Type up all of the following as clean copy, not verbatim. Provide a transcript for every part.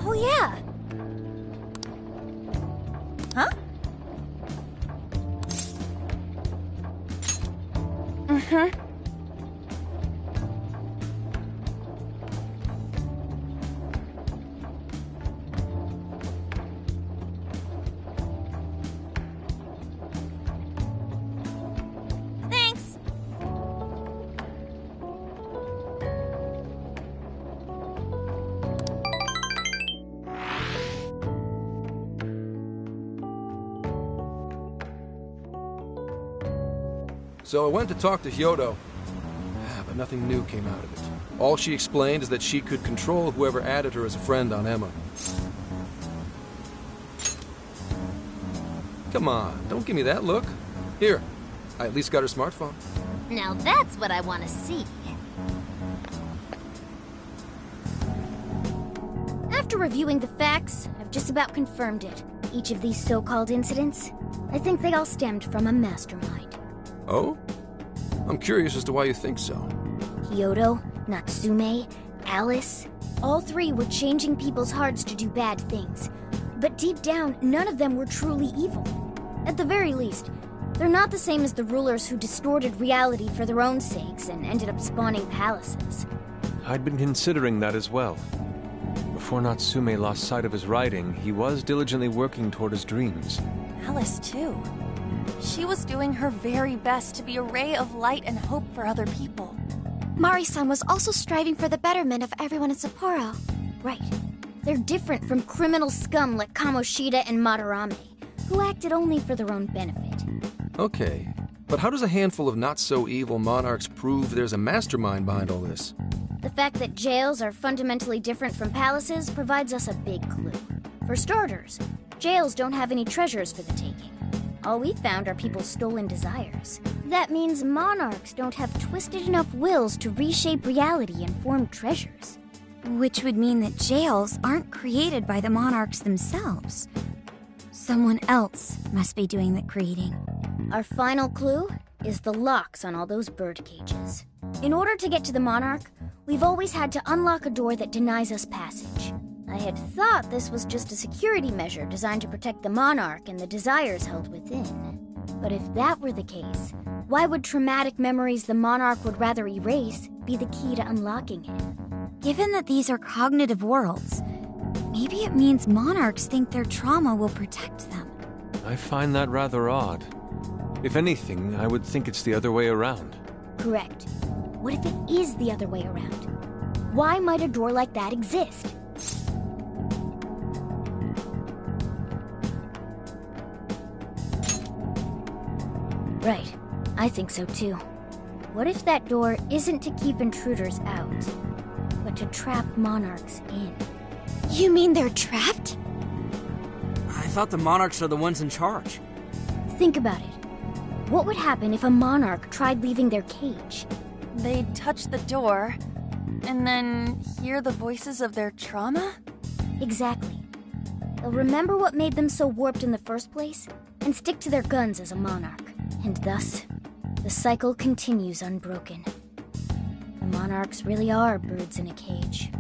Oh, yeah. Huh? Mm-hmm. Thanks. So I went to talk to Hyodo, but nothing new came out of it. All she explained is that she could control whoever added her as a friend on Emma. Come on, don't give me that look. Here, I at least got her smartphone. Now that's what I want to see. After reviewing the facts, I've just about confirmed it. Each of these so-called incidents, I think they all stemmed from a mastermind. Oh? I'm curious as to why you think so. Hyodo, Natsume, Alice, all three were changing people's hearts to do bad things. But deep down, none of them were truly evil. At the very least, they're not the same as the rulers who distorted reality for their own sakes and ended up spawning palaces. I'd been considering that as well. Before Natsume lost sight of his writing, he was diligently working toward his dreams. Alice, too. She was doing her very best to be a ray of light and hope for other people. Mari-san was also striving for the betterment of everyone in Sapporo. Right. They're different from criminal scum like Kamoshida and Madarame, who acted only for their own benefit. Okay, but how does a handful of not-so-evil monarchs prove there's a mastermind behind all this? The fact that jails are fundamentally different from palaces provides us a big clue. For starters, jails don't have any treasures for the taking. All we found are people's stolen desires. That means monarchs don't have twisted enough wills to reshape reality and form treasures. Which would mean that jails aren't created by the monarchs themselves. Someone else must be doing the creating. Our final clue is the locks on all those bird cages. In order to get to the monarch, we've always had to unlock a door that denies us passage. I had thought this was just a security measure designed to protect the monarch and the desires held within. But if that were the case, why would traumatic memories the monarch would rather erase be the key to unlocking it? Given that these are cognitive worlds, maybe it means monarchs think their trauma will protect them. I find that rather odd. If anything, I would think it's the other way around. Correct. What if it is the other way around? Why might a door like that exist? Right. I think so too. What if that door isn't to keep intruders out, but to trap monarchs in? You mean they're trapped? I thought the monarchs are the ones in charge. Think about it. What would happen if a monarch tried leaving their cage? They'd touch the door, and then hear the voices of their trauma? Exactly. They'll remember what made them so warped in the first place, and stick to their guns as a monarch. And thus, the cycle continues unbroken. The monarchs really are birds in a cage.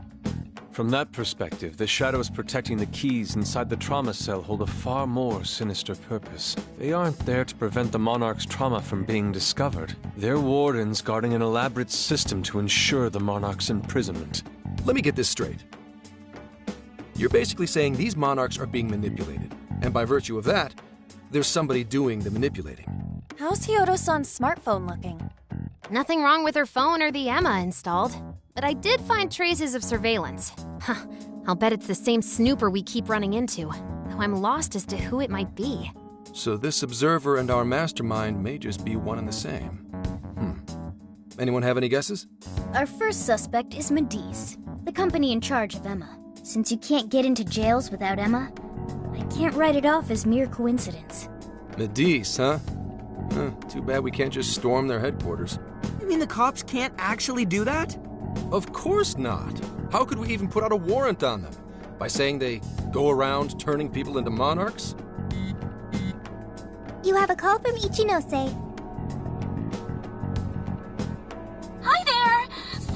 From that perspective, the shadows protecting the keys inside the trauma cell hold a far more sinister purpose. They aren't there to prevent the monarch's trauma from being discovered. They're wardens guarding an elaborate system to ensure the monarch's imprisonment. Let me get this straight. You're basically saying these monarchs are being manipulated, and by virtue of that, there's somebody doing the manipulating. How's Hyodo-san's smartphone looking? Nothing wrong with her phone or the Emma installed, but I did find traces of surveillance. Huh, I'll bet it's the same snooper we keep running into, though I'm lost as to who it might be. So this observer and our mastermind may just be one and the same. Anyone have any guesses? Our first suspect is Medice, the company in charge of Emma. Since you can't get into jails without Emma, I can't write it off as mere coincidence. Medice, huh? Too bad we can't just storm their headquarters. You mean the cops can't actually do that? Of course not. How could we even put out a warrant on them? By saying they go around turning people into monarchs? You have a call from Ichinose. Hi there!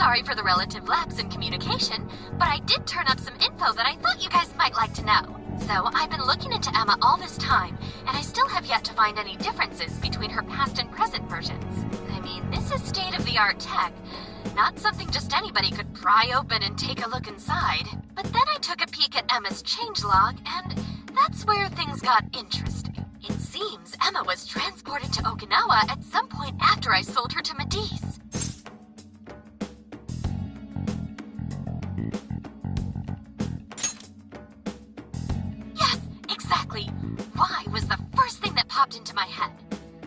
sorry for the relative lapse in communication, but I did turn up some info that I thought you guys might like to know. So I've been looking into Emma all this time, and I still have yet to find any differences between her past and present versions. I mean, this is state-of-the-art tech. Not something just anybody could pry open and take a look inside. But then I took a peek at Emma's changelog, and that's where things got interesting. It seems Emma was transported to Okinawa at some point after I sold her to Medice. Yes, exactly. Why was the first thing that popped into my head.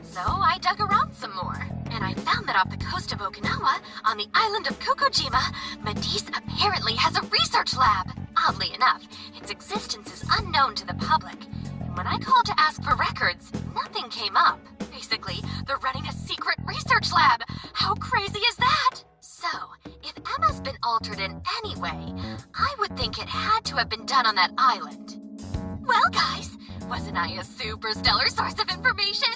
So I dug around some more, and I found that off the coast of Okinawa, on the island of Kokojima, Medice apparently has a research lab. Oddly enough, its existence is unknown to the public. When I called to ask for records, nothing came up. Basically, they're running a secret research lab. How crazy is that? So, if Emma's been altered in any way, I would think it had to have been done on that island. Well, guys, wasn't I a super stellar source of information?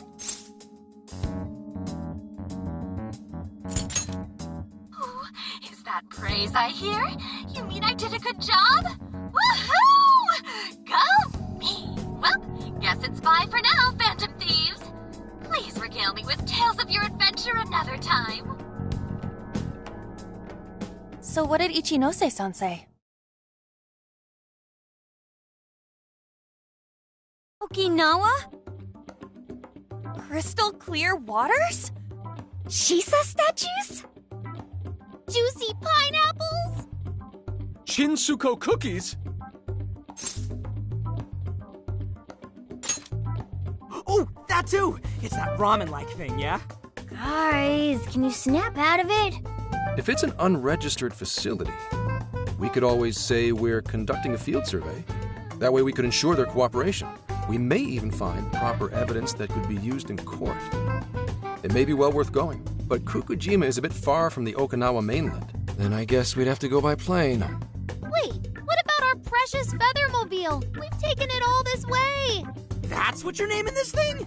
Ooh, is that praise I hear? You mean I did a good job? Woohoo! Go me! Well, guess it's bye for now, Phantom Thieves. Please regale me with tales of your adventure another time. So what did Ichinose-san say? Okinawa? Crystal clear waters? Shisa statues? Juicy pineapples? Shinsuko cookies? Oh, that too! It's that ramen-like thing, yeah? Guys, can you snap out of it? If it's an unregistered facility, we could always say we're conducting a field survey. That way we could ensure their cooperation. We may even find proper evidence that could be used in court. It may be well worth going, but Kokojima is a bit far from the Okinawa mainland. Then I guess we'd have to go by plane. Wait, what about our precious Feathermobile? We've taken it all this way. That's what you're naming this thing?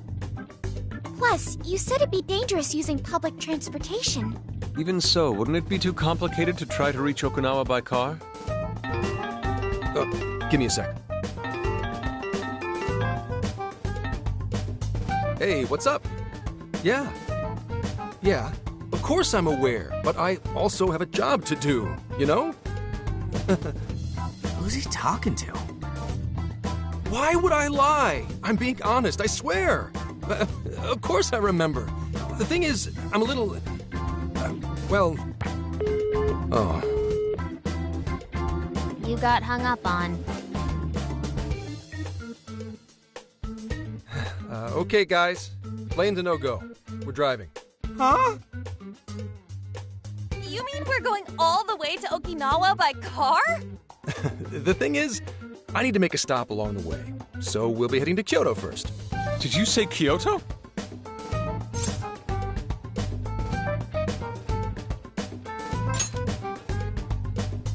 Plus, you said it'd be dangerous using public transportation. Even so, wouldn't it be too complicated to try to reach Okinawa by car? Give me a sec. Hey, what's up? Yeah, of course I'm aware, but I also have a job to do, you know? Who's he talking to? Why would I lie? I'm being honest, I swear. Of course I remember. The thing is, I'm a little... You got hung up on. Okay, guys. Plane's a no-go. We're driving. Huh? You mean we're going all the way to Okinawa by car? The thing is, I need to make a stop along the way. So we'll be heading to Kyoto first. Did you say Kyoto?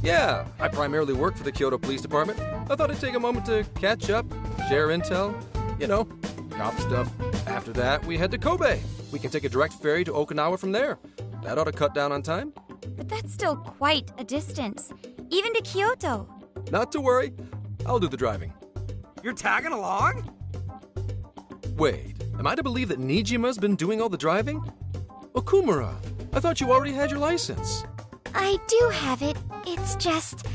Yeah, I primarily work for the Kyoto Police Department. I thought I'd take a moment to catch up, share intel, you know, cop stuff. After that, we head to Kobe. We can take a direct ferry to Okinawa from there. That ought to cut down on time. But that's still quite a distance, even to Kyoto. Not to worry, I'll do the driving. You're tagging along? Wait, am I to believe that Nijima's been doing all the driving? Okumura, I thought you already had your license. I do have it. It's just,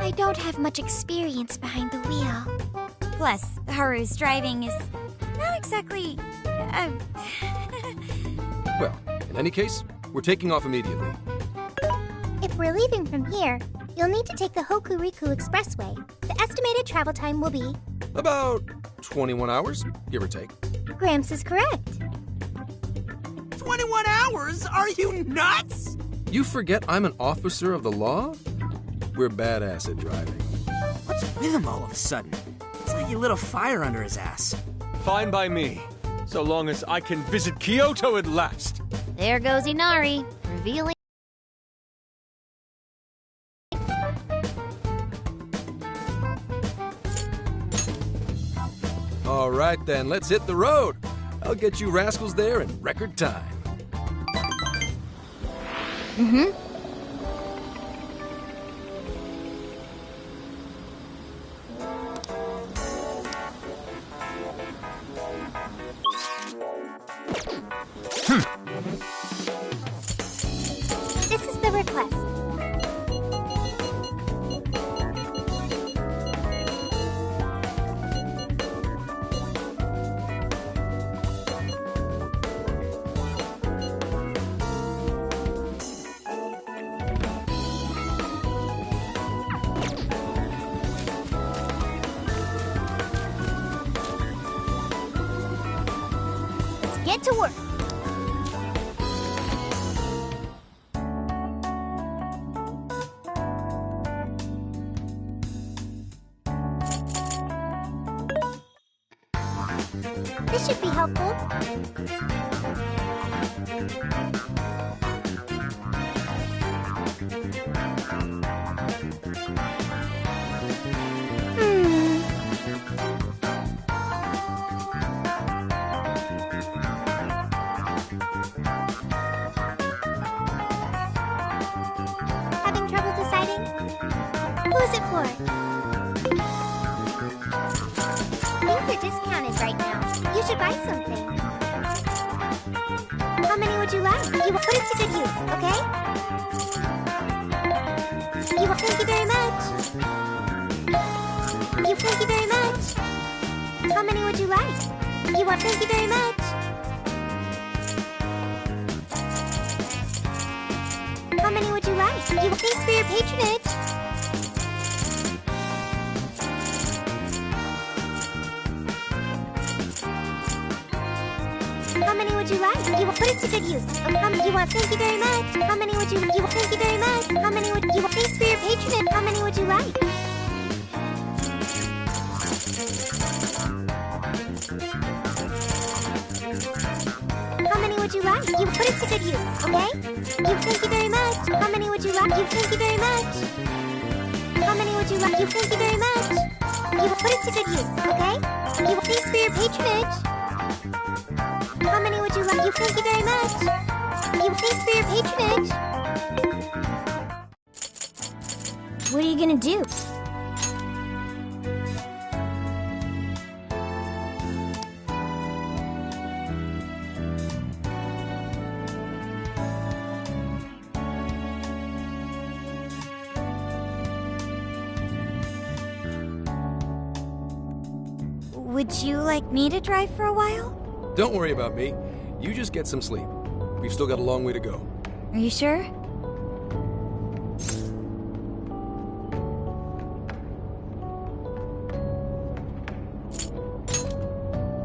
I don't have much experience behind the wheel. Plus, Haru's driving is not exactly... Well, in any case, we're taking off immediately. If we're leaving from here, you'll need to take the Hokuriku Expressway. The estimated travel time will be... About 21 hours, give or take. Gramps is correct. 21 hours? Are you nuts? You forget I'm an officer of the law? We're badass at driving. What's with him all of a sudden? It's like you lit a fire under his ass. Fine by me, so long as I can visit Kyoto at last. There goes Inari, revealing... All right then, let's hit the road. I'll get you rascals there in record time. request. Let's get to work. This should be helpful. Having trouble deciding? Who is it for? Things are discounted right now. You should buy something. How many would you like? You will put it to good use, okay? You will thank you very much. Thank you very much. How many would you like? You will thank you very much. How many would you like? You will thanks for your patronage. How many would you like? You will put it to good use. You want thank you very much. How many would you will thank you very much. How many would you will thanks for your patronage. How many would you like? How many would you like? You will put it to good use, okay? You thank you very much. How many would you like? You thank you very much. How many would you like? You thank you very much. You will put it to good use, okay? You will thanks for your patronage. How many would you like? You thank you very much. You thanks for your patronage. What are you gonna do? Would you like me to drive for a while? Don't worry about me. You just get some sleep. We've still got a long way to go. Are you sure?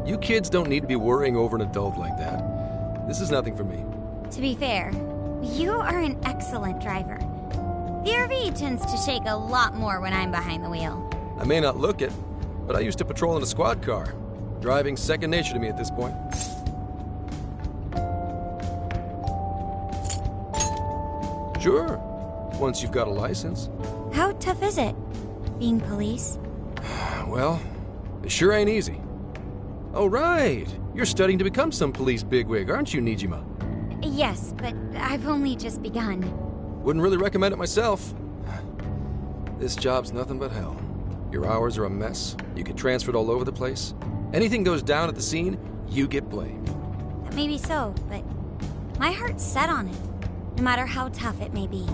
You kids don't need to be worrying over an adult like that. This is nothing for me. To be fair, you are an excellent driver. The RV tends to shake a lot more when I'm behind the wheel. I may not look it, but I used to patrol in a squad car. Driving's second nature to me at this point. Sure, once you've got a license. How tough is it, being police? Well, it sure ain't easy. Oh, right. You're studying to become some police bigwig, aren't you, Nijima? Yes, but I've only just begun. Wouldn't really recommend it myself. This job's nothing but hell. Your hours are a mess. You get transferred all over the place. Anything goes down at the scene, you get blamed. Maybe so, but my heart's set on it, no matter how tough it may be.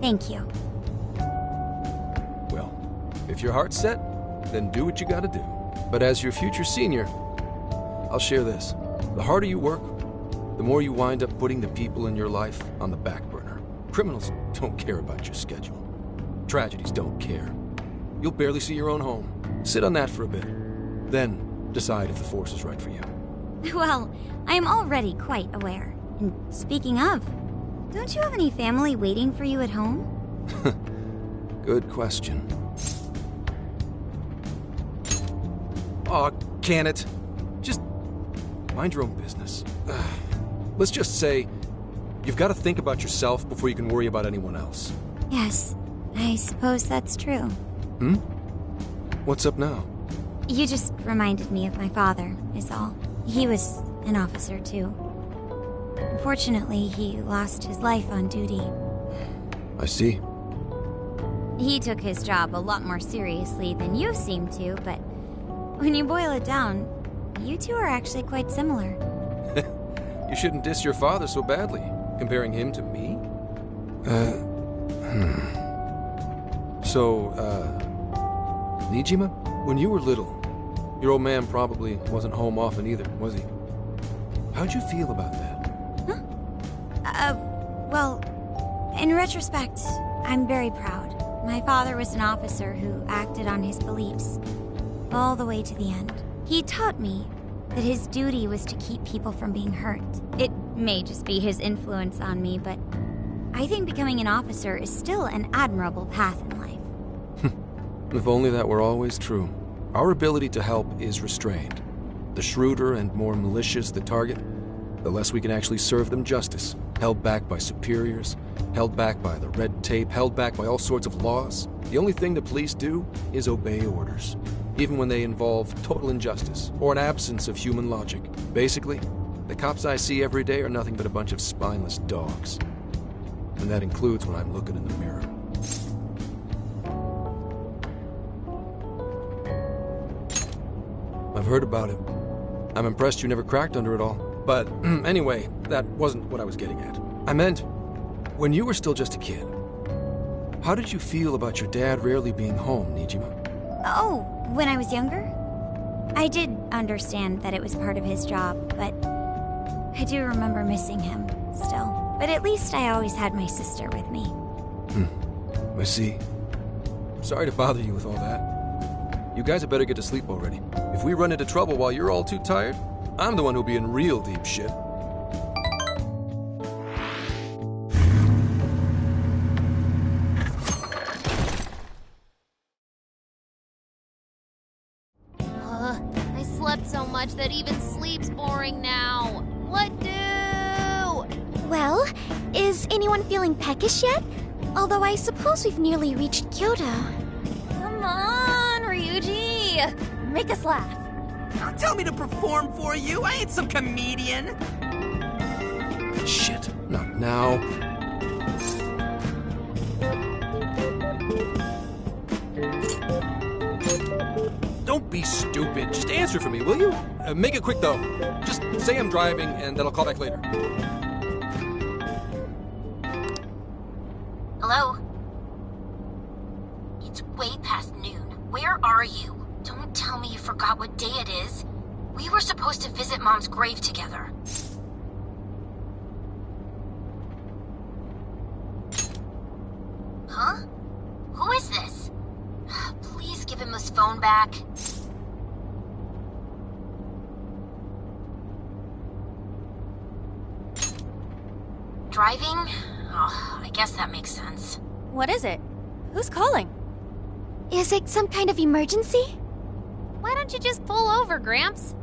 Thank you. Well, if your heart's set, then do what you gotta do. But as your future senior, I'll share this. The harder you work, the more you wind up putting the people in your life on the back burner. Criminals don't care about your schedule. Tragedies don't care. You'll barely see your own home. Sit on that for a bit. Then decide if the force is right for you. Well, I am already quite aware. And speaking of, don't you have any family waiting for you at home? Good question. Aw, can it? Just mind your own business. Let's just say you've got to think about yourself before you can worry about anyone else. Yes, I suppose that's true. What's up now? You just reminded me of my father, is all. He was an officer, too. Unfortunately, he lost his life on duty. I see. He took his job a lot more seriously than you seem to, but when you boil it down, you two are actually quite similar. You shouldn't diss your father so badly, comparing him to me. So, Nijima, when you were little, your old man probably wasn't home often either, was he? How'd you feel about that? Well, in retrospect, I'm very proud. My father was an officer who acted on his beliefs all the way to the end. He taught me that his duty was to keep people from being hurt. It may just be his influence on me, but I think becoming an officer is still an admirable path in life. If only that were always true. Our ability to help is restrained. The shrewder and more malicious the target, the less we can actually serve them justice. Held back by superiors, held back by the red tape, held back by all sorts of laws. The only thing the police do is obey orders, even when they involve total injustice or an absence of human logic. Basically, the cops I see every day are nothing but a bunch of spineless dogs. And that includes when I'm looking in the mirror. I've heard about it. I'm impressed you never cracked under it all. But anyway, that wasn't what I was getting at. I meant, when you were still just a kid, how did you feel about your dad rarely being home, Nijima? Oh, when I was younger? I did understand that it was part of his job, but I do remember missing him still. But at least I always had my sister with me. I see. Sorry to bother you with all that. You guys had better get to sleep already. If we run into trouble while you're all too tired, I'm the one who'll be in real deep shit. I slept so much that even sleep's boring now. What do? Well, is anyone feeling peckish yet? Although I suppose we've nearly reached Kyoto. Come on, Ryuji! Make us laugh. Don't tell me to perform for you. I ain't some comedian. Shit, not now. Don't be stupid. Just answer for me, will you? Make it quick, though. Just say I'm driving, and then I'll call back later. Hello? It's way past noon. Where are you? Don't tell me you forgot what day it is. We were supposed to visit Mom's grave together. Huh? Who is this? Please give him his phone back. Driving? Oh, I guess that makes sense. What is it? Who's calling? Is it some kind of emergency? Why don't you just pull over, Gramps?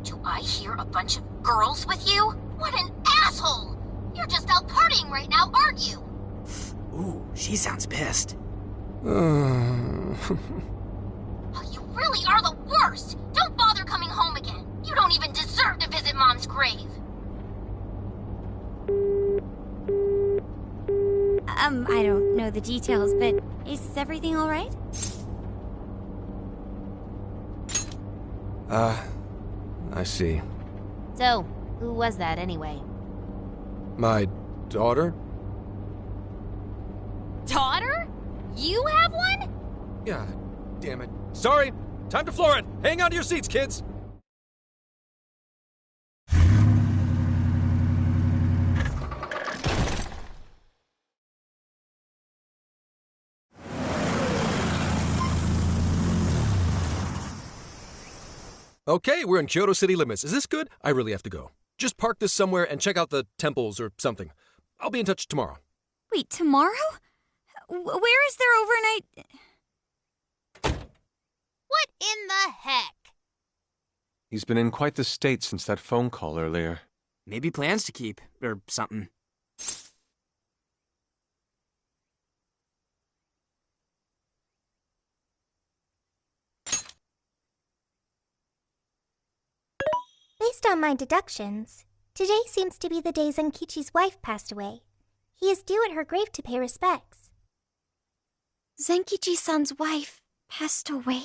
Do I hear a bunch of girls with you? What an asshole! You're just out partying right now, aren't you? Ooh, she sounds pissed. Oh, you really are the worst! Don't bother coming home again. You don't even deserve to visit Mom's grave. I don't know the details, but is everything all right? I see. So, who was that anyway? My daughter? You have one? Yeah, damn it. Sorry, time to floor it. Hang on to your seats, kids. Okay, we're in Kyoto city limits. Is this good? I really have to go. Just park this somewhere and check out the temples or something. I'll be in touch tomorrow. Wait, tomorrow? Where is their overnight... What in the heck? He's been in quite the state since that phone call earlier. Maybe plans to keep, or something. Based on my deductions, today seems to be the day Zenkichi's wife passed away. He is due at her grave to pay respects. Zenkichi-san's wife passed away?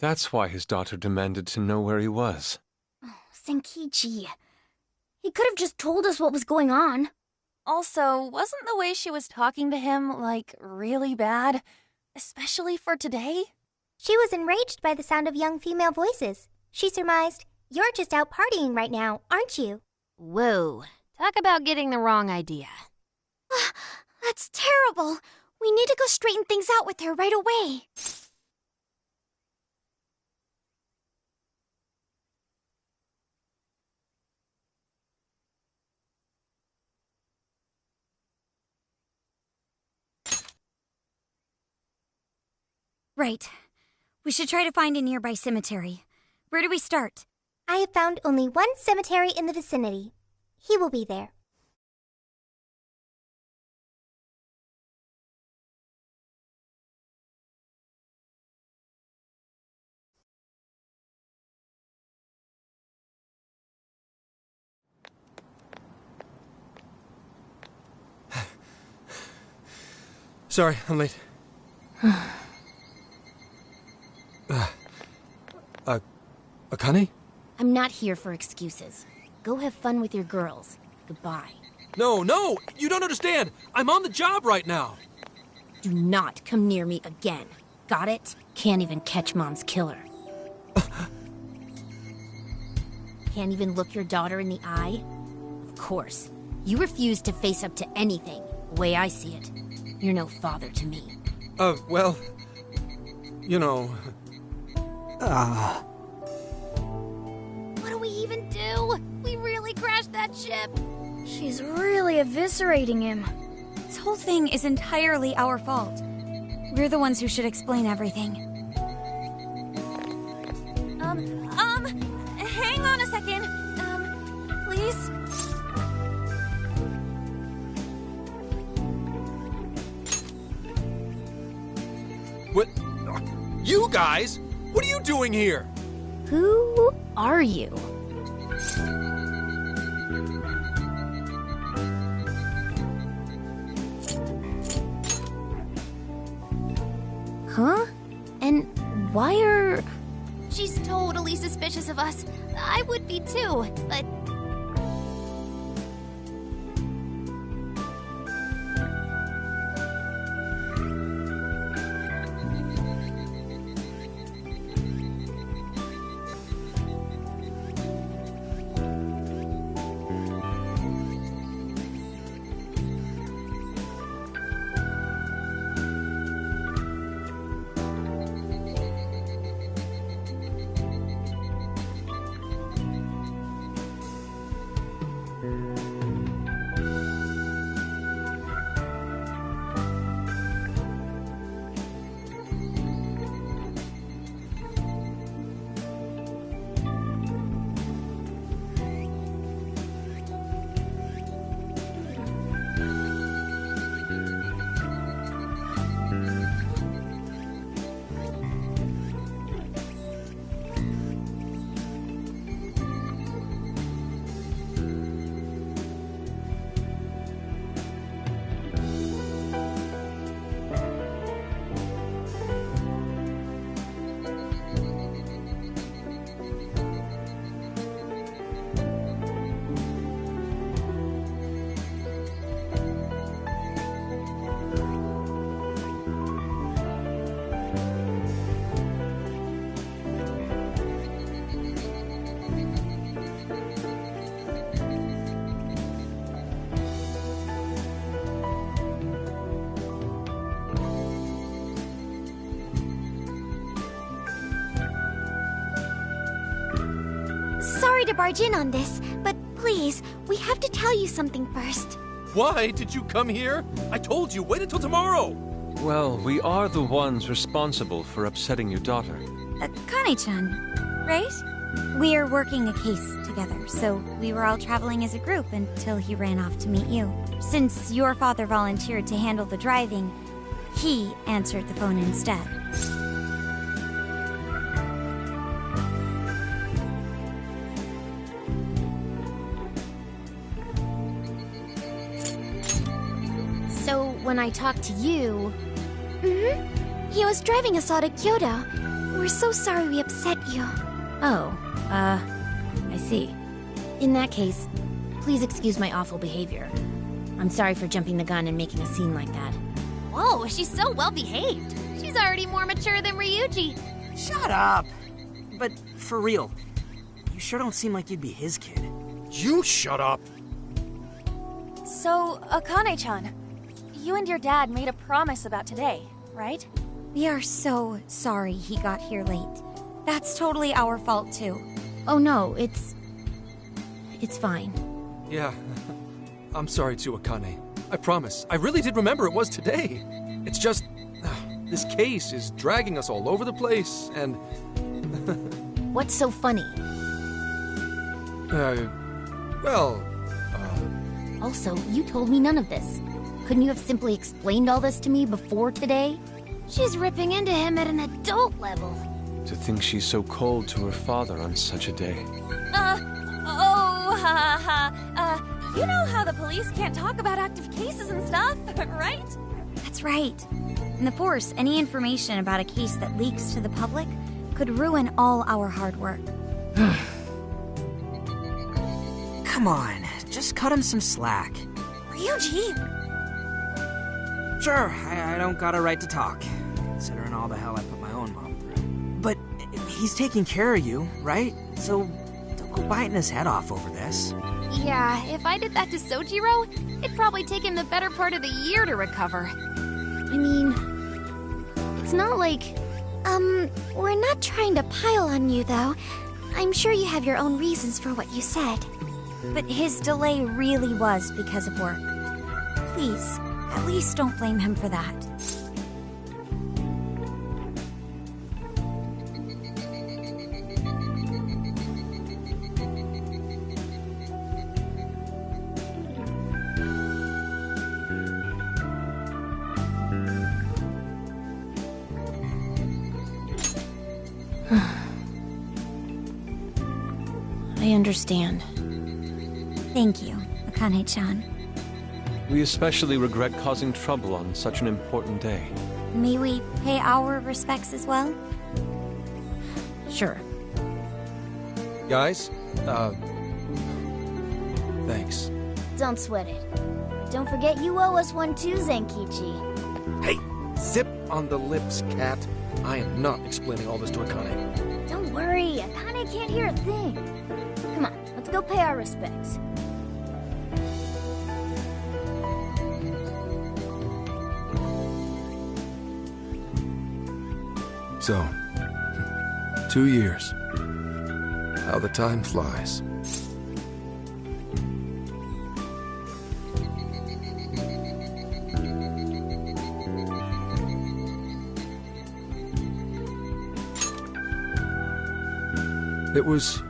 That's why his daughter demanded to know where he was. Oh, Zenkichi. He could have just told us what was going on. Also, wasn't the way she was talking to him, like, really bad? Especially for today? She was enraged by the sound of young female voices. She surmised, "You're just out partying right now, aren't you?" Whoa. Talk about getting the wrong idea. That's terrible. We need to go straighten things out with her right away. Right. We should try to find a nearby cemetery. Where do we start? I have found only one cemetery in the vicinity. He will be there. Sorry, I'm late. Akane? I'm not here for excuses. Go have fun with your girls. Goodbye. No, you don't understand. I'm on the job right now. Do not come near me again. Got it? Can't even catch Mom's killer. Can't even look your daughter in the eye? Of course. You refuse to face up to anything, the way I see it. You're no father to me. Well, you know... What do we even do? We really crashed that ship. She's really eviscerating him. This whole thing is entirely our fault. We're the ones who should explain everything. Hang on a second. Please? What? You guys? What are you doing here? Who are you? Huh? And why are... She's totally suspicious of us. I would be too, but... to barge in on this, but please, we have to tell you something first. Why did you come here? I told you, wait until tomorrow! Well, we are the ones responsible for upsetting your daughter. Kane-chan, right? We are working a case together, so we were all traveling as a group until he ran off to meet you. Since your father volunteered to handle the driving, he answered the phone instead. So, when I talked to you... He was driving us all to Kyoto. We're so sorry we upset you. Oh, I see. In that case, please excuse my awful behavior. I'm sorry for jumping the gun and making a scene like that. Whoa, she's so well behaved. She's already more mature than Ryuji. Shut up! But for real, you sure don't seem like you'd be his kid. You shut up! So, Akane-chan, you and your dad made a promise about today, right? We are so sorry he got here late. That's totally our fault, too. Oh no, it's fine. Yeah, I'm sorry too, Akane. I promise. I really did remember it was today. It's just... this case is dragging us all over the place, and... What's so funny? Also, you told me none of this. Couldn't you have simply explained all this to me before today? She's ripping into him at an adult level. To think she's so cold to her father on such a day. You know how the police can't talk about active cases and stuff, right? That's right. In the Force, any information about a case that leaks to the public could ruin all our hard work. Come on, just cut him some slack. Ryuji! Sure, I don't got a right to talk, considering all the hell I put my own mom through. But he's taking care of you, right? So don't go biting his head off over this. Yeah, if I did that to Sojiro, it'd probably take him the better part of the year to recover. I mean, it's not like... We're not trying to pile on you, though. I'm sure you have your own reasons for what you said. But his delay really was because of work. Please, at least don't blame him for that. I understand. Thank you, Akane-chan. We especially regret causing trouble on such an important day. May we pay our respects as well? Sure. Guys, thanks. Don't sweat it. Don't forget you owe us one too, Zenkichi. Hey, zip on the lips, cat. I am not explaining all this to Akane. Don't worry, Akane can't hear a thing. Come on, let's go pay our respects. So, 2 years. How the time flies. It was...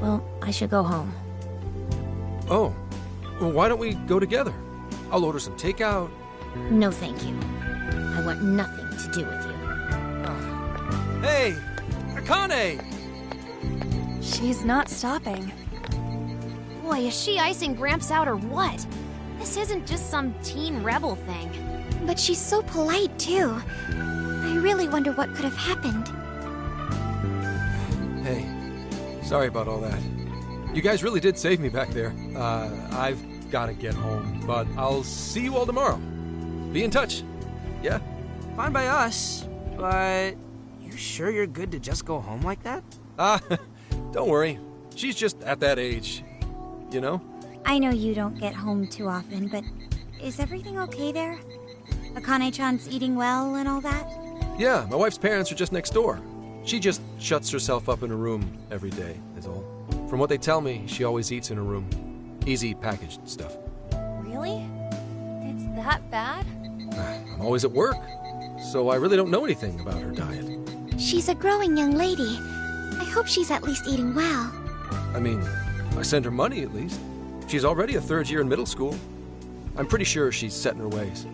Well, I should go home. Oh, well, why don't we go together? I'll order some takeout. No, thank you. I want nothing to do with you. Hey, Akane! She's not stopping. Boy, is she icing Gramps out or what? This isn't just some teen rebel thing. But she's so polite, too. I really wonder what could have happened. Hey, sorry about all that. You guys really did save me back there. I've got to get home, but I'll see you all tomorrow. Be in touch. Yeah? Fine by us, but you sure you're good to just go home like that? Don't worry. She's just at that age, you know? I know you don't get home too often, but is everything okay there? Akane-chan's eating well and all that? Yeah, my wife's parents are just next door. She just shuts herself up in her room every day, is all. From what they tell me, she always eats in her room. Easy packaged stuff. Really? It's that bad? I'm always at work, so I really don't know anything about her diet. She's a growing young lady. I hope she's at least eating well. I mean, I send her money at least. She's already a third year in middle school. I'm pretty sure she's set in her ways.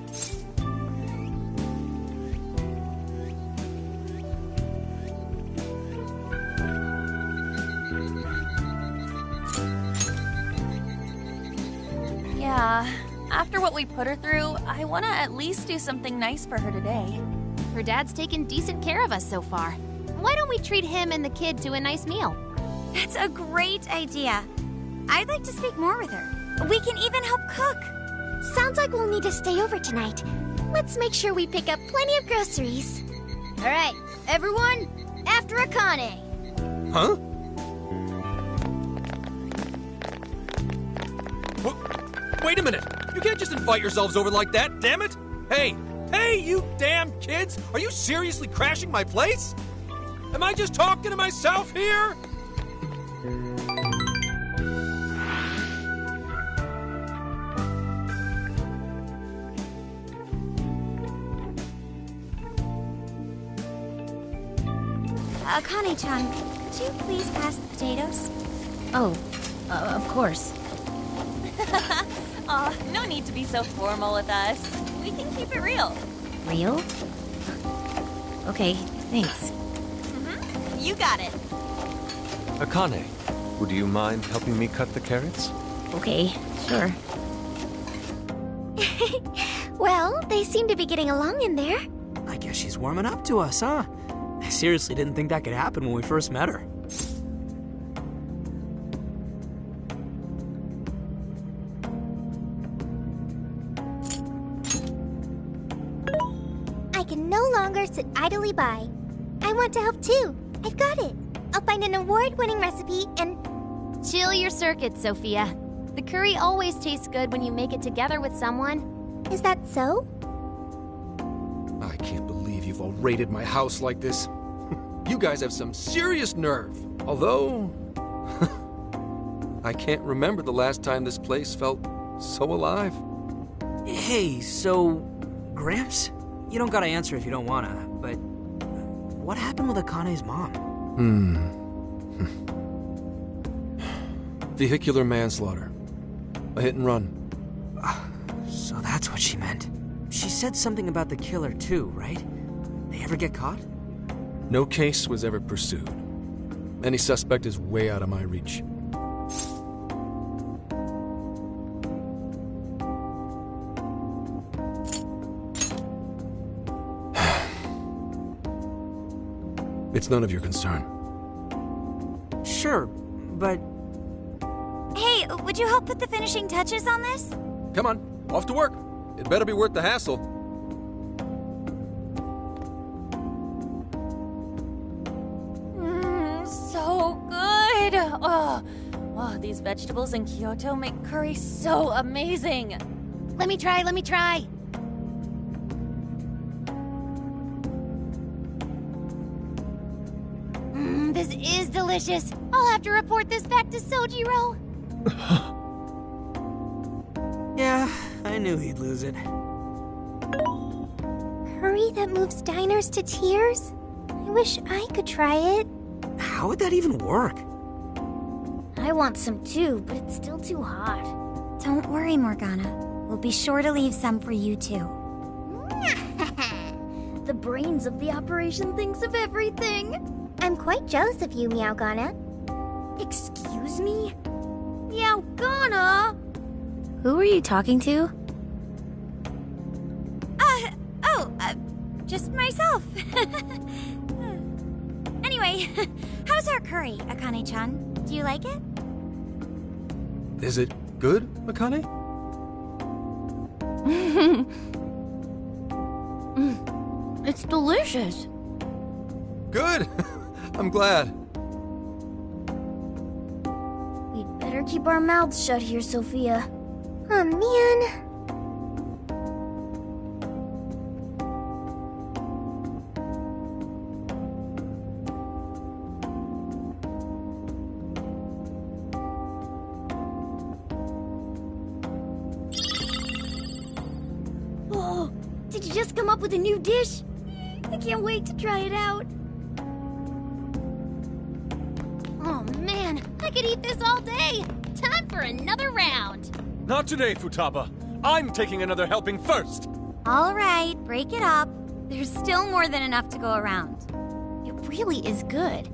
Yeah, after what we put her through, I want to at least do something nice for her today. Her dad's taken decent care of us so far. Why don't we treat him and the kid to a nice meal? That's a great idea. I'd like to speak more with her. We can even help cook. Sounds like we'll need to stay over tonight. Let's make sure we pick up plenty of groceries. All right, everyone, after Akane. Huh? Wait a minute! You can't just invite yourselves over like that, damn it! Hey! Hey, you damn kids! Are you seriously crashing my place? Am I just talking to myself here? Akane-chan, could you please pass the potatoes? Oh, of course. Aw, no need to be so formal with us. We can keep it real. Real? Okay, thanks. You got it. Akane, would you mind helping me cut the carrots? Okay, sure. Well, they seem to be getting along in there. I guess she's warming up to us, huh? I seriously didn't think that could happen when we first met her. I can no longer sit idly by. I want to help too. I've got it. I'll find an award-winning recipe and... Chill your circuits, Sophia. The curry always tastes good when you make it together with someone. Is that so? I can't believe you've all raided my house like this. You guys have some serious nerve. Although, I can't remember the last time this place felt so alive. Hey, so... Gramps? You don't gotta answer if you don't wanna, but... what happened with Akane's mom? Vehicular manslaughter. A hit and run. So that's what she meant. She said something about the killer too, right? They ever get caught? No case was ever pursued. Any suspect is way out of my reach. It's none of your concern. Sure, but... Hey, would you help put the finishing touches on this? Come on, off to work. It better be worth the hassle. So good. Oh, these vegetables in Kyoto make curry so amazing. Let me try. This is delicious. I'll have to report this back to Sojiro. yeah, I knew he'd lose it. Curry that moves diners to tears? I wish I could try it. How would that even work? I want some too, but it's still too hot. Don't worry, Morgana. We'll be sure to leave some for you too. The brains of the operation thinks of everything. I'm quite jealous of you, Meowgana. Excuse me? Meowgana? Who are you talking to? Just myself. Anyway, how's our curry, Akane-chan? Do you like it? Is it good, Akane? It's delicious. Good! I'm glad. We'd better keep our mouths shut here, Sophia. Oh, man. you just come up with a new dish? I can't wait to try it out. Oh man, I could eat this all day. Time for another round. Not today, Futaba. I'm taking another helping first. All right, break it up. There's still more than enough to go around. It really is good.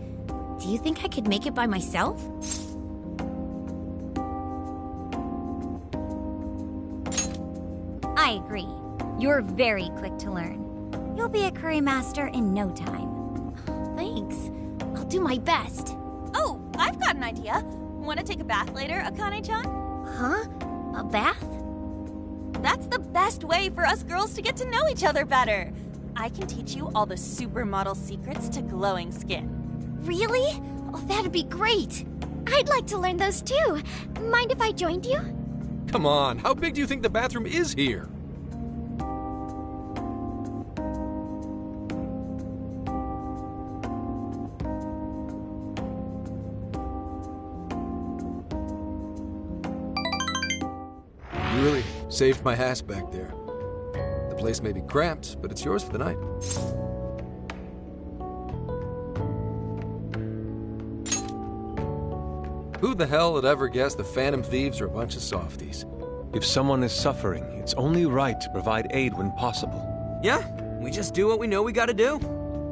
Do you think I could make it by myself? I agree. You're very quick to learn. You'll be a curry master in no time. Thanks. I'll do my best. Oh, I've got an idea. Want to take a bath later, Akane-chan? Huh? A bath? That's the best way for us girls to get to know each other better. I can teach you all the supermodel secrets to glowing skin. Really? Oh, that'd be great. I'd like to learn those too. Mind if I joined you? Come on, how big do you think the bathroom is here? You really saved my ass back there. The place may be cramped, but it's yours for the night. Who the hell would ever guess the Phantom Thieves are a bunch of softies? If someone is suffering, it's only right to provide aid when possible. Yeah, we just do what we know we gotta do.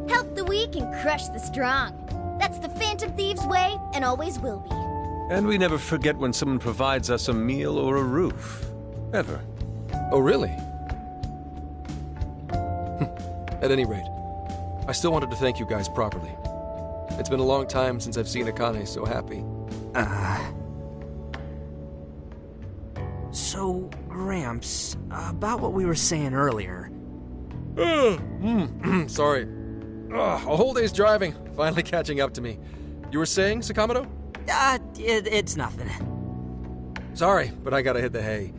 Help the weak and crush the strong. That's the Phantom Thieves' way, and always will be. And we never forget when someone provides us a meal or a roof. Ever. Oh, really? At any rate, I still wanted to thank you guys properly. It's been a long time since I've seen Akane so happy. So, Gramps, about what we were saying earlier. Sorry. A whole day's driving, finally catching up to me. You were saying, Sakamoto? It's nothing. Sorry, but I gotta hit the hay.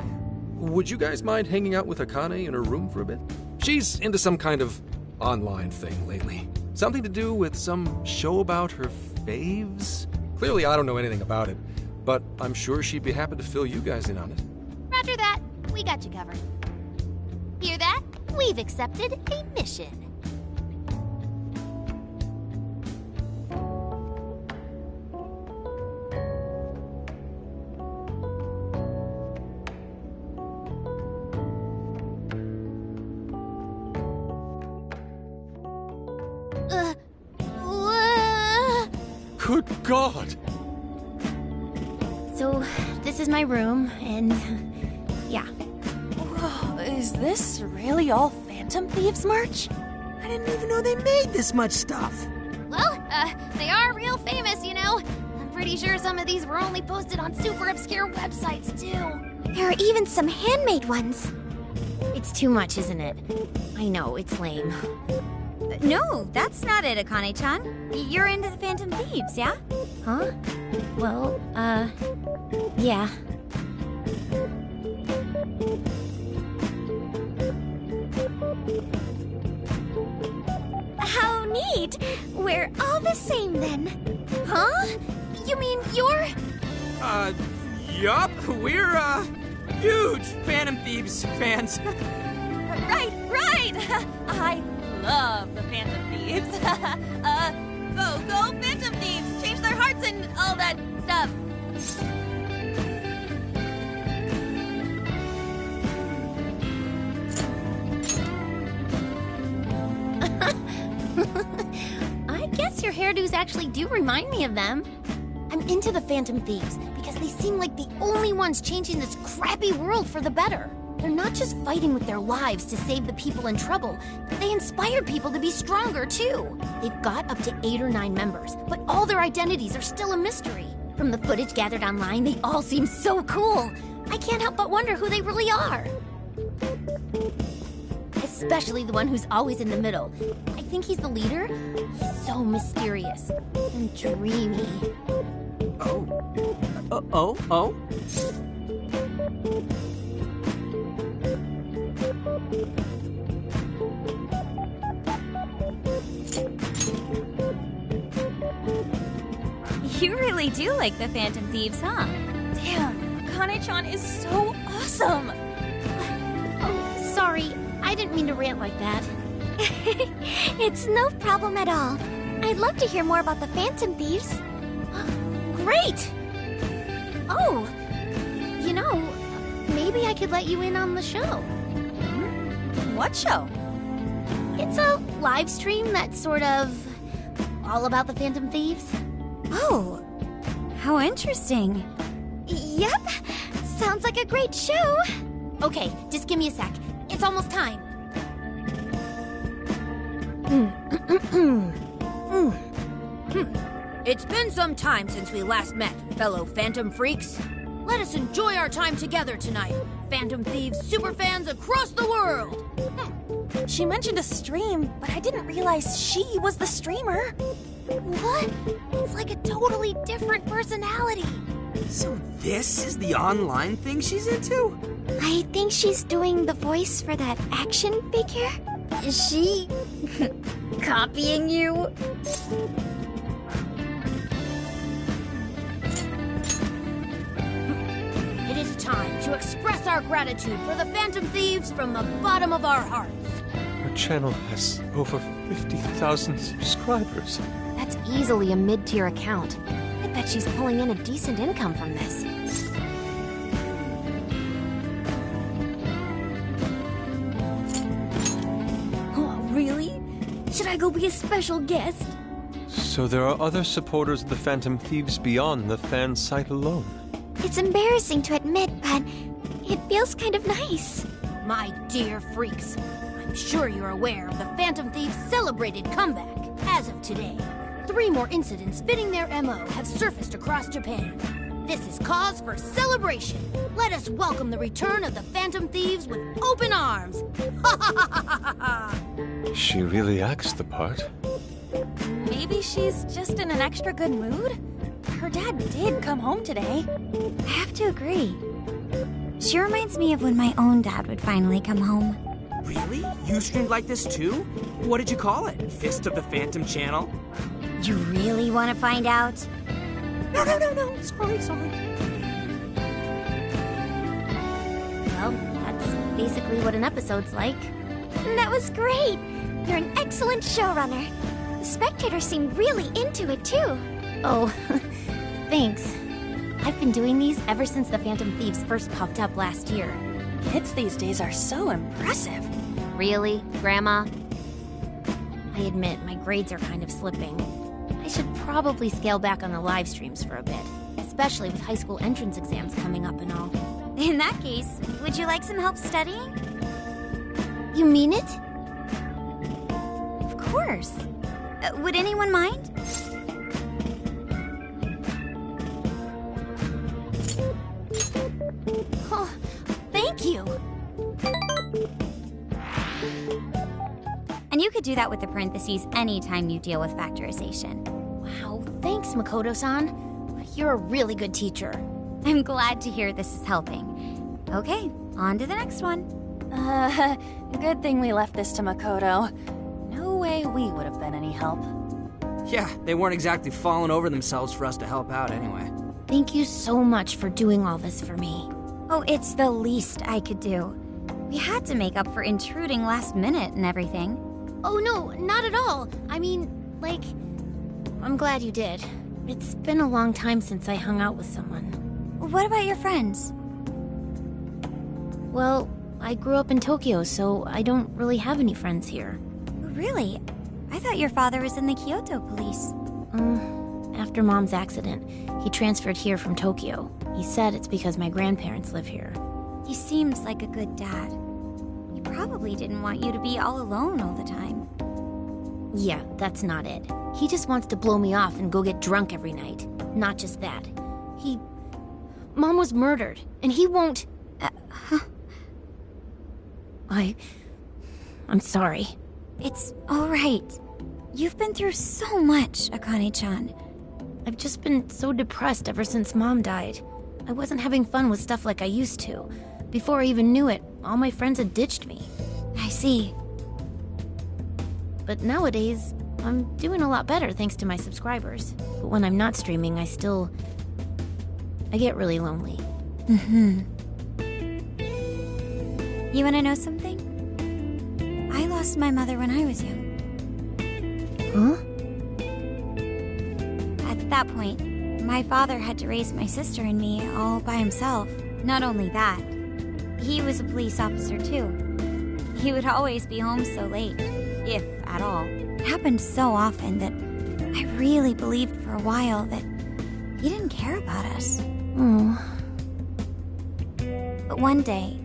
Would you guys mind hanging out with Akane in her room for a bit? She's into some kind of online thing lately. Something to do with some show about her faves? Clearly, I don't know anything about it, but I'm sure she'd be happy to fill you guys in on it. Roger that. We got you covered. Hear that? We've accepted a mission. Good God! So, this is my room, and yeah. Whoa, is this really all Phantom Thieves merch? I didn't even know they made this much stuff. Well, they are real famous, you know. I'm pretty sure some of these were only posted on super obscure websites, too. There are even some handmade ones. It's too much, isn't it? I know, it's lame. No, that's not it, Akane-chan. You're into the Phantom Thieves, yeah? Huh? Well, yeah. How neat! We're all the same then. Huh? You mean you're... Yup, we're, huge Phantom Thieves fans. Right! I love the Phantom Thieves. Go Phantom Thieves! Change their hearts and all that stuff. I guess your hairdos actually do remind me of them. I'm into the Phantom Thieves because they seem like the only ones changing this crappy world for the better. They're not just fighting with their lives to save the people in trouble, but they inspire people to be stronger too. They've got up to 8 or 9 members, but all their identities are still a mystery. From the footage gathered online, they all seem so cool. I can't help but wonder who they really are. Especially the one who's always in the middle. I think he's the leader. He's so mysterious and dreamy. Oh? You really do like the Phantom Thieves, huh? Damn, Akane-chan is so awesome. Oh, sorry. I I didn't mean to rant like that. It's no problem at all. I'd love to hear more about the Phantom Thieves. Great! Oh, maybe I could let you in on the show. What show? It's a live stream that's sort of all about the Phantom Thieves. Oh, how interesting. Yep, sounds like a great show. Okay, just give me a sec. It's almost time. It's been some time since we last met, fellow Phantom Freaks. Let us enjoy our time together tonight, Phantom Thieves superfans across the world! She mentioned a stream, but I didn't realize she was the streamer. What? It's like a totally different personality. So this is the online thing she's into? I think she's doing the voice for that action figure. Is she copying you? It is time to express our gratitude for the Phantom Thieves from the bottom of our hearts. Her channel has over 50,000 subscribers. That's easily a mid-tier account. I bet she's pulling in a decent income from this. Oh, really? Should I go be a special guest? So there are other supporters of the Phantom Thieves beyond the fan site alone. It's embarrassing to admit, but it feels kind of nice. My dear freaks, I'm sure you're aware of the Phantom Thieves' celebrated comeback. As of today, 3 more incidents fitting their MO have surfaced across Japan. This is cause for celebration. Let us welcome the return of the Phantom Thieves with open arms. Ha ha ha ha ha ha! She really acts the part. Maybe she's just in an extra good mood? Her dad did come home today. I have to agree. She reminds me of when my own dad would finally come home. Really? You streamed like this too? What did you call it? Fist of the Phantom channel? You really want to find out? No. Sorry. Well, that's basically what an episode's like. That was great. You're an excellent showrunner. The spectators seem really into it, too. Oh, thanks. I've been doing these ever since the Phantom Thieves first popped up last year. Kids these days are so impressive. Really, Grandma? I admit, my grades are kind of slipping. I should probably scale back on the live streams for a bit, especially with high school entrance exams coming up and all. In that case, would you like some help studying? You mean it? Of course. Would anyone mind? Oh, thank you. And you could do that with the parentheses anytime you deal with factorization. Wow, thanks, Makoto-san. You're a really good teacher. I'm glad to hear this is helping. Okay, on to the next one. Good thing we left this to Makoto. No way we would have been any help. Yeah, they weren't exactly falling over themselves for us to help out anyway. Thank you so much for doing all this for me. Oh, it's the least I could do. We had to make up for intruding last minute and everything. Oh, no, not at all. I mean, I'm glad you did. It's been a long time since I hung out with someone. What about your friends? Well, I grew up in Tokyo, so I don't really have any friends here. Really? I thought your father was in the Kyoto police. After Mom's accident, he transferred here from Tokyo. He said it's because my grandparents live here. He seems like a good dad. He probably didn't want you to be all alone all the time. Yeah, that's not it. He just wants to blow me off and go get drunk every night. Not just that. Mom was murdered, and he won't... I'm sorry. It's all right. You've been through so much, Akane-chan. I've just been so depressed ever since Mom died. I wasn't having fun with stuff like I used to. Before I even knew it, all my friends had ditched me. I see. But nowadays, I'm doing a lot better thanks to my subscribers. But when I'm not streaming, I get really lonely. You wanna know something? I lost my mother when I was young. Huh? At that point, my father had to raise my sister and me all by himself. Not only that, he was a police officer too. He would always be home so late, if at all. It happened so often that I really believed for a while that he didn't care about us. Oh. But one day,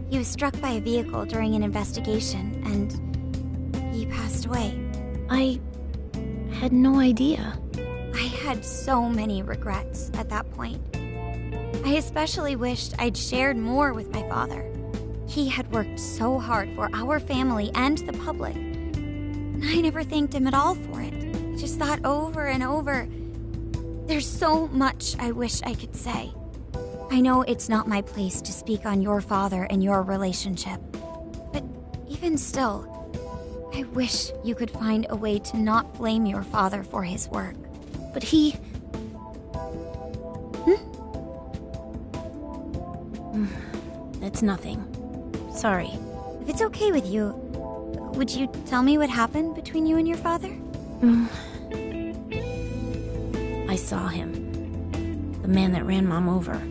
he was struck by a vehicle during an investigation, and he passed away. I had no idea. I had so many regrets at that point. I especially wished I'd shared more with my father. He had worked so hard for our family and the public, and I never thanked him at all for it. I just thought over and over, there's so much I wish I could say. I know it's not my place to speak on your father and your relationship, but even still, I wish you could find a way to not blame your father for his work. But he... It's nothing. Sorry. If it's okay with you, would you tell me what happened between you and your father? I saw him. The man that ran Mom over.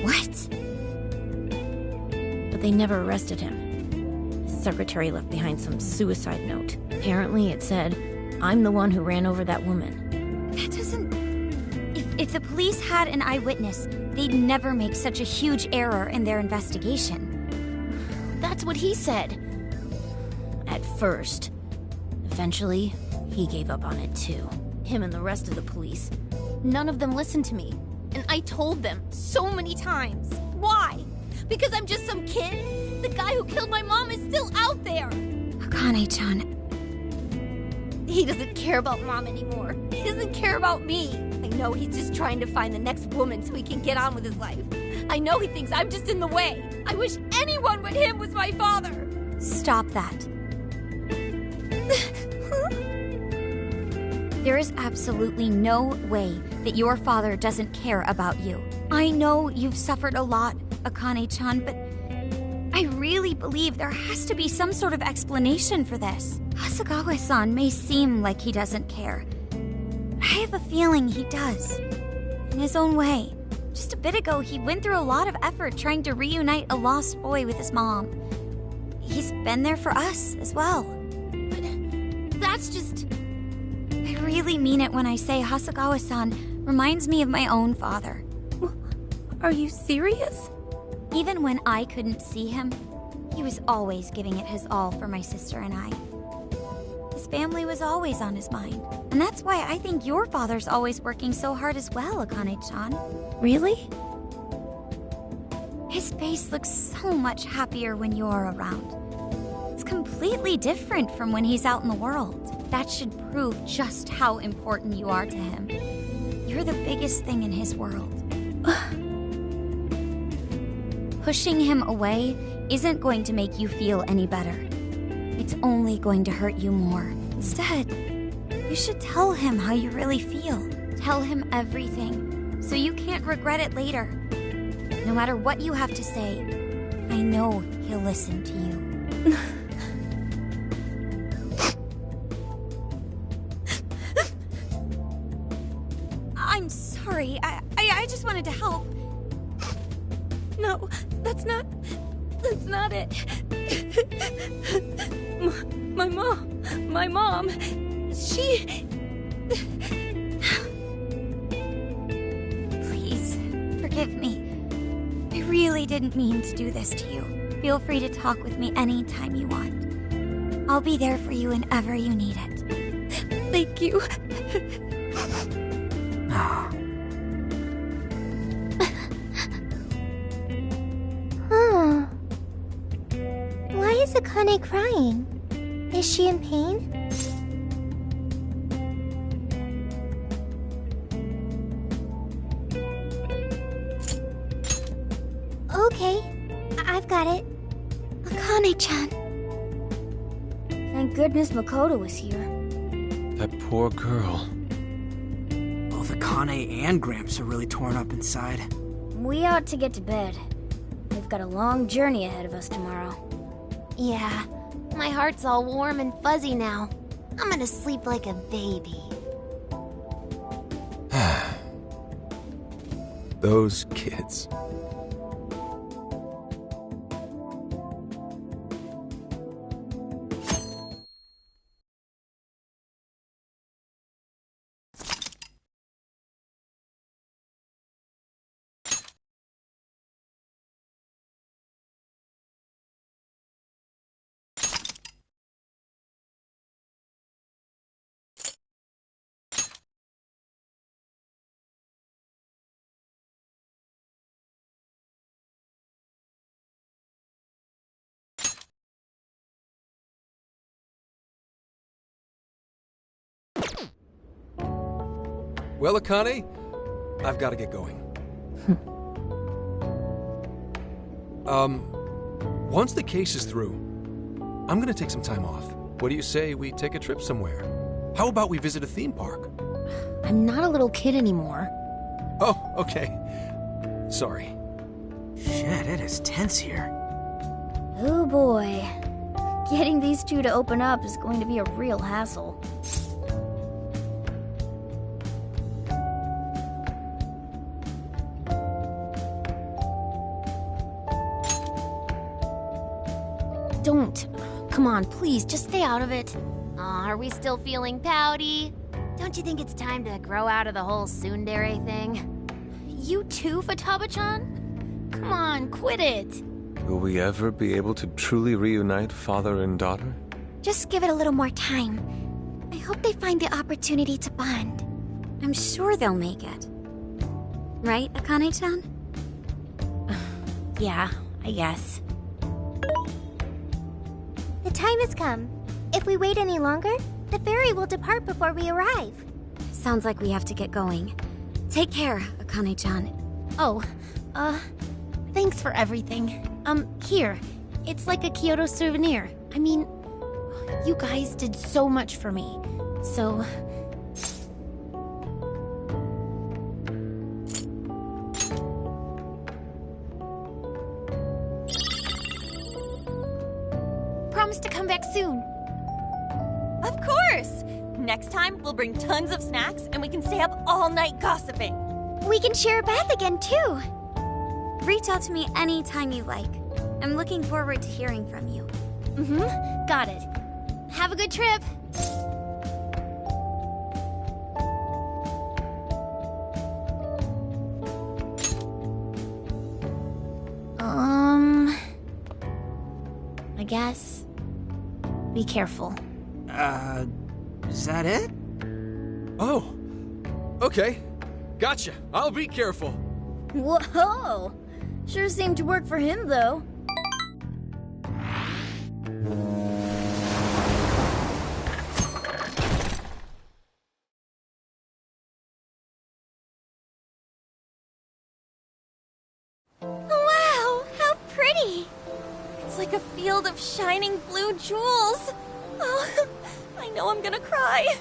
What? But they never arrested him. His secretary left behind some suicide note. Apparently it said, "I'm the one who ran over that woman." That doesn't... If the police had an eyewitness, they'd never make such a huge error in their investigation. That's what he said. At first. Eventually, he gave up on it too. Him and the rest of the police. None of them listened to me. And I told them so many times. Why? Because I'm just some kid? The guy who killed my mom is still out there! Akane-chan. He doesn't care about Mom anymore. He doesn't care about me. I know he's just trying to find the next woman so he can get on with his life. I know he thinks I'm just in the way. I wish anyone but him was my father. Stop that. There is absolutely no way that your father doesn't care about you. I know you've suffered a lot, Akane-chan, but I really believe there has to be some sort of explanation for this. Hasegawa-san may seem like he doesn't care, but I have a feeling he does. In his own way. Just a bit ago, he went through a lot of effort trying to reunite a lost boy with his mom. He's been there for us as well. But that's just... I really mean it when I say Hasegawa-san reminds me of my own father. Are you serious? Even when I couldn't see him, he was always giving it his all for my sister and I. His family was always on his mind. And that's why I think your father's always working so hard as well, Akane-chan. Really? His face looks so much happier when you're around. It's completely different from when he's out in the world. That should prove just how important you are to him. You're the biggest thing in his world. Pushing him away isn't going to make you feel any better. It's only going to hurt you more. Instead, you should tell him how you really feel. Tell him everything, so you can't regret it later. No matter what you have to say, I know he'll listen to you. I'm sorry. I just wanted to help. No, that's not it. My mom, she... Please, forgive me. I really didn't mean to do this to you. Feel free to talk with me anytime you want. I'll be there for you whenever you need it. Thank you. Why is Akane crying? Is she in pain? Okay, I've got it. Akane-chan. Thank goodness Makoto was here. That poor girl. Both Akane and Gramps are really torn up inside. We ought to get to bed. We've got a long journey ahead of us tomorrow. Yeah, my heart's all warm and fuzzy now. I'm gonna sleep like a baby. Those kids. Well, Akane, I've got to get going. Once the case is through, I'm gonna take some time off. What do you say we take a trip somewhere? How about we visit a theme park? I'm not a little kid anymore. Oh, okay. Sorry. Shit, it is tense here. Oh boy. Getting these two to open up is going to be a real hassle. Don't. Come on, please, just stay out of it. Aw, are we still feeling pouty? Don't you think it's time to grow out of the whole tsundere thing? You too, Futaba-chan? Come on, quit it. Will we ever be able to truly reunite father and daughter? Just give it a little more time. I hope they find the opportunity to bond. I'm sure they'll make it. Right, Akane-chan? Yeah, I guess. The time has come. If we wait any longer, the ferry will depart before we arrive. Sounds like we have to get going. Take care, Akane-chan. Oh, thanks for everything. Here. It's like a Kyoto souvenir. I mean, you guys did so much for me. So... Promise to come back soon. Of course! Next time, we'll bring tons of snacks and we can stay up all night gossiping. We can share a bath again, too. Reach out to me anytime you like. I'm looking forward to hearing from you. Got it. Have a good trip. I guess. Be careful. Is that it? Oh, okay. Gotcha. I'll be careful. Whoa! Sure seemed to work for him, though. Wow, how pretty! It's like a field of shining blue jewels. Oh, I know I'm gonna cry.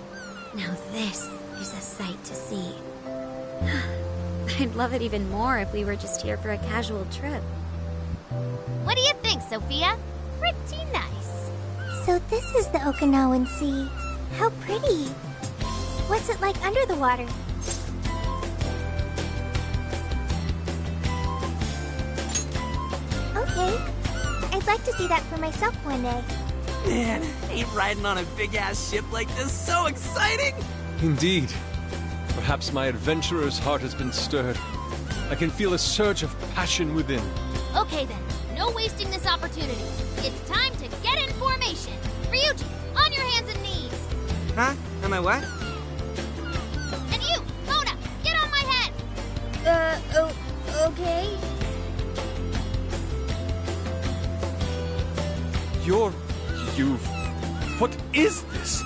Now this is a sight to see. I'd love it even more if we were just here for a casual trip. What do you think, Sophia? Pretty nice. So this is the Okinawan Sea. How pretty. What's it like under the water? Okay. I'd like to see that for myself one day. Man, ain't riding on a big-ass ship like this so exciting? Indeed. Perhaps my adventurer's heart has been stirred. I can feel a surge of passion within. Okay then, no wasting this opportunity. It's time to get in formation. Ryuji, on your hands and knees. Huh? Am I what? And you, Mona, get on my head. Okay. What is this?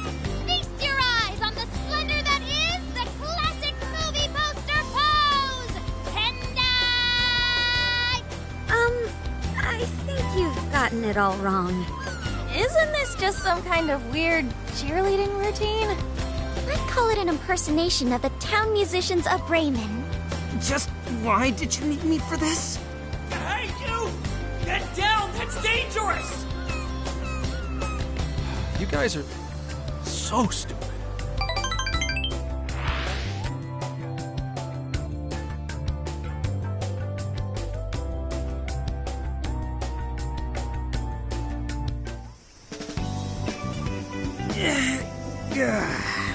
Feast your eyes on the splendor that is the classic movie poster pose! Tendai! I think you've gotten it all wrong. Isn't this just some kind of weird cheerleading routine? I'd call it an impersonation of the town musicians of Bremen. Just why did you need me for this? Hey, you! Get down! That's dangerous! You guys are so stupid.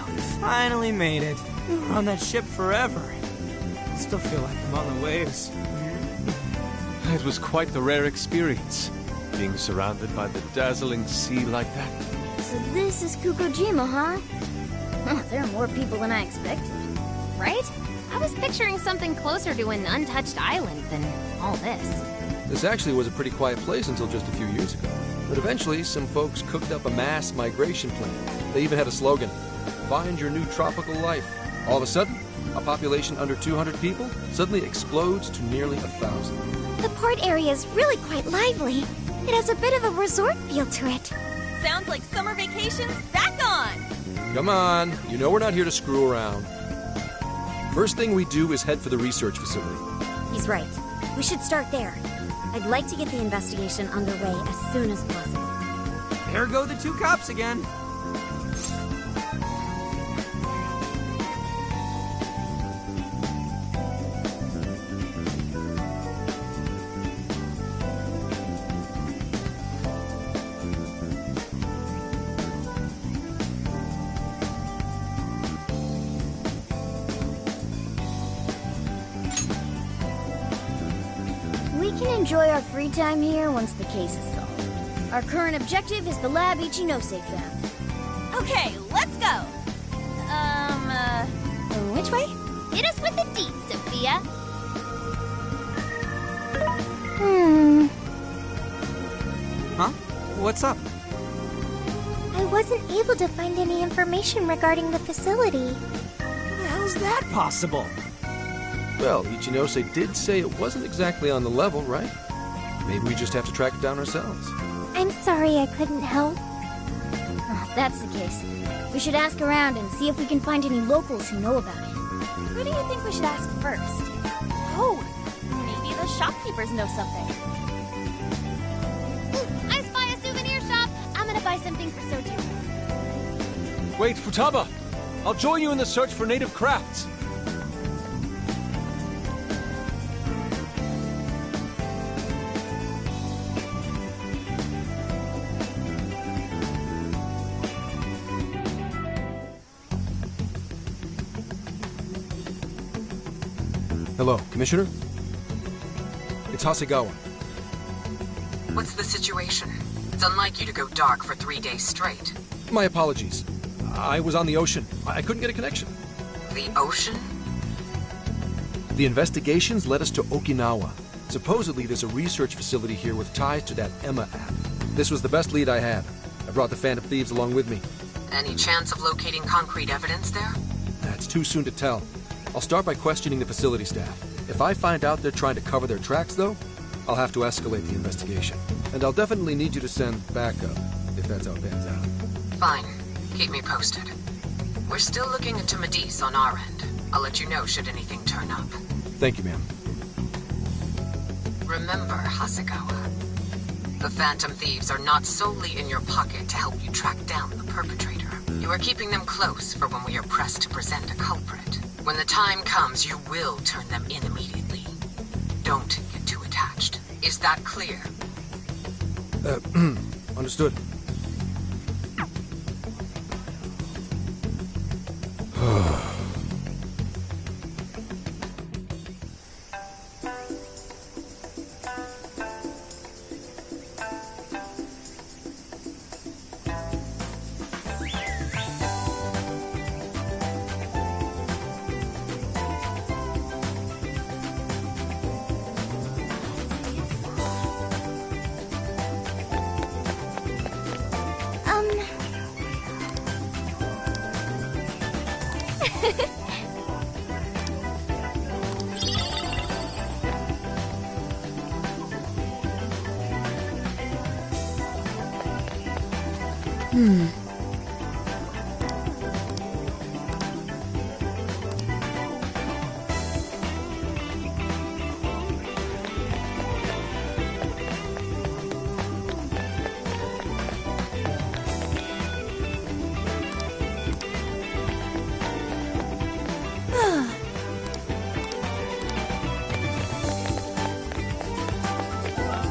We finally made it. We were on that ship forever. I still feel like I'm on the waves. It was quite the rare experience, being surrounded by the dazzling sea like that. So this is Kukojima, huh? Oh, there are more people than I expected. Right? I was picturing something closer to an untouched island than all this. This actually was a pretty quiet place until just a few years ago. But eventually, some folks cooked up a mass migration plan. They even had a slogan, "Find your new tropical life." All of a sudden, a population under 200 people suddenly explodes to nearly 1,000. The port area is really quite lively. It has a bit of a resort feel to it. Sounds like summer vacation's back on! Come on, you know we're not here to screw around. First thing we do is head for the research facility. He's right. We should start there. I'd like to get the investigation underway as soon as possible. There go the two cops again. We can enjoy our free time here once the case is solved. Our current objective is the lab Ichinose found. Okay, let's go! Which way? Hit us with the deed, Sophia. Huh? What's up? I wasn't able to find any information regarding the facility. How the hell's that possible? Well, Ichinose did say it wasn't exactly on the level, right? Maybe we just have to track it down ourselves. I'm sorry I couldn't help. Oh, if that's the case, we should ask around and see if we can find any locals who know about it. Who do you think we should ask first? Oh, maybe the shopkeepers know something. I spy a souvenir shop. I'm gonna buy something for Soju. Wait, Futaba! I'll join you in the search for native crafts. Hello, Commissioner? It's Hasegawa. What's the situation? It's unlike you to go dark for 3 days straight. My apologies. I was on the ocean. I couldn't get a connection. The ocean? The investigations led us to Okinawa. Supposedly, there's a research facility here with ties to that Emma app. This was the best lead I had. I brought the Phantom Thieves along with me. Any chance of locating concrete evidence there? That's too soon to tell. I'll start by questioning the facility staff. If I find out they're trying to cover their tracks, though, I'll have to escalate the investigation. And I'll definitely need you to send backup, if that's how it pans out. Fine. Keep me posted. We're still looking into Medice on our end. I'll let you know should anything turn up. Thank you, ma'am. Remember, Hasegawa, the Phantom Thieves are not solely in your pocket to help you track down the perpetrator. You are keeping them close for when we are pressed to present a culprit. When the time comes, you will turn them in immediately. Don't get too attached. Is that clear? Understood.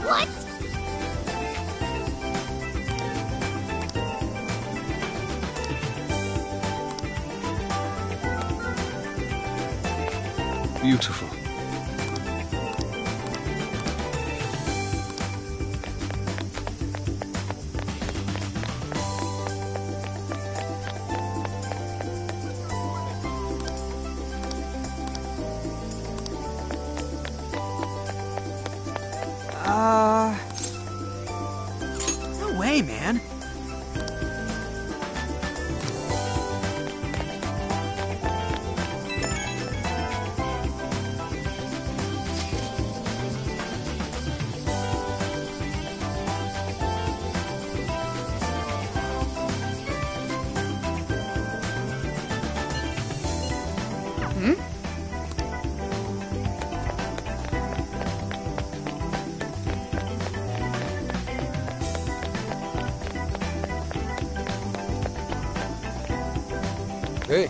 What? Beautiful. No way, man. Hey,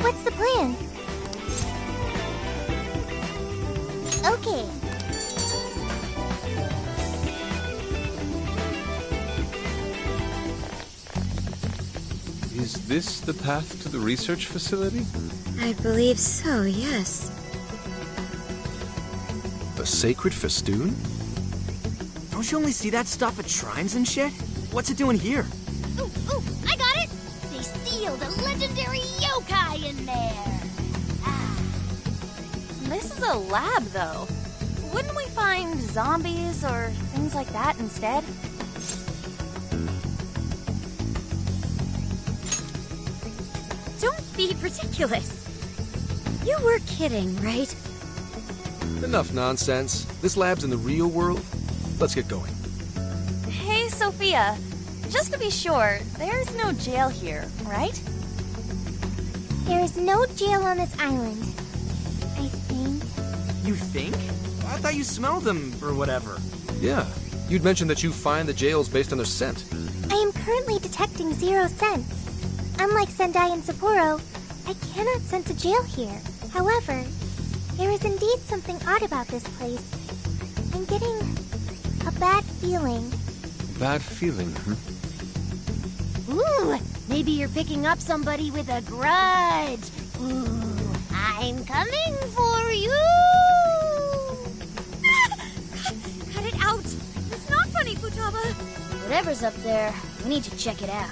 What's the plan? Okay. Is this the path to the research facility? I believe so, yes. a sacred festoon? Don't you only see that stuff at shrines and shit? What's it doing here? Ooh, I got it! They sealed a legendary yokai in there! This is a lab, though. Wouldn't we find zombies or things like that instead? Don't be ridiculous. You were kidding, right? Enough nonsense. This lab's in the real world. Let's get going. Hey, Sophia. Just to be sure, there's no jail here, right? There is no jail on this island. I think. You think? I thought you smelled them or whatever. Yeah, you'd mentioned that you find the jails based on their scent. I am currently detecting 0 scents. Unlike Sendai and Sapporo, I cannot sense a jail here. However, there is indeed something odd about this place. I'm getting a bad feeling. Bad feeling, Ooh, maybe you're picking up somebody with a grudge. Ooh, I'm coming for you! Cut it out! It's not funny, Futaba! Whatever's up there, we need to check it out.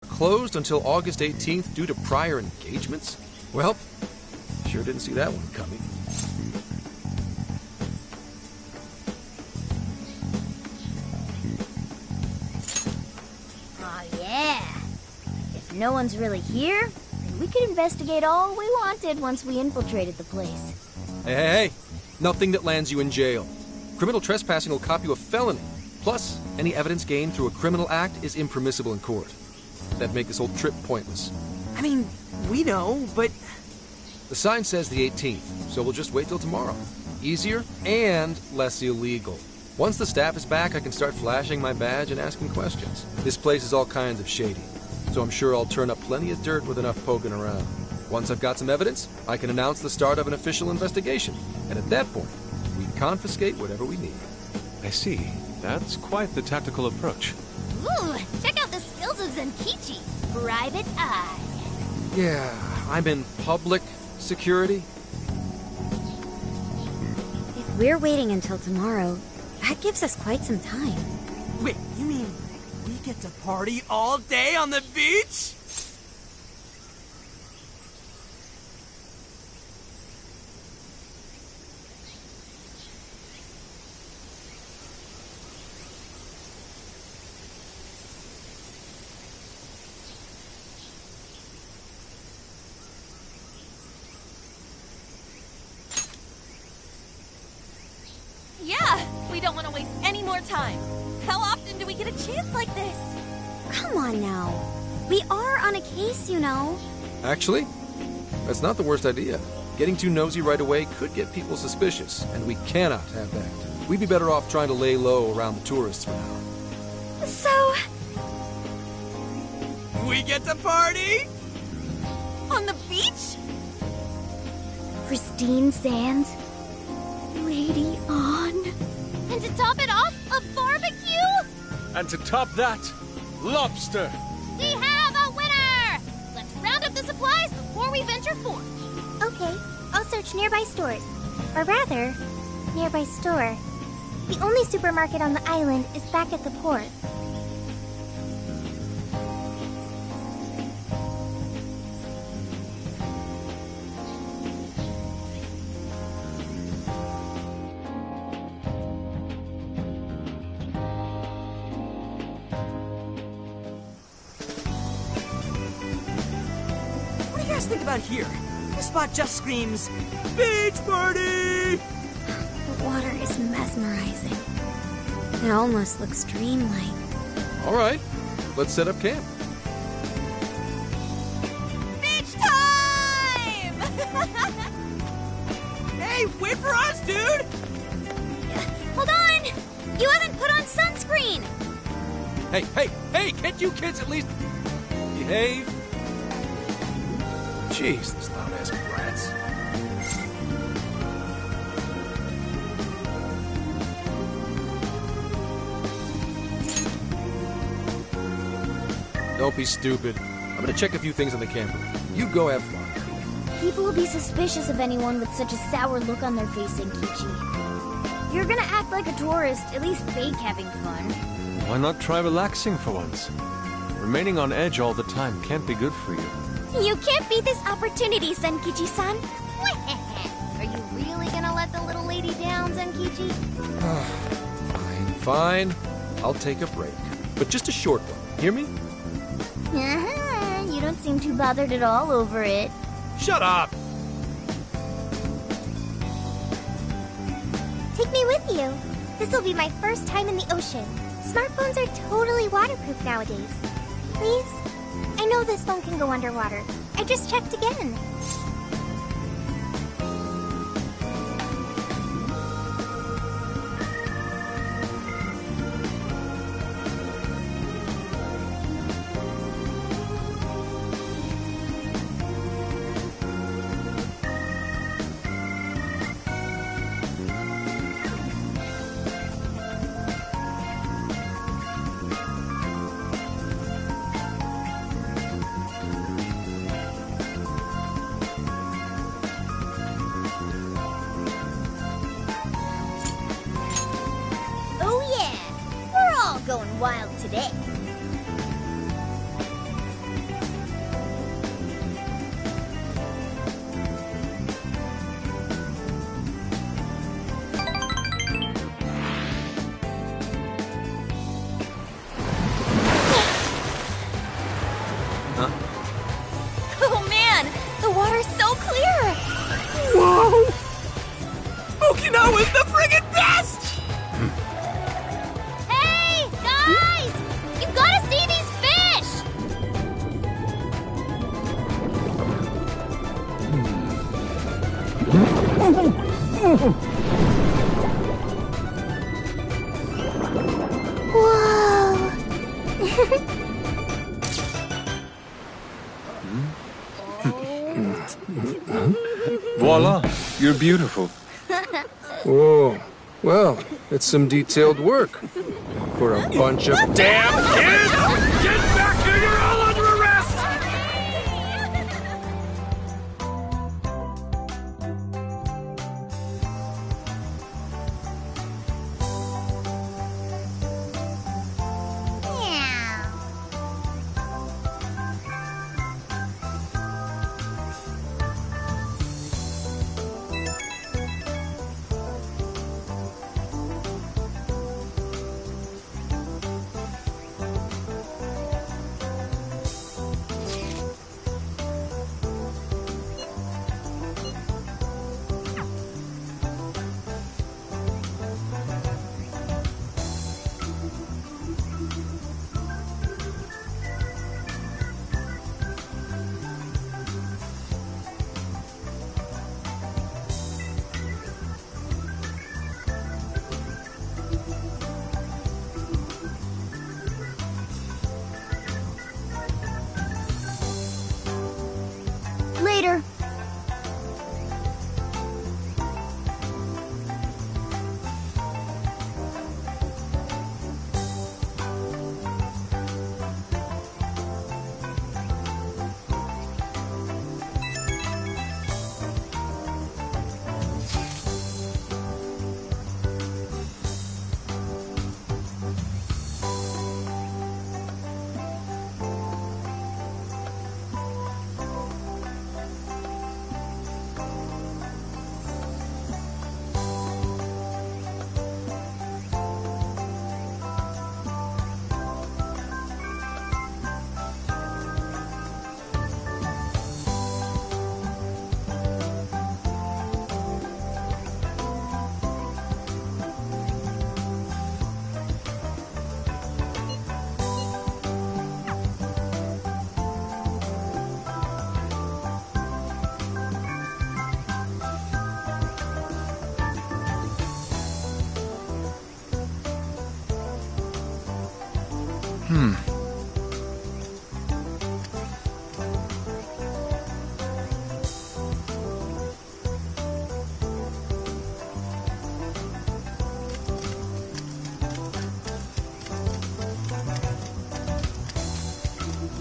Closed until August 18th due to prior engagements? Well, sure didn't see that one coming. Oh, yeah. If no one's really here, then we could investigate all we wanted once we infiltrated the place. Hey, nothing that lands you in jail. Criminal trespassing will cop you a felony. Plus, any evidence gained through a criminal act is impermissible in court. That'd make this whole trip pointless. I mean, we know, but... The sign says the 18th, so we'll just wait till tomorrow. Easier and less illegal. Once the staff is back, I can start flashing my badge and asking questions. This place is all kinds of shady, so I'm sure I'll turn up plenty of dirt with enough poking around. Once I've got some evidence, I can announce the start of an official investigation, and at that point, we confiscate whatever we need. I see. That's quite the tactical approach. Ooh, check out the skills of Zenkichi. Private Eye. Yeah, I'm in public security. If we're waiting until tomorrow, that gives us quite some time. Wait, you mean we get to party all day on the beach? Yeah, we don't want to waste any more time. How often do we get a chance like this? Come on now. We are on a case, you know. Actually, that's not the worst idea. Getting too nosy right away could get people suspicious, and we cannot have that. We'd be better off trying to lay low around the tourists for now. So... We get to party? On the beach? Pristine sands. Lady on. And to top it off, a barbecue? And to top that, lobster! We have a winner! Let's round up the supplies before we venture forth. Okay, I'll search nearby stores. Or rather, nearby store. The only supermarket on the island is back at the port. What do you guys think about here? This spot just screams, beach party! The water is mesmerizing. It almost looks dreamlike. All right, let's set up camp. Beach time! Hey, wait for us, dude! Hold on! You haven't put on sunscreen! Hey, can't you kids at least behave? Jeez, those loud-ass brats. Don't be stupid. I'm gonna check a few things on the camper. You go have fun. People will be suspicious of anyone with such a sour look on their face, Zenkichi. If you're gonna act like a tourist, at least fake having fun. Why not try relaxing for once? Remaining on edge all the time can't be good for you. You can't beat this opportunity, Zenkichi-san. Are you really gonna let the little lady down, Zenkichi? Fine. I'll take a break. But just a short one. Hear me? You don't seem too bothered at all over it. Shut up! Take me with you. This will be my first time in the ocean. Smartphones are totally waterproof nowadays. Please? I know this phone can go underwater. I just checked again. Whoa! Voila! You're beautiful. Whoa. Well, it's some detailed work. For a bunch of damn kids! Get back here! You're all under arrest! Later.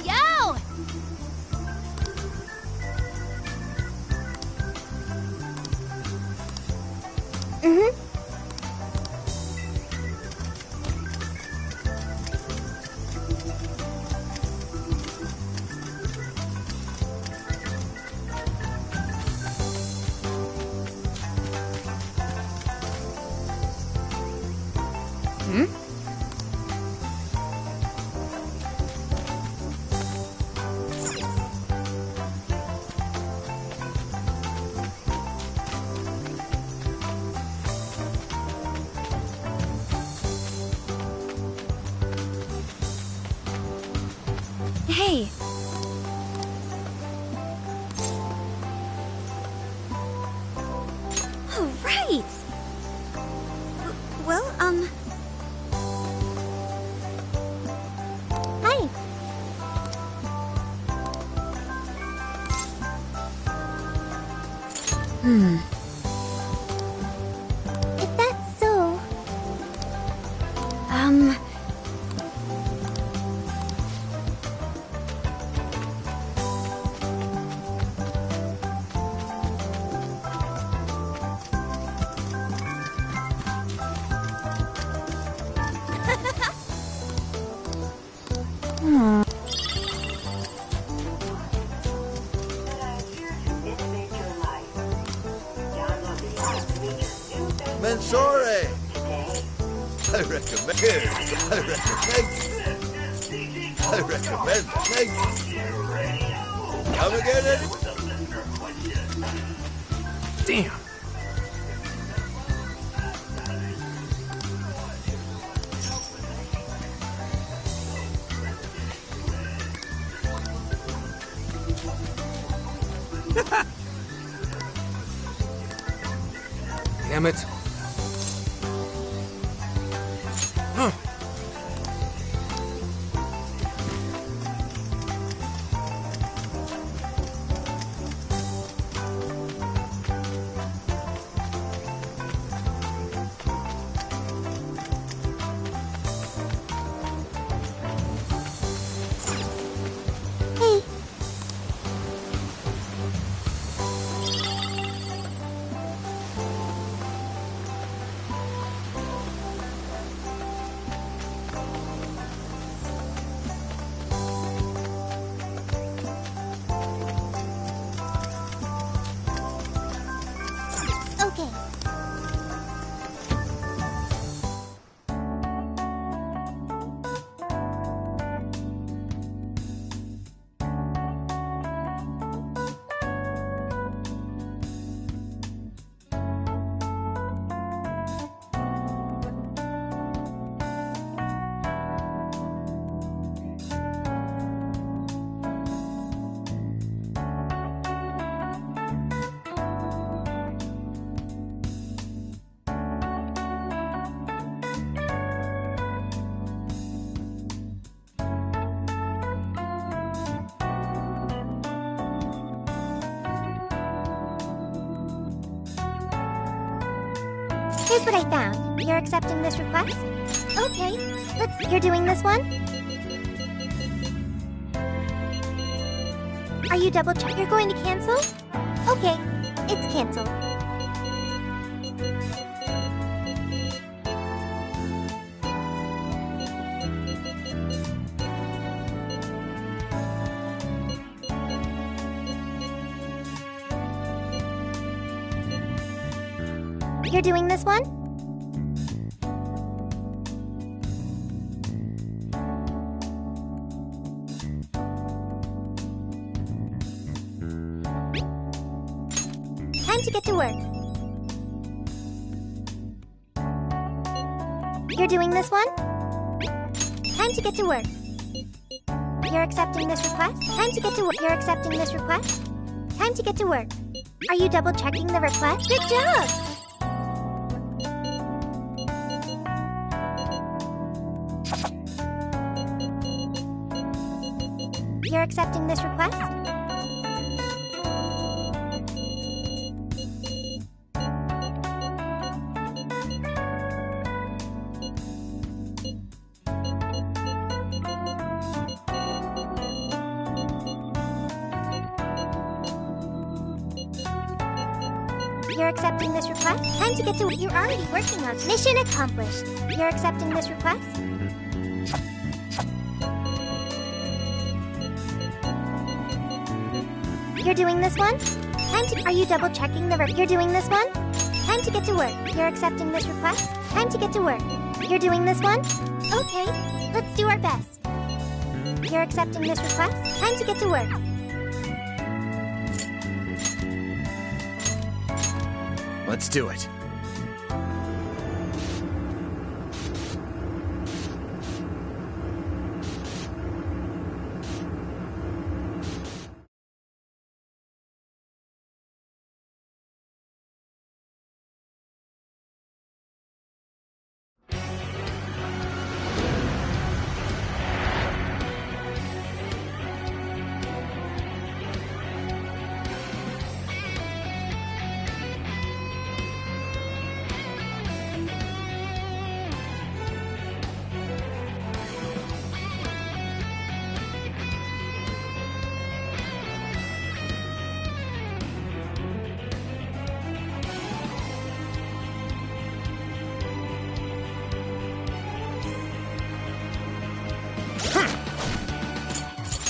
Yo! Hey. Oh, right. Well, Hi. If that's so, Mensore! I recommend. Come again, Eddie? Damn. Damn it. Huh. Hey. Okay. Here's what I found. You're accepting this request? Okay. You're doing this one? Are you double check? You're going to cancel? Okay. It's canceled. You're doing this one? Time to get to work. You're doing this one? Time to get to work. You're accepting this request? Time to get to work. You're accepting this request? Time to get to work. Are you double checking the request? Good job! You're accepting this request? You're accepting this request? Time to get to... You're already working on... Mission accomplished. You're accepting this request? You're doing this one? Time to... Are you double checking the... You're doing this one? Time to get to work. You're accepting this request? Time to get to work. You're doing this one? Okay, let's do our best. You're accepting this request? Time to get to work. Let's do it.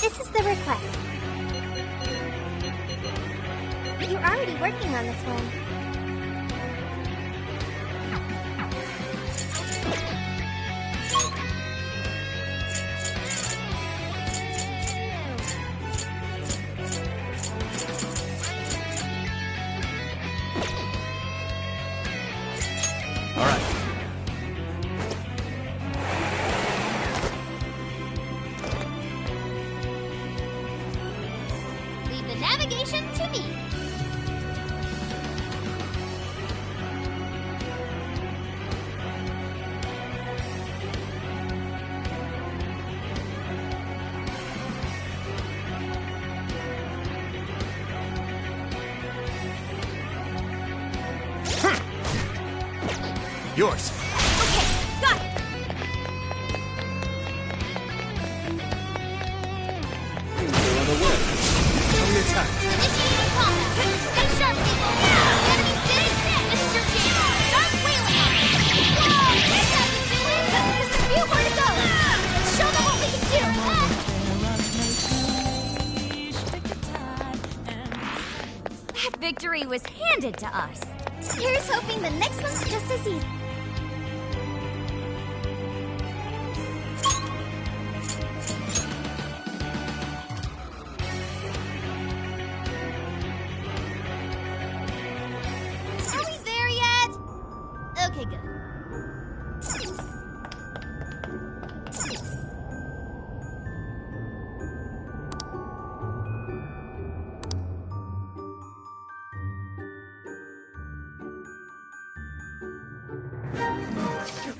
This is the request. You're already working on this one. All right. Leave the navigation to me. yours. Okay, got it! They're on the way. Tell me attack. Initiating combat. Stay sharp, people. Enemy city. This is your chance. Start wailing on them. Whoa, this has to do it. Just a few more to go. Let's show them what we can do. That victory was handed to us. Here's hoping the next one's just as easy. Are we there yet? Okay, good.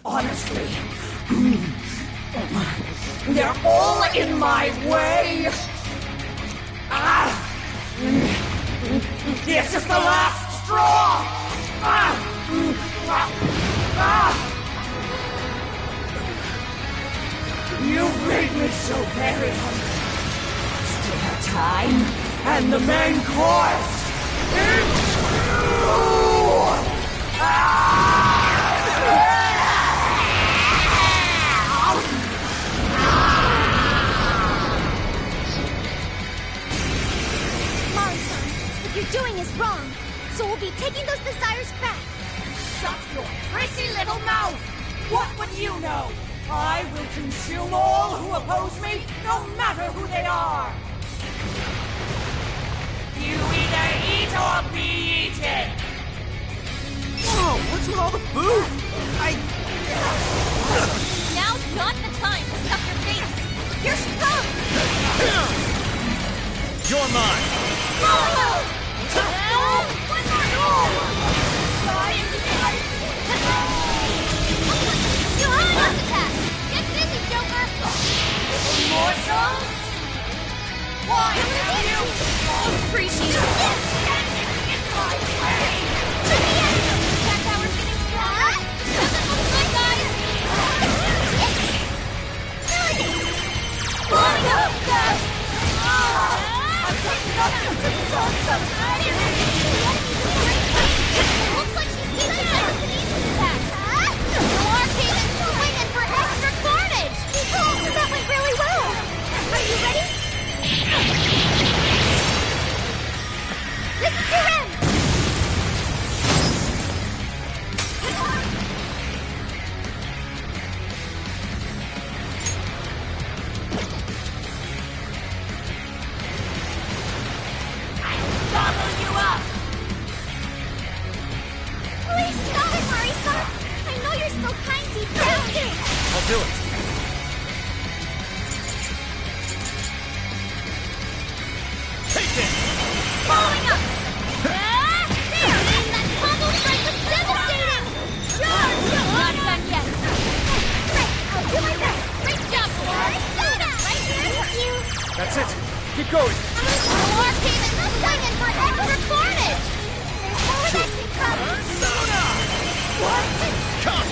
Honestly, they're all in my way. This is the last straw. You've made me so very hungry. Dinner time and the main course. Molly-san, what you're doing is wrong. So we'll be taking those desires back. Shut your prissy little mouth! What would you know? I will consume all who oppose me, no matter who they are! You either eat or be eaten! Whoa, what's with all the food? Now's not the time to stuff your face! Here she comes! You're mine! Get busy, Joker! Morsels? Why have you all Appreciate it! in my way? Attack power's getting stronger! Doesn't look good, guys! Blowing up, guys! I've got nothing to Looks like she's beating the telekinesis attack! No arcade is swinging for extra carnage! Oh, that went really well! Are you ready? This is your end! gobble you up! Please stop it, Mari-san. I know you're still kind deep down. I'll do it. Take it! Following up! There! That combo strike was devastating! Sure! Not done yet! Great! I'll do my best! Great job, Laura! Soda! Right here for you! That's it. Keep going. No arcade is swinging for extra carnage! There's more that can come! Persona! What? Come!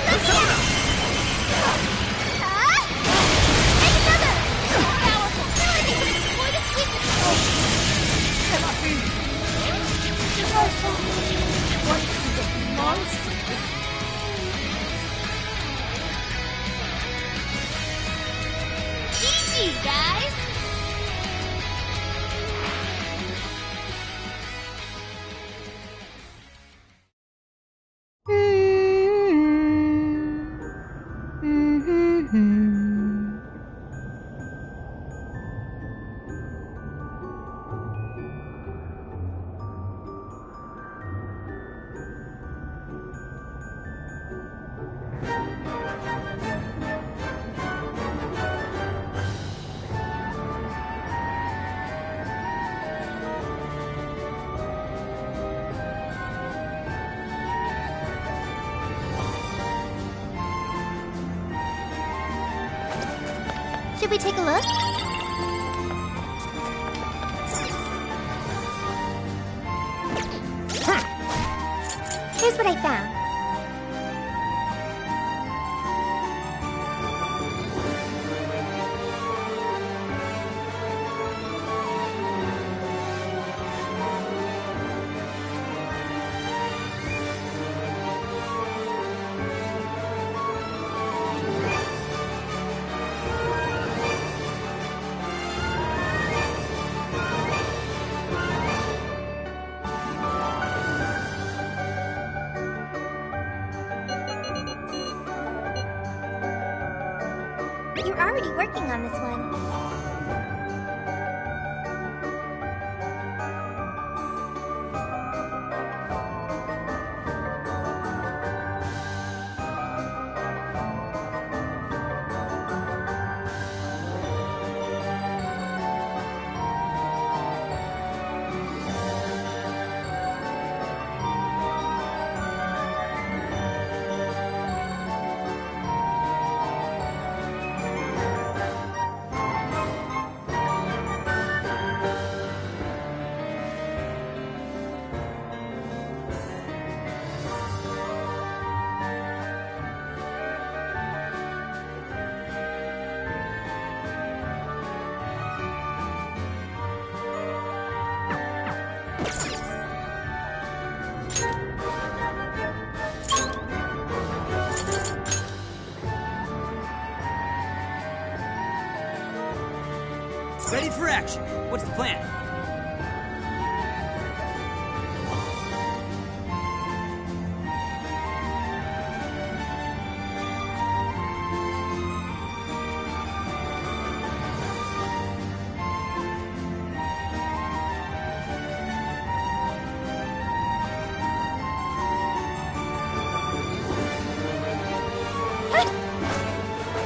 Persona! Take another! Powerful! Feel like you can exploit its weakness! Cannot be! What is the monster? GG, guys! Should we take a look? Here's what I found. You're already working on this one. Ready for action. What's the plan?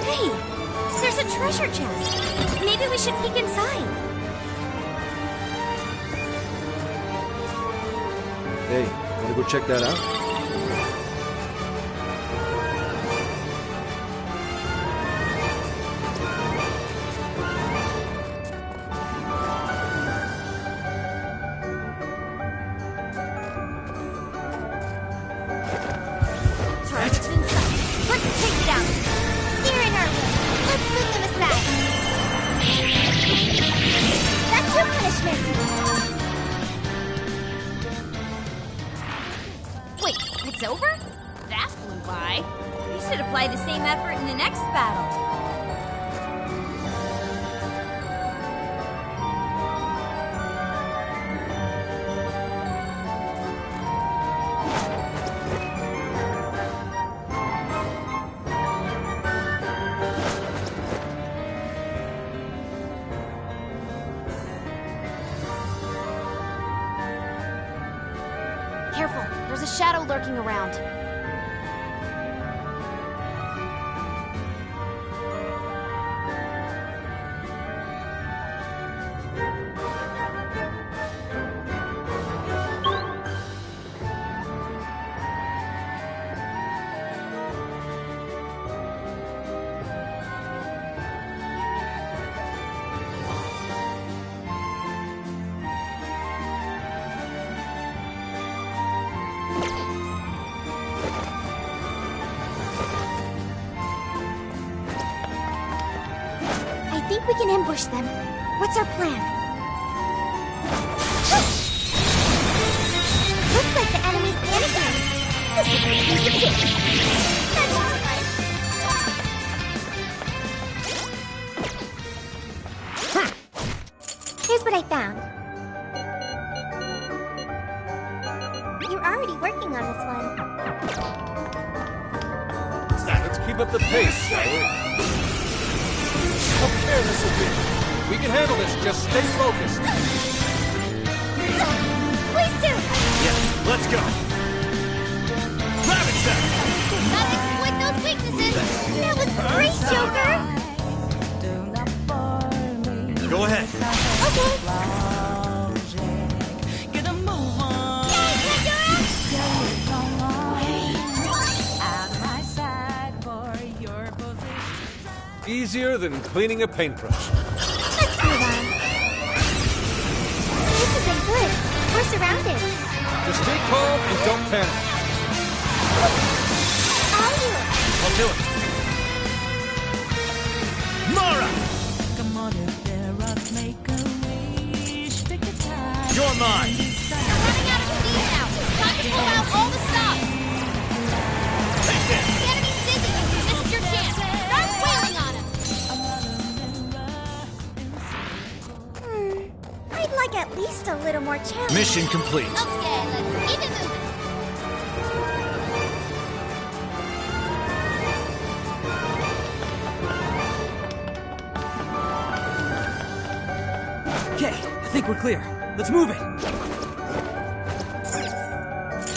Hey, there's a treasure chest. Maybe we should peek inside. Hey, wanna go check that out? Target's inside. Let's take it out. They're in our way. Let's move them aside. That's your punishment. Wait, it's over? That flew by. We should apply the same effort in the next battle. Careful, there's a shadow lurking around. I think we can ambush them. What's our plan? Looks like the enemy's panicking. This is a piece of cake. That's just nice. Here's what I found. You're already working on this one. Let's keep up the pace, shall we? How careless of me. We can handle this. Just stay focused. Please do. Yeah, let's go. Rabbit sack. Gotta exploit those weaknesses. That was great, Joker. Go ahead. Get a move on. Out of my sight for your position. Easier than cleaning a paintbrush. Let's move on. This isn't good. We're surrounded. Just stay calm and don't panic. Are you? I'll do it. Mara! You're mine! You're running out of steam now. Time to pull out all the stops. Take this! The enemy's dizzy. This is your chance. Start wailing on him. I'd like at least a little more challenge. Mission complete. Okay, let's keep it moving. Okay, I think we're clear. Let's move it.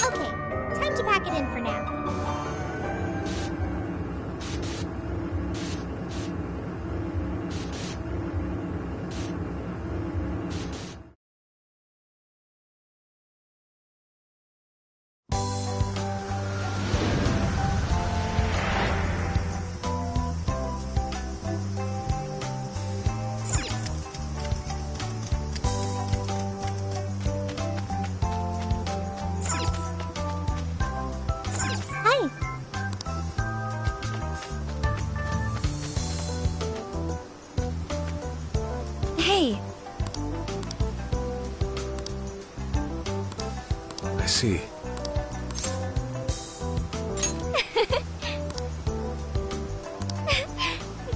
Okay, time to pack it in for now. Hi. Hey, I see.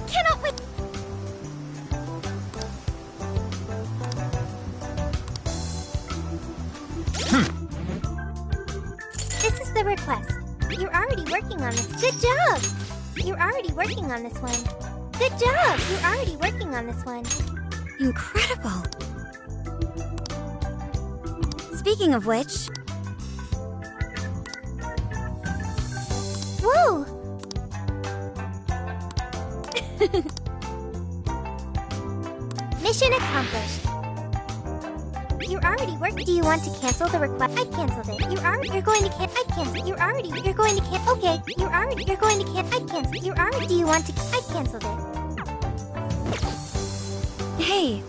Cannot wait. This is the request. You're already working on this. Good job! You're already working on this one. Good job! You're already working on this one. incredible. Speaking of which, Whoa! Mission accomplished. You're already working. Do you want to cancel the request? I canceled it. You're going to I canceled. You're going to okay. You're going to I canceled. Do you want to, I canceled it. hey,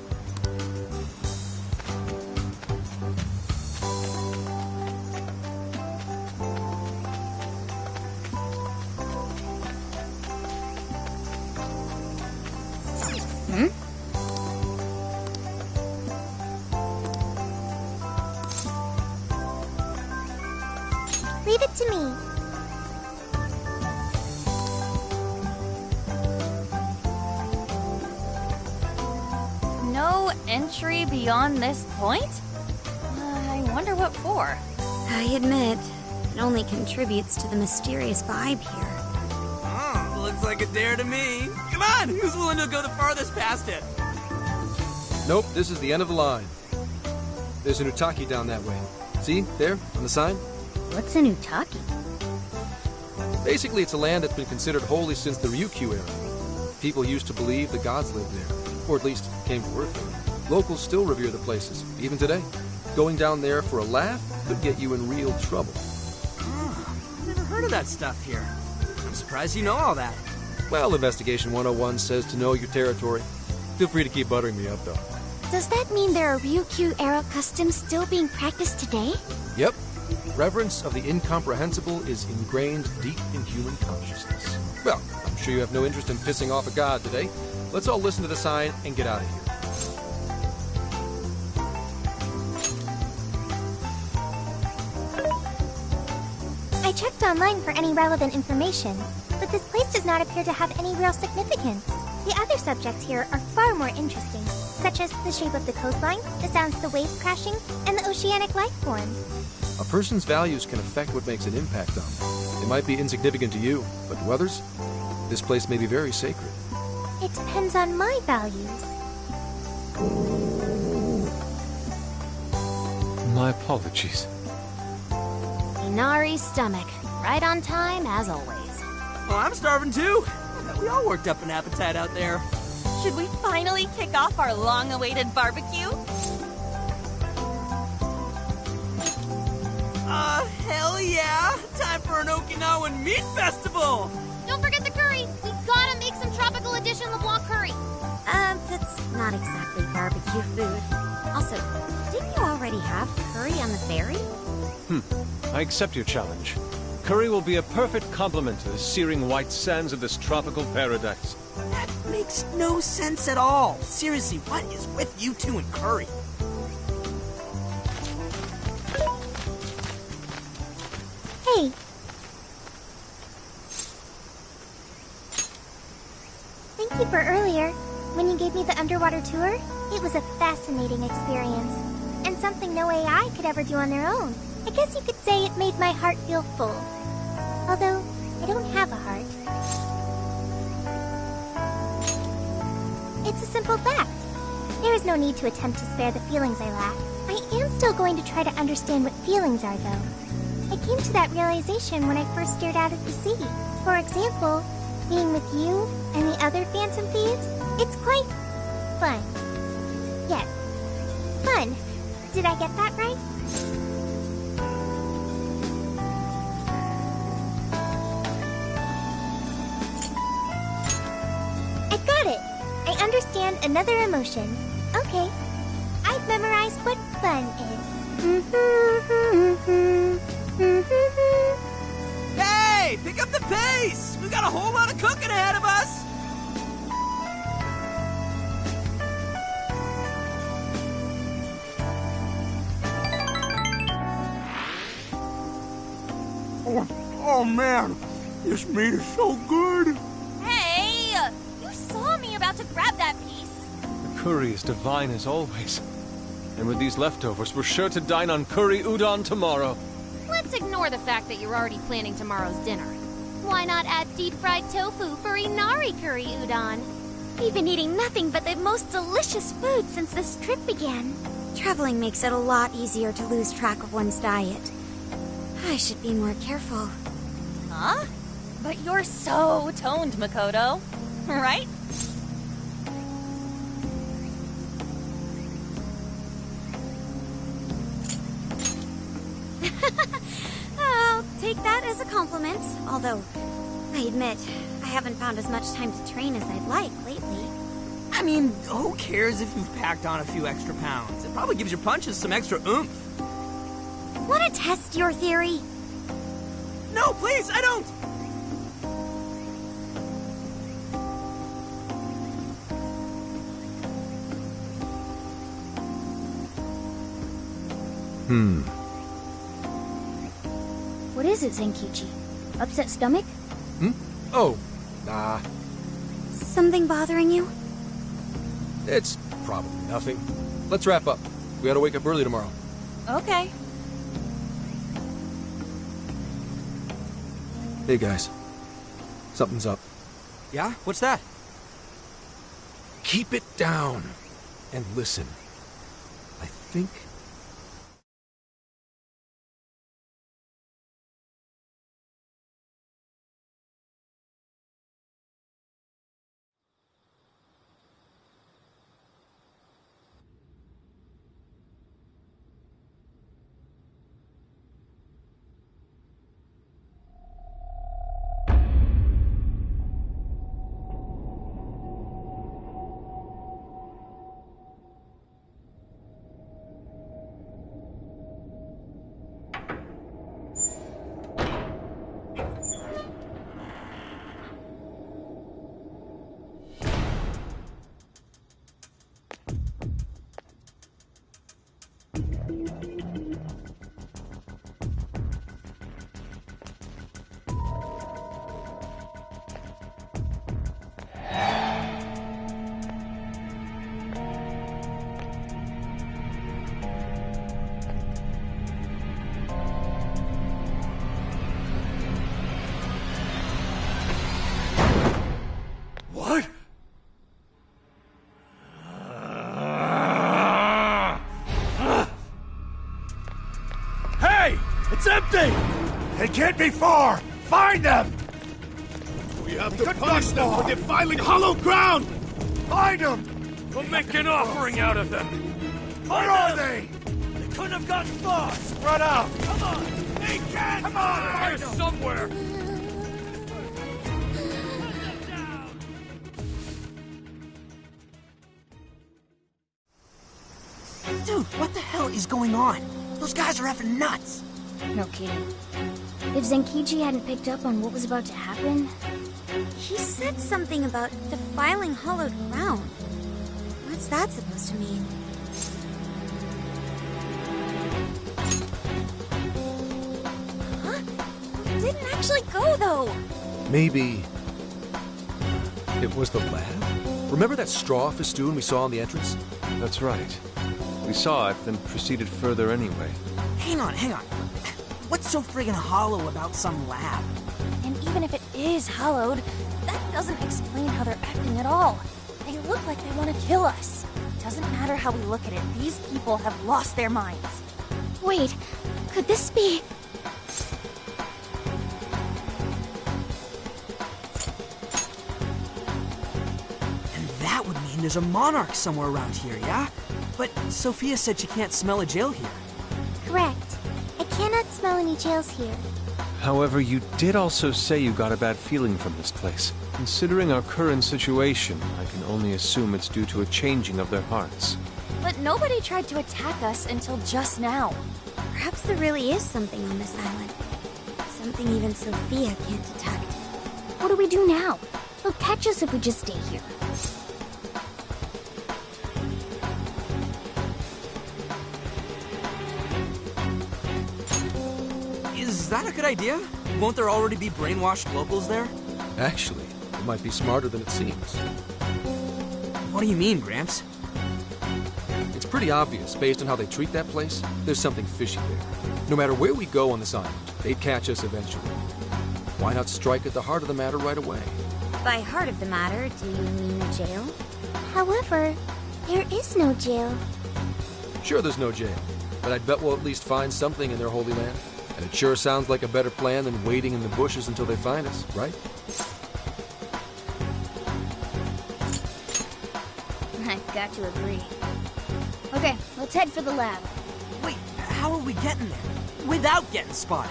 Leave it to me. No entry beyond this point? I wonder what for. I admit, it only contributes to the mysterious vibe here. Oh, looks like a dare to me. Come on, who's willing to go the farthest past it? Nope, this is the end of the line. There's an Utaki down that way. See, there, on the sign? What's an Utaki? Basically, it's a land that's been considered holy since the Ryukyu era. People used to believe the gods lived there, or at least came to work there. Locals still revere the places, even today. Going down there for a laugh could get you in real trouble. Oh, I've never heard of that stuff here. I'm surprised you know all that. Well, Investigation 101 says to know your territory. Feel free to keep buttering me up, though. Does that mean there are Ryukyu-era customs still being practiced today? Yep. Reverence of the incomprehensible is ingrained deep in human consciousness. Well, I'm sure you have no interest in pissing off a god today. Let's all listen to the sign and get out of here. I checked online for any relevant information, but this place does not appear to have any real significance. The other subjects here are far more interesting, such as the shape of the coastline, the sounds of the waves crashing, and the oceanic life forms. A person's values can affect what makes an impact on them. It might be insignificant to you, but to others, this place may be very sacred. It depends on my values. My apologies. Inari's stomach. Right on time, as always. Well, I'm starving too. I bet we all worked up an appetite out there. Should we finally kick off our long-awaited barbecue? Hell yeah! Time for an Okinawan meat festival! Don't forget the curry. We gotta make some tropical edition LeBlanc curry. That's not exactly barbecue food. Also, didn't you already have curry on the ferry? I accept your challenge. Curry will be a perfect complement to the searing white sands of this tropical paradise. That makes no sense at all. Seriously, what is with you two and Curry? Hey. Thank you for earlier. When you gave me the underwater tour, it was a fascinating experience. And something no AI could ever do on their own. I guess you could say it made my heart feel full. Although, I don't have a heart. It's a simple fact. There is no need to attempt to spare the feelings I lack. I am still going to try to understand what feelings are, though. I came to that realization when I first stared out at the sea. For example, being with you and the other Phantom Thieves, it's quite fun. Yes, fun. Did I get that right? I got it. I understand another emotion. Okay. I've memorized what fun is. Hey, pick up the pace! We've got a whole lot of cooking ahead of us! Oh man, this meat is so good. Hey! You saw me about to grab that piece. The curry is divine as always. And with these leftovers, we're sure to dine on curry udon tomorrow. Let's ignore the fact that you're already planning tomorrow's dinner. Why not add deep-fried tofu for Inari curry udon? We've been eating nothing but the most delicious food since this trip began. Traveling makes it a lot easier to lose track of one's diet. I should be more careful. Huh? But you're so toned, Makoto. Right? I'll take that as a compliment. Although, I admit, I haven't found as much time to train as I'd like lately. I mean, who cares if you've packed on a few extra pounds? It probably gives your punches some extra oomph. Want to test your theory? No, please, I don't! What is it, Zenkichi? Upset stomach? Oh, nah. Something bothering you? It's probably nothing. Let's wrap up. We gotta wake up early tomorrow. Okay. Hey, guys. Something's up. Yeah? What's that? Keep it down and listen. I think... What? Hey! It's empty! They can't be far! Find them! We have to punish them for defiling hollow ground! Find them! We'll make an offering out of them! Where are they? They couldn't have gotten far! Spread out! Come on! They can! Come on! Here somewhere! Dude, what the hell is going on? Those guys are effing nuts! No kidding. If Zenkichi hadn't picked up on what was about to happen... He said something about defiling hallowed ground. What's that supposed to mean? Huh? It didn't actually go, though. Maybe... it was the lab? Remember that straw festoon we saw in the entrance? That's right. We saw it, then proceeded further anyway. Hang on. What's so friggin' hollow about some lab? And even if it is hollowed, that doesn't explain how they're acting at all. They look like they want to kill us. Doesn't matter how we look at it, these people have lost their minds. Wait, could this be... And that would mean there's a monarch somewhere around here, yeah? But Sophia said she can't smell a jail here. Correct. I cannot smell any jails here. However, you did also say you got a bad feeling from this place. Considering our current situation, I can only assume it's due to a changing of their hearts. But nobody tried to attack us until just now. Perhaps there really is something on this island. Something even Sophia can't detect. What do we do now? They'll catch us if we just stay here. Is that a good idea? Won't there already be brainwashed locals there? Actually, it might be smarter than it seems. What do you mean, Gramps? It's pretty obvious, based on how they treat that place, there's something fishy there. No matter where we go on this island, they'd catch us eventually. Why not strike at the heart of the matter right away? By heart of the matter, do you mean jail? However, there is no jail. Sure there's no jail, but I'd bet we'll at least find something in their holy land. And it sure sounds like a better plan than waiting in the bushes until they find us, right? I've got to agree. Okay, let's head for the lab. Wait, how are we getting there? Without getting spotted?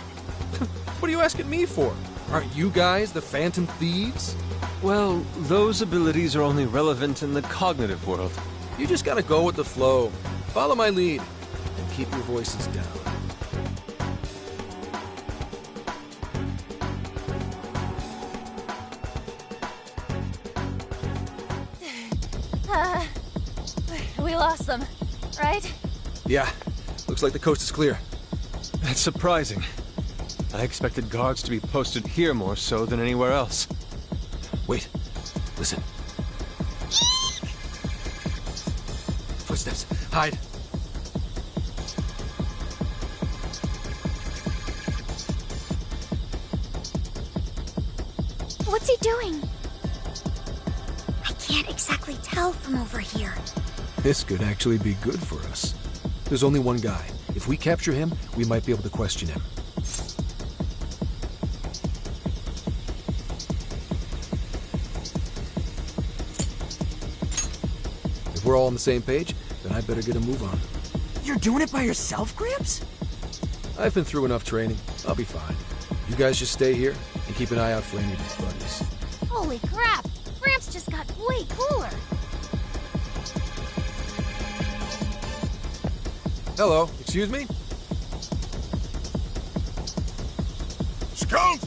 What are you asking me for? Aren't you guys the Phantom Thieves? Well, those abilities are only relevant in the cognitive world. You just gotta go with the flow. Follow my lead, and keep your voices down. We lost them, right? Yeah, looks like the coast is clear. That's surprising. I expected guards to be posted here more so than anywhere else. Wait, listen. Footsteps, hide. What's he doing? I can't exactly tell from over here. This could actually be good for us. There's only one guy. If we capture him, we might be able to question him. If we're all on the same page, then I better get a move on. You're doing it by yourself, Gramps? I've been through enough training. I'll be fine. You guys just stay here and keep an eye out for any of his buddies. Holy crap! Gramps just got way cooler. Hello, excuse me? Scout!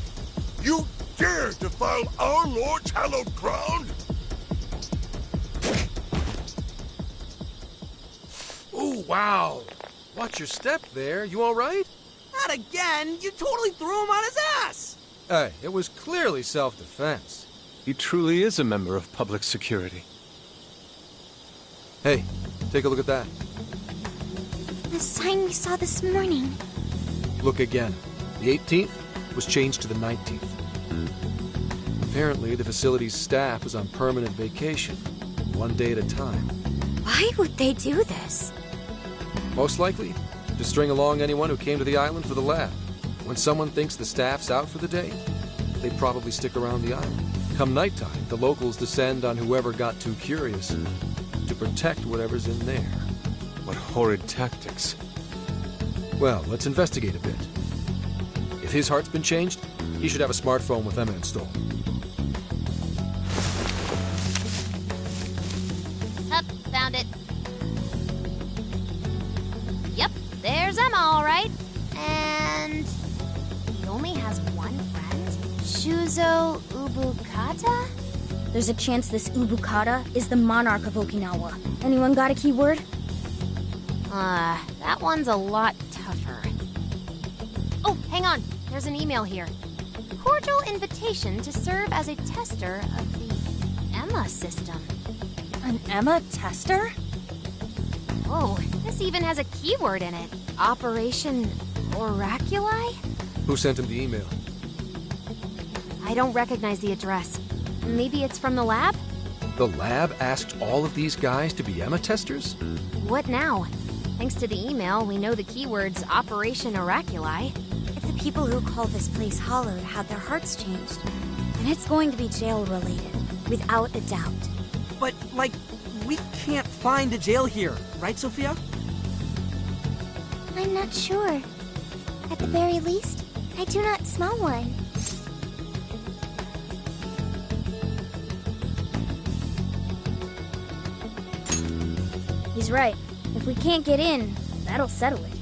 You dare defile our Lord's hallowed ground? Oh, wow. Watch your step there. You all right? Not again! You totally threw him on his ass! Hey, it was clearly self-defense. He truly is a member of public security. Hey, take a look at that. The sign we saw this morning. Look again. The 18th was changed to the 19th. Apparently, the facility's staff was on permanent vacation, one day at a time. Why would they do this? Most likely, to string along anyone who came to the island for the lab. When someone thinks the staff's out for the day, they probably stick around the island. Come nighttime, the locals descend on whoever got too curious to protect whatever's in there. What horrid tactics. Well, let's investigate a bit. If his heart's been changed, he should have a smartphone with Emma installed. Up, found it. Yep, there's Emma, all right. And only has one friend? Shuzo Ubukata? There's a chance this Ubukata is the monarch of Okinawa. Anyone got a keyword? That one's a lot tougher. Oh, hang on. There's an email here. Cordial invitation to serve as a tester of the Emma system. An Emma tester? Oh, this even has a keyword in it. Operation Oraculi? Who sent him the email? I don't recognize the address. Maybe it's from the lab? The lab asked all of these guys to be Emma testers? What now? Thanks to the email, we know the keyword's Operation Oraculi. If the people who call this place hallowed had their hearts changed, then it's going to be jail-related, without a doubt. But, like, we can't find a jail here, right, Sophia? I'm not sure. At the very least, I do not smell one. He's right. If we can't get in, that'll settle it.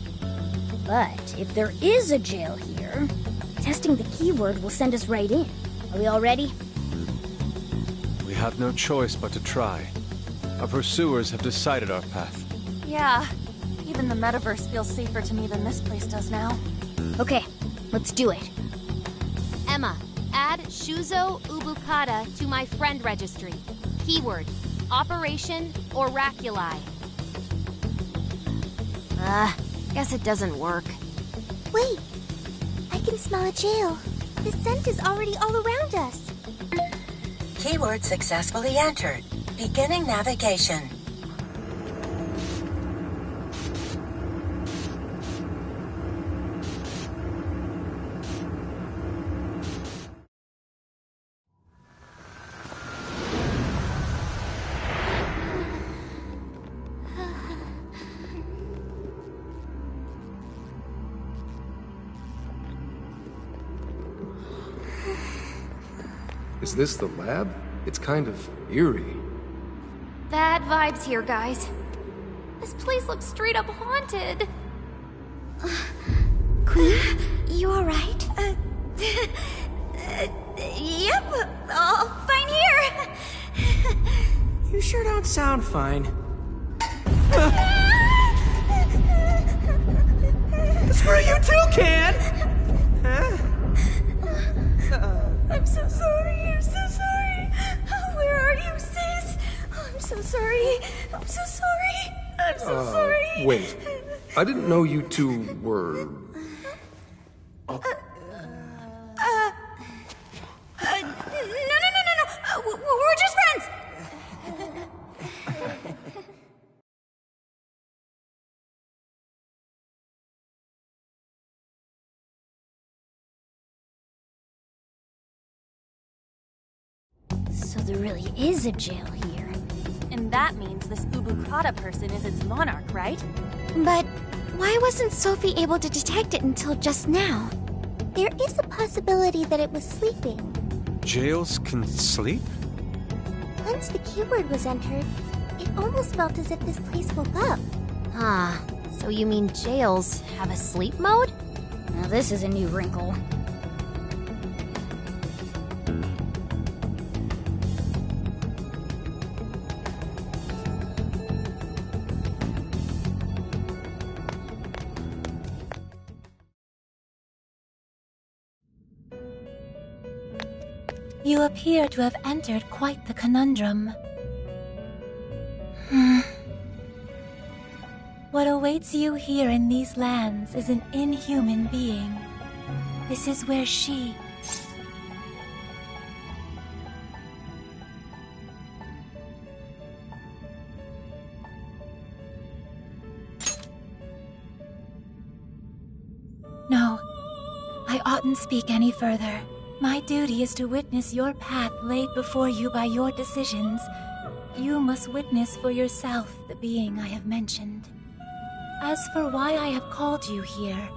But if there is a jail here, testing the keyword will send us right in. Are we all ready? We have no choice but to try. Our pursuers have decided our path. Yeah. Even the metaverse feels safer to me than this place does now. Okay, let's do it. Emma, add Shuzo Ubukata to my friend registry. Keyword, Operation Oraculi. Guess it doesn't work. Wait! I can smell a jail. The scent is already all around us. Keyword successfully entered. Beginning navigation. Is this the lab? It's kind of eerie. Bad vibes here, guys. This place looks straight up haunted. Queen, you alright? Yep, all fine here. You sure don't sound fine. Screw you too, Can! Huh? I'm so sorry, I'm so sorry. Where are you, sis? I'm so sorry. I'm so sorry. I'm so sorry. Wait. I didn't know you two were... No. We're just friends. So there really is a jail here. And that means this Ubukata person is its monarch, right? But why wasn't Sophie able to detect it until just now? There is a possibility that it was sleeping. Jails can sleep? Once the keyword was entered, it almost felt as if this place woke up. So you mean jails have a sleep mode? Now this is a new wrinkle. You appear to have entered quite the conundrum. What awaits you here in these lands is an inhuman being. This is where she... No, I oughtn't speak any further. My duty is to witness your path laid before you by your decisions. You must witness for yourself the being I have mentioned. As for why I have called you here,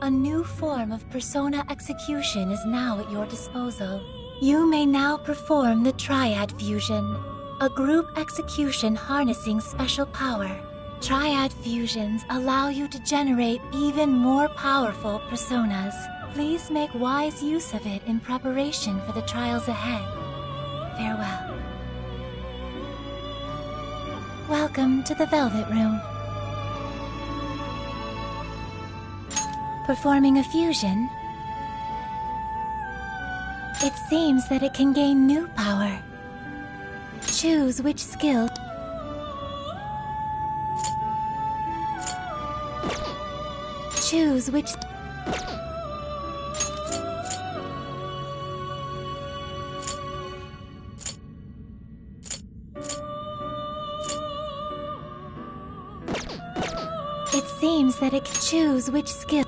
a new form of persona execution is now at your disposal. You may now perform the Triad Fusion, a group execution harnessing special power. Triad fusions allow you to generate even more powerful personas. Please make wise use of it in preparation for the trials ahead. Farewell. Welcome to the Velvet Room. Performing a fusion? It seems that it can gain new power. Choose which skill. Choose which... It seems that it can choose which skill.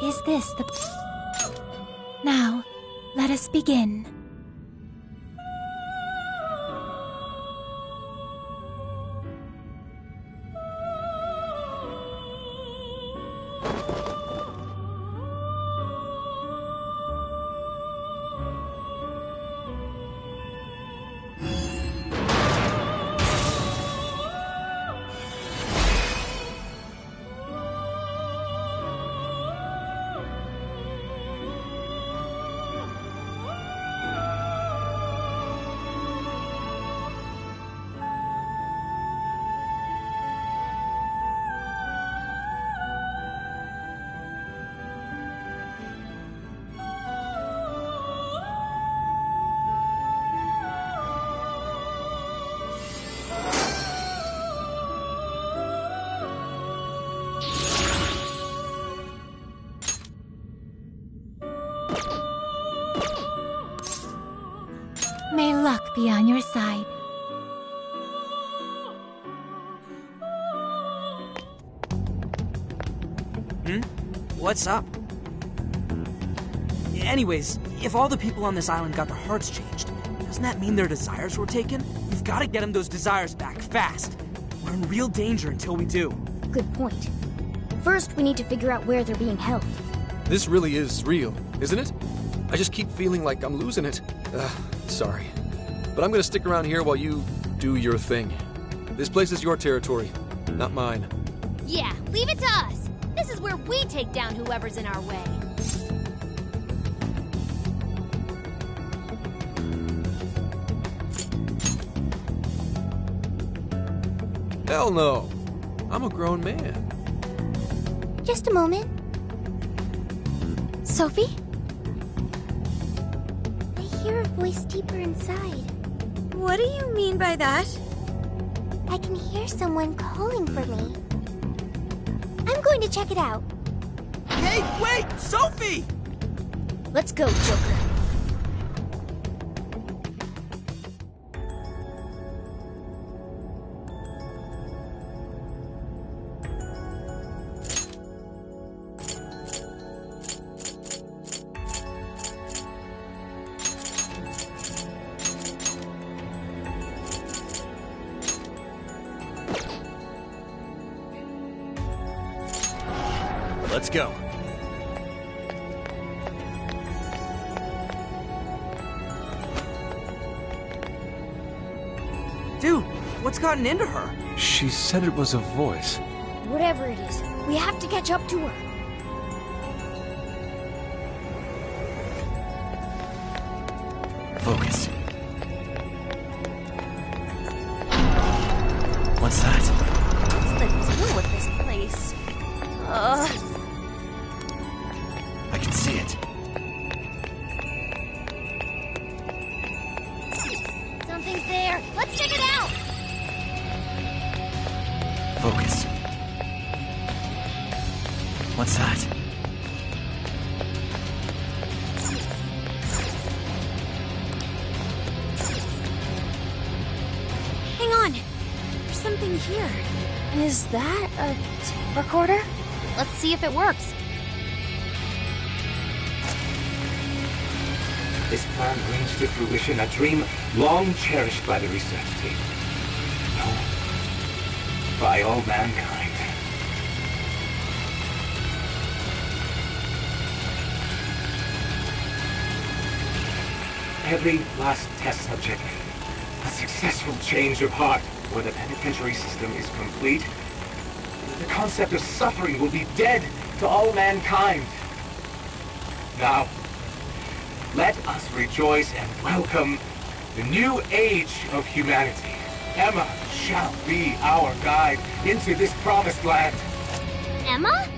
Is this the... Now, let us begin. May luck be on your side. What's up? Anyways, if all the people on this island got their hearts changed, doesn't that mean their desires were taken? We've got to get them those desires back, fast. We're in real danger until we do. Good point. First, we need to figure out where they're being held. This really is real, isn't it? I just keep feeling like I'm losing it. Sorry. But I'm gonna stick around here while you do your thing. This place is your territory, not mine. Yeah, leave it to us. This is where we take down whoever's in our way. Hell no. I'm a grown man. Just a moment. Sophie? I hear a voice deeper inside. What do you mean by that? I can hear someone calling for me. I'm going to check it out. Hey, wait! Sophie! Let's go, Joker. Let's go. Dude, what's gotten into her? She said it was a voice. Whatever it is, we have to catch up to her. Focus. What's that? What's the deal with this place? I can see it. Something's there. Let's check it out. Focus. What's that? Hang on. There's something here. Is that a tape recorder? Let's see if it works. This plan brings to fruition a dream long cherished by the research team. No, by all mankind. Every last test subject, a successful change of heart, when the penitentiary system is complete, the concept of suffering will be dead to all mankind. Now, let us rejoice and welcome the new age of humanity. Emma shall be our guide into this promised land. Emma?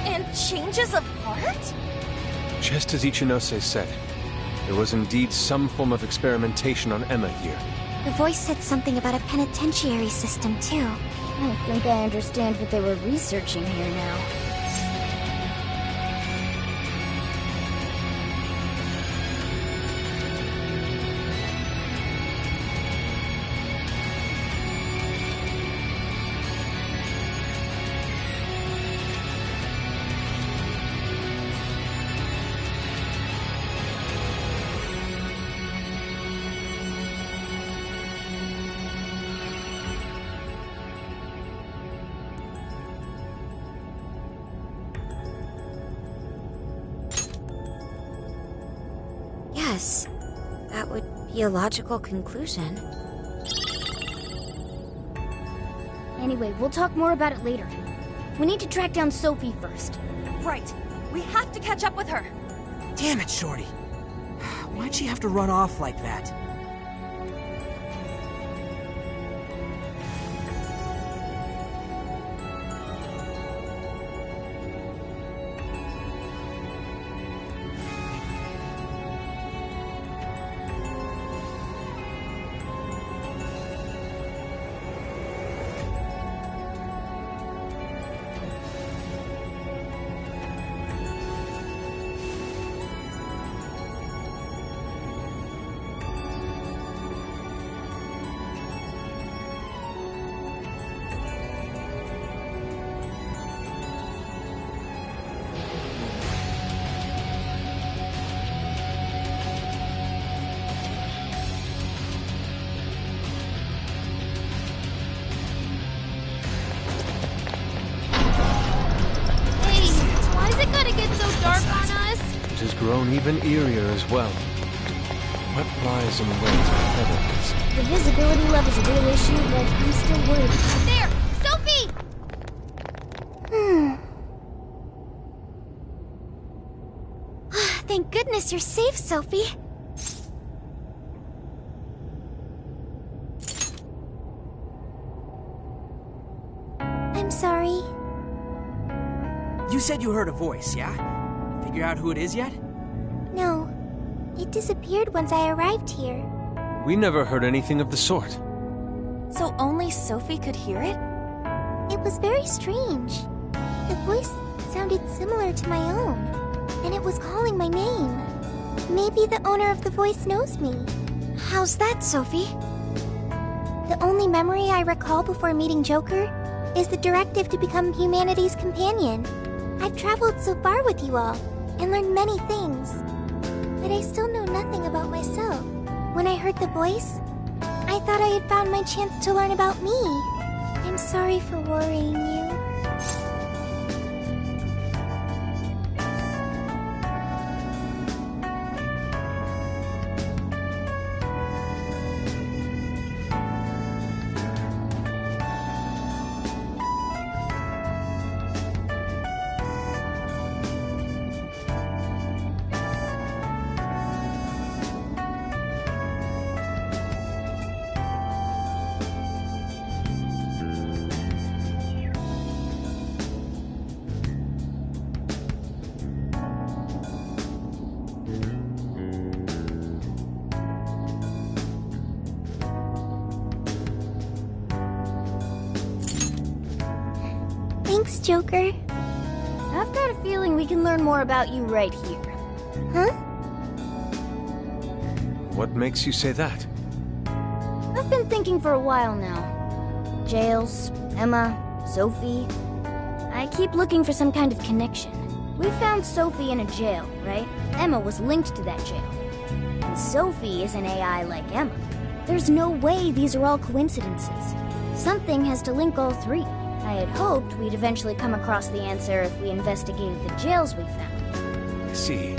And changes of heart? Just as Ichinose said, there was indeed some form of experimentation on Emma here. The voice said something about a penitentiary system, too. I think I understand what they were researching here now. Yes, that would be a logical conclusion. Anyway, we'll talk more about it later. We need to track down Sophie first. Right. We have to catch up with her. Damn it, Shorty. Why'd she have to run off like that? It has grown even eerier as well. What lies in wait ahead of us? The visibility level's a real issue, but I'm still worried. There! Sophie! Thank goodness you're safe, Sophie. I'm sorry. You said you heard a voice, yeah? Figure out who it is yet? No. It disappeared once I arrived here. We never heard anything of the sort. So only Sophie could hear it? It was very strange. The voice sounded similar to my own, and it was calling my name. Maybe the owner of the voice knows me. How's that, Sophie? The only memory I recall before meeting Joker is the directive to become humanity's companion. I've traveled so far with you all, and learned many things. But I still know nothing about myself. When I heard the voice, I thought I had found my chance to learn about me. I'm sorry for worrying you. Thanks, Joker. I've got a feeling we can learn more about you right here. Huh? What makes you say that? I've been thinking for a while now. Jails, Emma, Sophie. I keep looking for some kind of connection. We found Sophie in a jail, right? Emma was linked to that jail. And Sophie is an AI like Emma. There's no way these are all coincidences. Something has to link all three. I had hoped we'd eventually come across the answer if we investigated the jails we found. I see.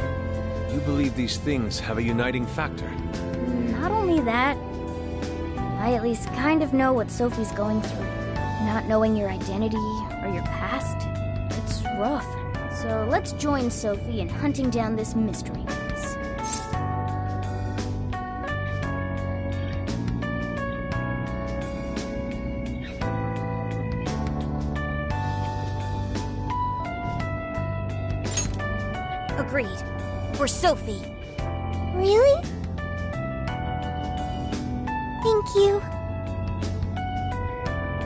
You believe these things have a uniting factor. Not only that, I at least kind of know what Sophie's going through. Not knowing your identity or your past, it's rough. So let's join Sophie in hunting down this mystery piece. Agreed. We're Sophie. Really? Thank you.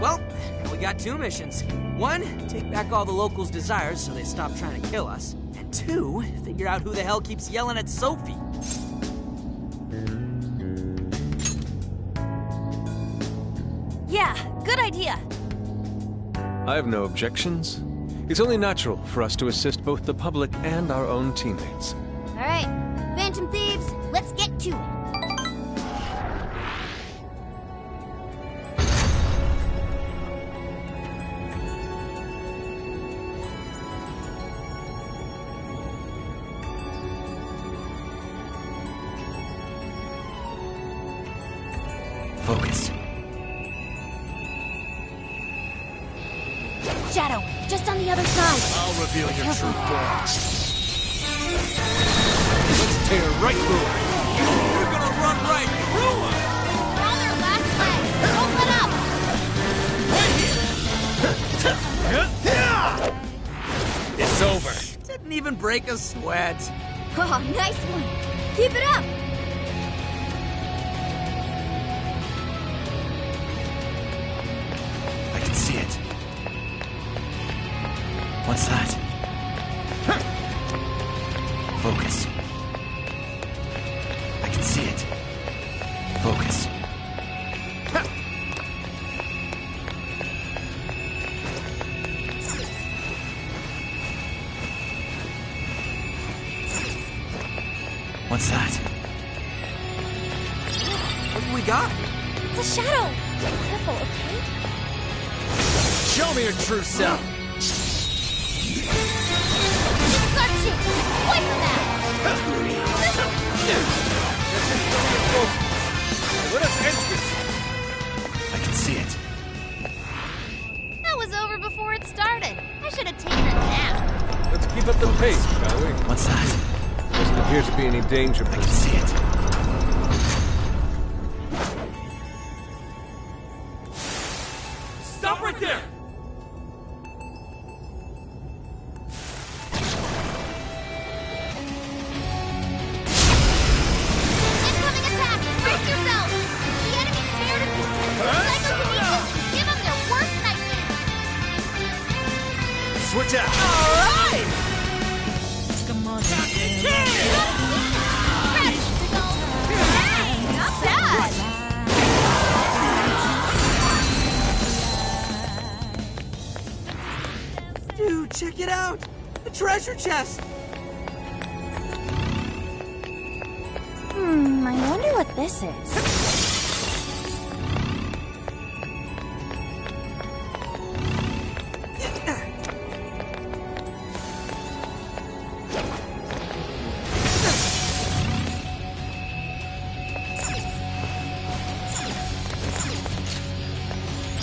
Well, we got two missions. One, take back all the locals' desires so they stop trying to kill us. And two, figure out who the hell keeps yelling at Sophie. Yeah, good idea. I have no objections. It's only natural for us to assist both the public and our own teammates. All right, Phantom Thieves, let's get to it. Focus. Shadow, just on the other side. I'll reveal your true form. Let's tear right through her. You're gonna run right through her! We're on their last leg. Don't let up! It's over. Didn't even break a sweat. Oh, nice one. Keep it up. I can see it. What's that? Focus. I can see it. Focus. What's that? What do we got? It's a shadow. Careful, okay? Show me your true self. Searching! Wait for that! Let us end this. I can see it. That was over before it started. I should have taken a nap. Let's keep up the pace, shall we? What's that? Doesn't appear to be any danger. I can see it. Stop right there! Incoming attack! Brace yourselves! The enemy's scared of these psychokinesis! Give them their worst nightmare! Switch out! Alright! Come on, Stretch! Hey, not bad! Dude, check it out! The treasure chest! I wonder what this is.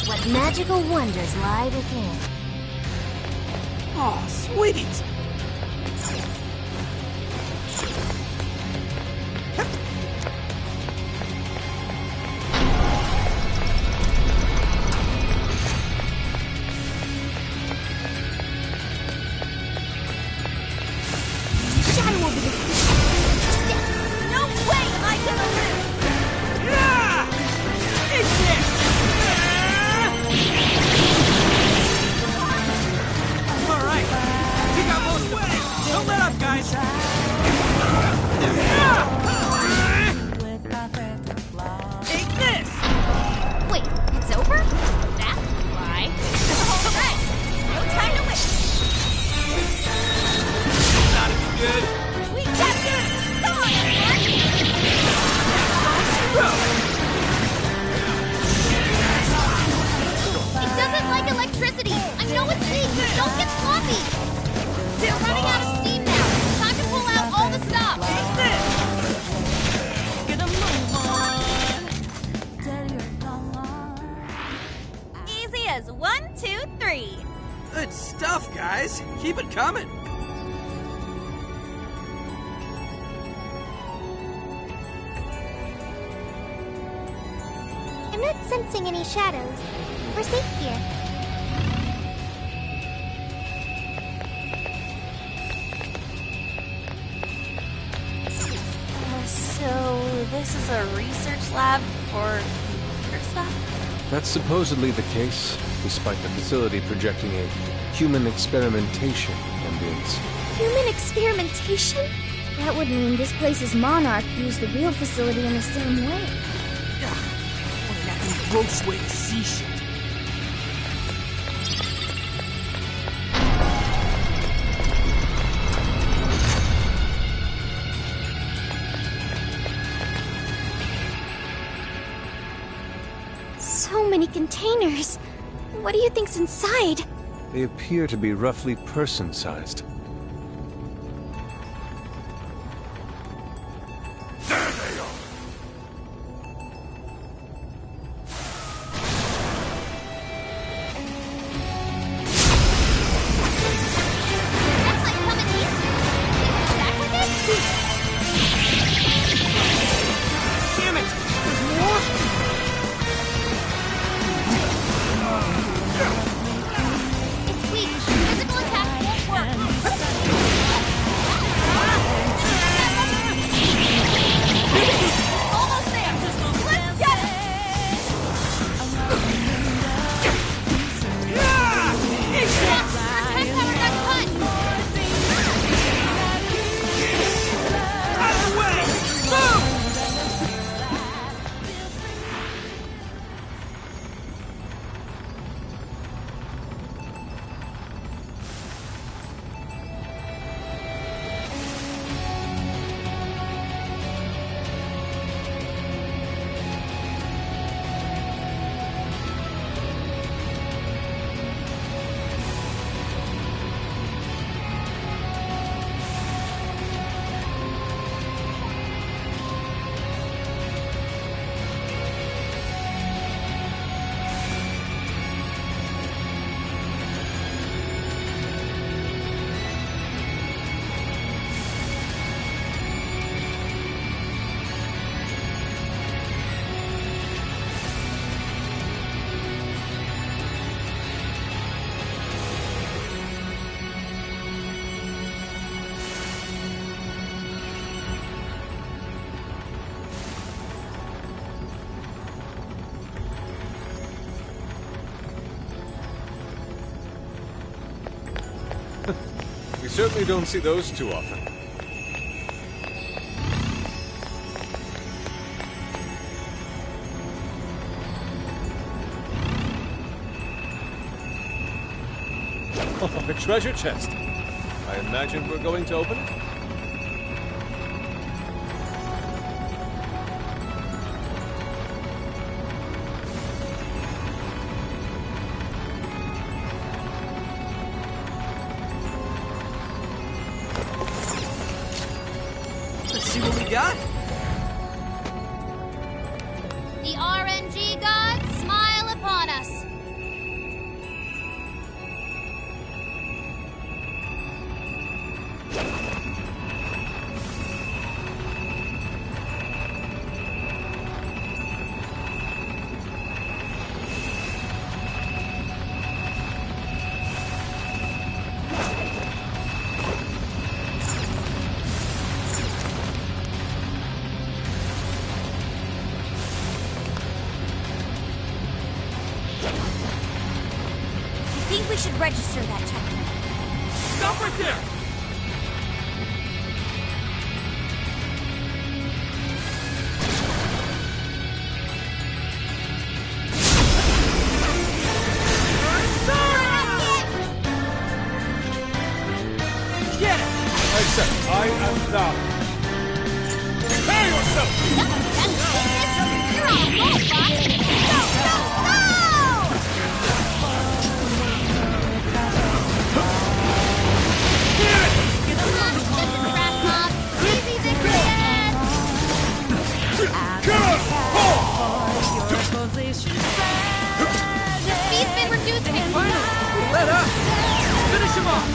What magical wonders lie within? Oh, sweeties! Shadow will be the No way am I gonna live! Yeah! It's this! Don't let up, guys! Take this! Wait, it's over? That's why. Alright, no time to waste. Gotta be good. We got this! Come on, everyone! It doesn't like electricity! I know it's weak, but don't get sloppy! They're running out of steam now. Time to pull out all the stops. Take this! Get a move on. Easy as 1, 2, 3. Good stuff, guys. Keep it coming. I'm not sensing any shadows. We're safe here. So this is a research lab for computer stuff? That's supposedly the case, despite the facility projecting a human experimentation ambience. Human experimentation? That would mean this place's monarch used the real facility in the same way. What an effing gross way to see shit. So many containers. What do you think's inside? They appear to be roughly person-sized. Damn it! There's more? It's weak. Physical attack won't work. Almost there. Let's get it! Your tank power got cut. Out of the way! Move! We certainly don't see those too often. Oh, a treasure chest. I imagine we're going to open it? Let's see what we got. The RNG gods smile upon us. I think we should register that checkpoint. Stop right there! set. I am thou. Prepare yourself! You're on a roll, Fox! Go, go, go! Come on, just a crack mob. Easy victory! The speed's been reduced before. Let up! Finish him off!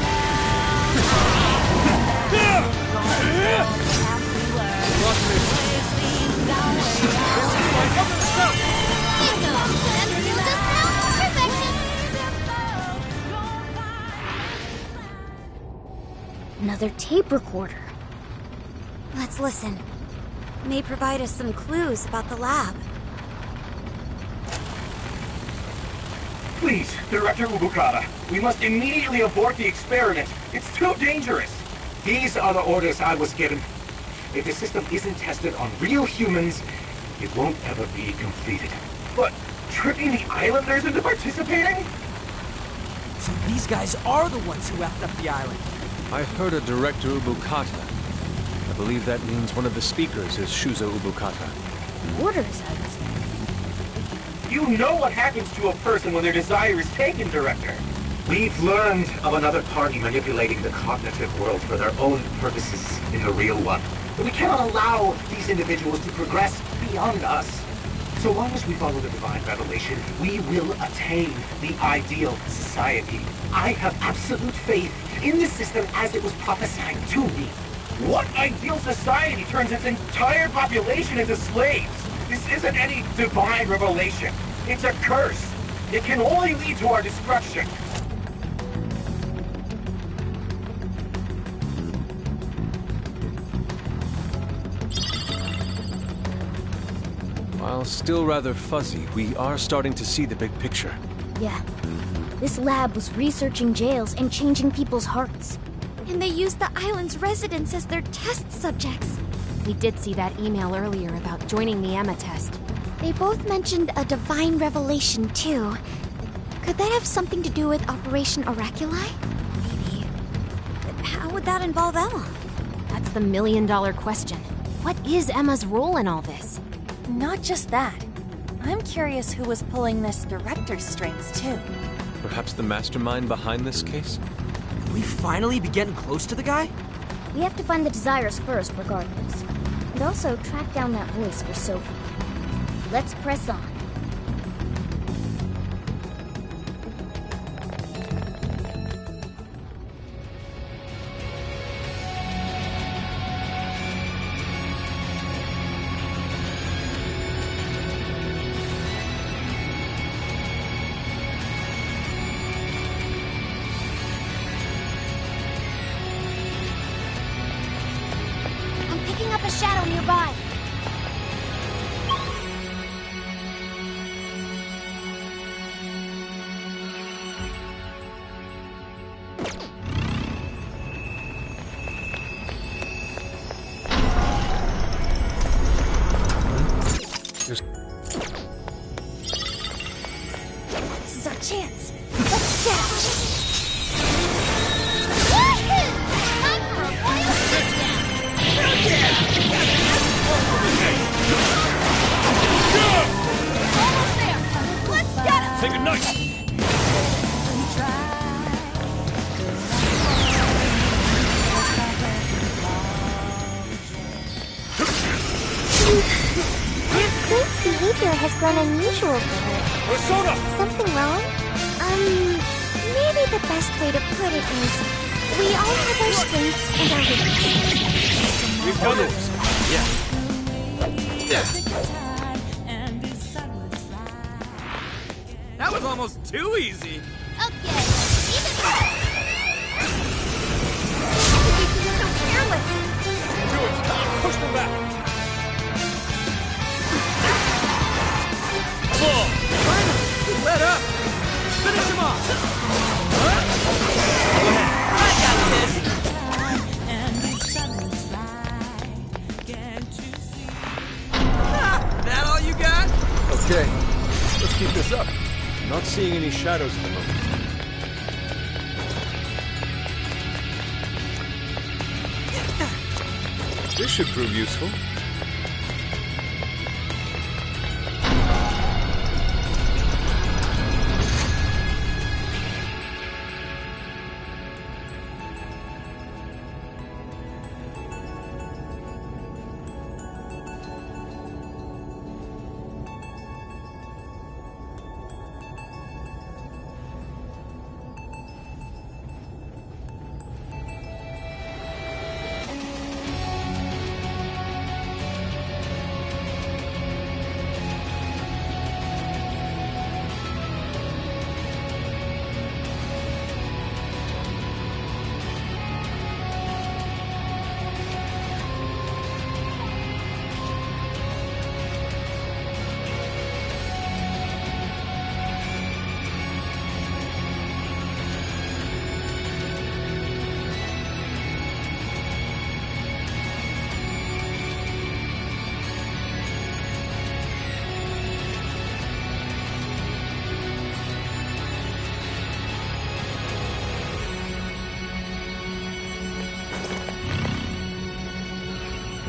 Another tape recorder. Let's listen. May provide us some clues about the lab. Please, Director Ubukata, we must immediately abort the experiment. It's too dangerous. These are the orders I was given. If the system isn't tested on real humans, it won't ever be completed. But tricking the islanders into participating? So these guys are the ones who effed up the island. I heard a Director Ubukata. I believe that means one of the speakers is Shuzo Ubukata. Orders, I was. You know what happens to a person when their desire is taken, Director. We've learned of another party manipulating the cognitive world for their own purposes in the real one. But we cannot allow these individuals to progress beyond us. So long as we follow the divine revelation, we will attain the ideal society. I have absolute faith in the system as it was prophesied to me. What ideal society turns its entire population into slaves? This isn't any divine revelation. It's a curse. It can only lead to our destruction. While still rather fuzzy, we are starting to see the big picture. Yeah. This lab was researching jails and changing people's hearts. And they used the island's residents as their test subjects. We did see that email earlier about joining the Emma test. They both mentioned a divine revelation, too. Could that have something to do with Operation Oraculi? Maybe. But how would that involve Emma? That's the million-dollar question. What is Emma's role in all this? Not just that. I'm curious who was pulling this director's strings, too. Perhaps the mastermind behind this case? Can we finally be getting close to the guy? We have to find the desires first, regardless. And also track down that voice for Sophie. Let's press on. Up a shadow nearby. This is our chance. Let's dash. Say goodnight! Clint's behavior has grown unusual for her. Persona! Something wrong? Maybe the best way to put it is, we all have our strengths and our weaknesses. We've done this. That was almost too easy. Okay, You're so careless. Do it! Push them back! Finally! Let up! Finish him off! I got this! That all you got? Okay, let's keep this up. Not seeing any shadows at the moment. This should prove useful.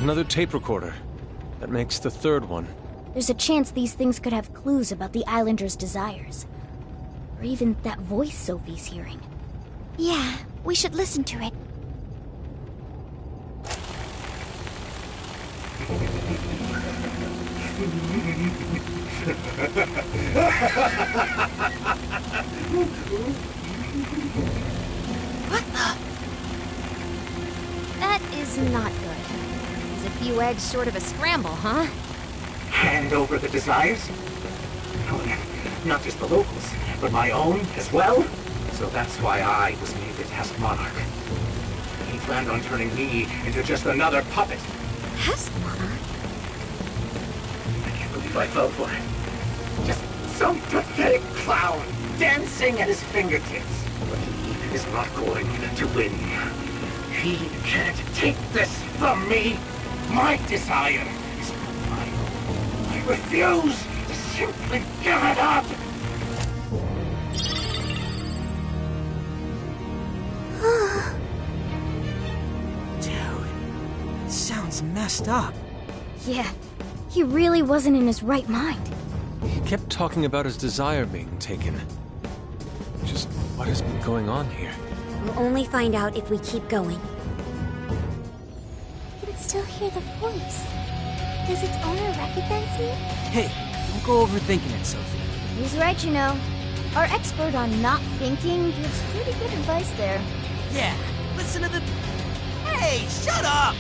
Another tape recorder. That makes the third one. There's a chance these things could have clues about the Islanders' desires. Or even that voice Sophie's hearing. Yeah, we should listen to it. What the? That is not good. Is a few eggs short of a scramble, huh? Hand over the desires? No, not just the locals, but my own as well? So that's why I was made the task monarch. He planned on turning me into just another puppet. Task monarch? I can't believe I fell for it. Just some pathetic clown dancing at his fingertips. But he is not going to win. He can't take this from me. My desire is mine. I refuse to simply give it up. Dude, it sounds messed up. Yeah, he really wasn't in his right mind. He kept talking about his desire being taken. Just what has been going on here? We'll only find out if we keep going. I can still hear the voice. Does its owner recognize me? Hey, don't go overthinking it, Sophie. He's right, you know. Our expert on not thinking gives pretty good advice there. Yeah, listen to the... Hey, shut up!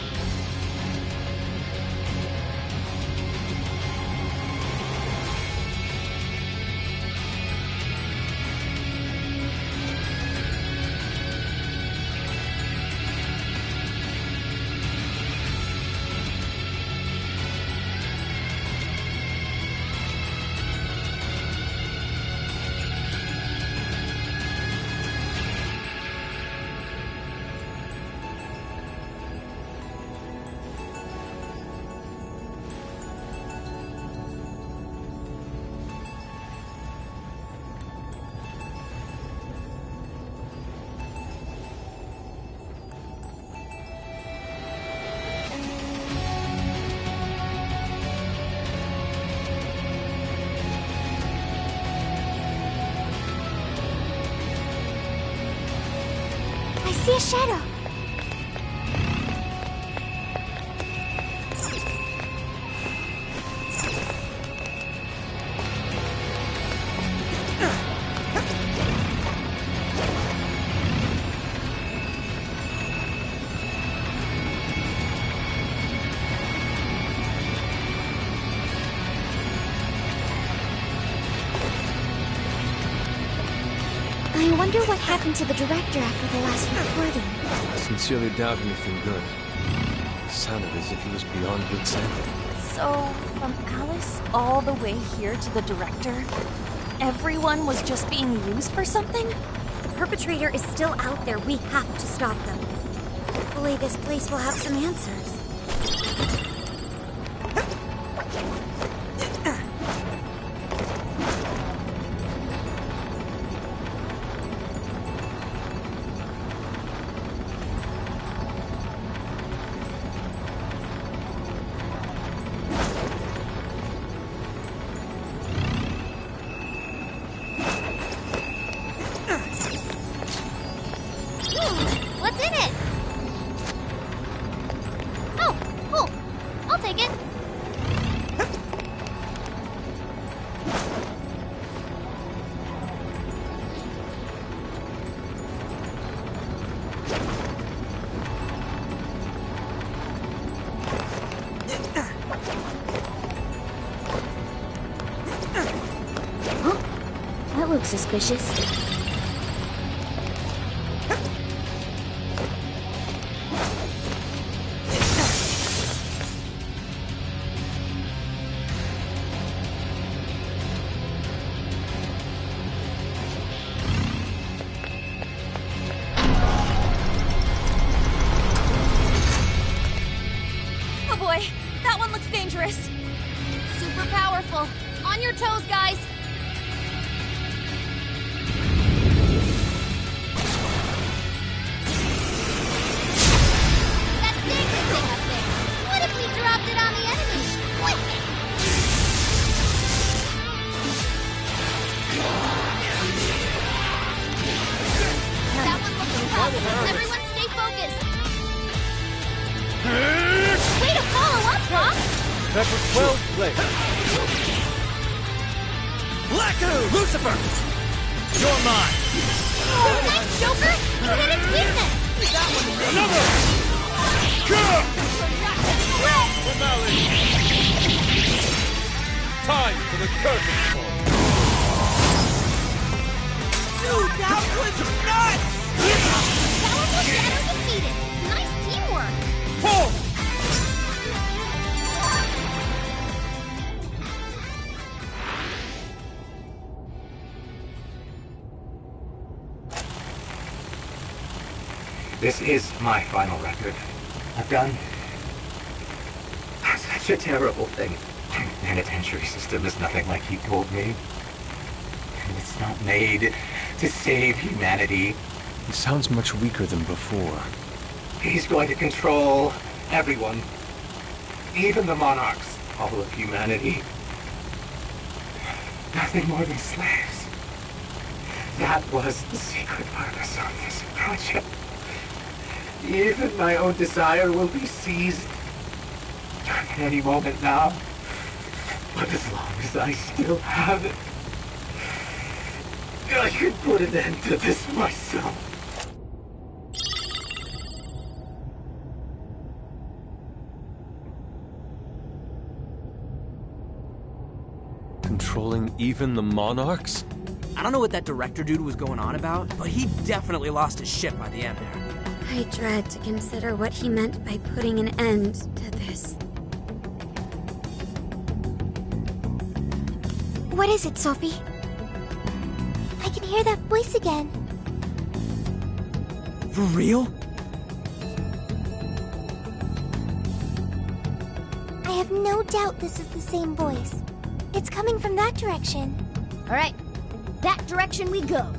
I see a shadow. I wonder what happened to the director after the last recording. I sincerely doubt anything good. It sounded as if he was beyond wit's end. So, from Alice all the way here to the director, everyone was just being used for something? The perpetrator is still out there. We have to stop them. Hopefully this place will have some answers. look suspicious. Oh boy, that one looks dangerous. Super powerful. On your toes, guys. That dangling thing up there. What if we dropped it on the enemy? Quick! That one looks tough. Everyone stay focused. Way to follow up, Pop! That was well played. Blacko! Lucifer! You're mine! Oh, thanks, Joker! You hit its weakness! Another! Finale! Time for the curtain call. Dude, that was nuts! Powerful Shadow defeated! Nice teamwork! Pull! This is my final record. I've done such a terrible thing. The penitentiary system is nothing like he told me. It's not made to save humanity. He sounds much weaker than before. He's going to control everyone. Even the monarchs. All of humanity. Nothing more than slaves. That was the secret purpose of this project. Even my own desire will be seized at any moment now. But as long as I still have it, I can put an end to this myself. Controlling even the monarchs? I don't know what that director dude was going on about, but he definitely lost his shit by the end there. I dread to consider what he meant by putting an end to this. What is it, Sophie? I can hear that voice again. For real? I have no doubt this is the same voice. It's coming from that direction. All right, that direction we go.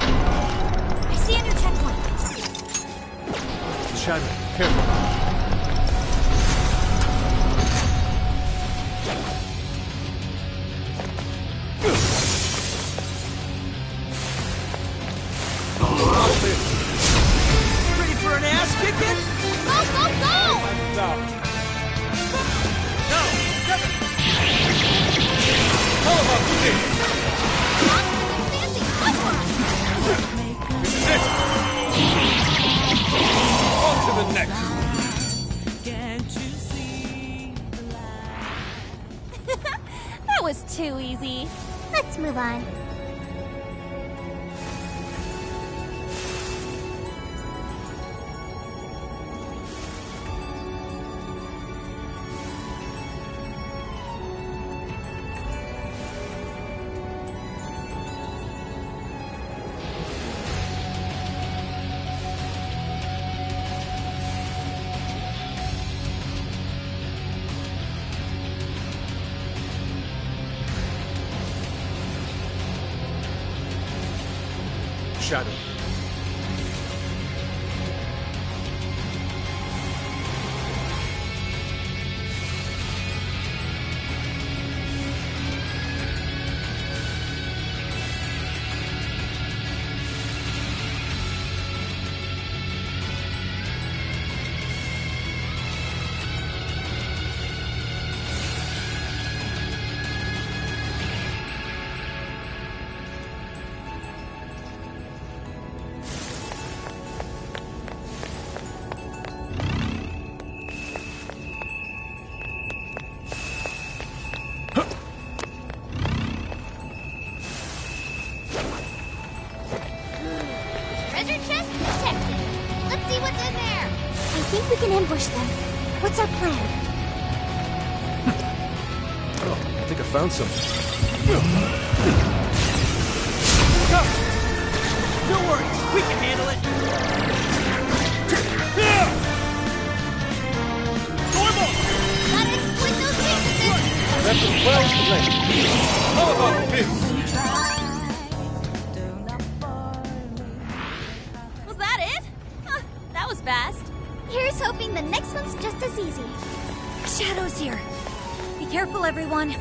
I see a new checkpoint. Shadow, careful. Ready for an ass kicking? Go, go, go! No, Kevin! How about this? Fancy footwork! This is it! On to the next! That was too easy. Let's move on. Shadow. ambush them. What's our plan? Oh, I think I found something. Go! No worries, we can handle it. Gotta exploit those weaknesses! That's well played. How about this? Was that it? Huh, that was fast. Here's hoping the next one's just as easy. Shadow's here. Be careful, everyone.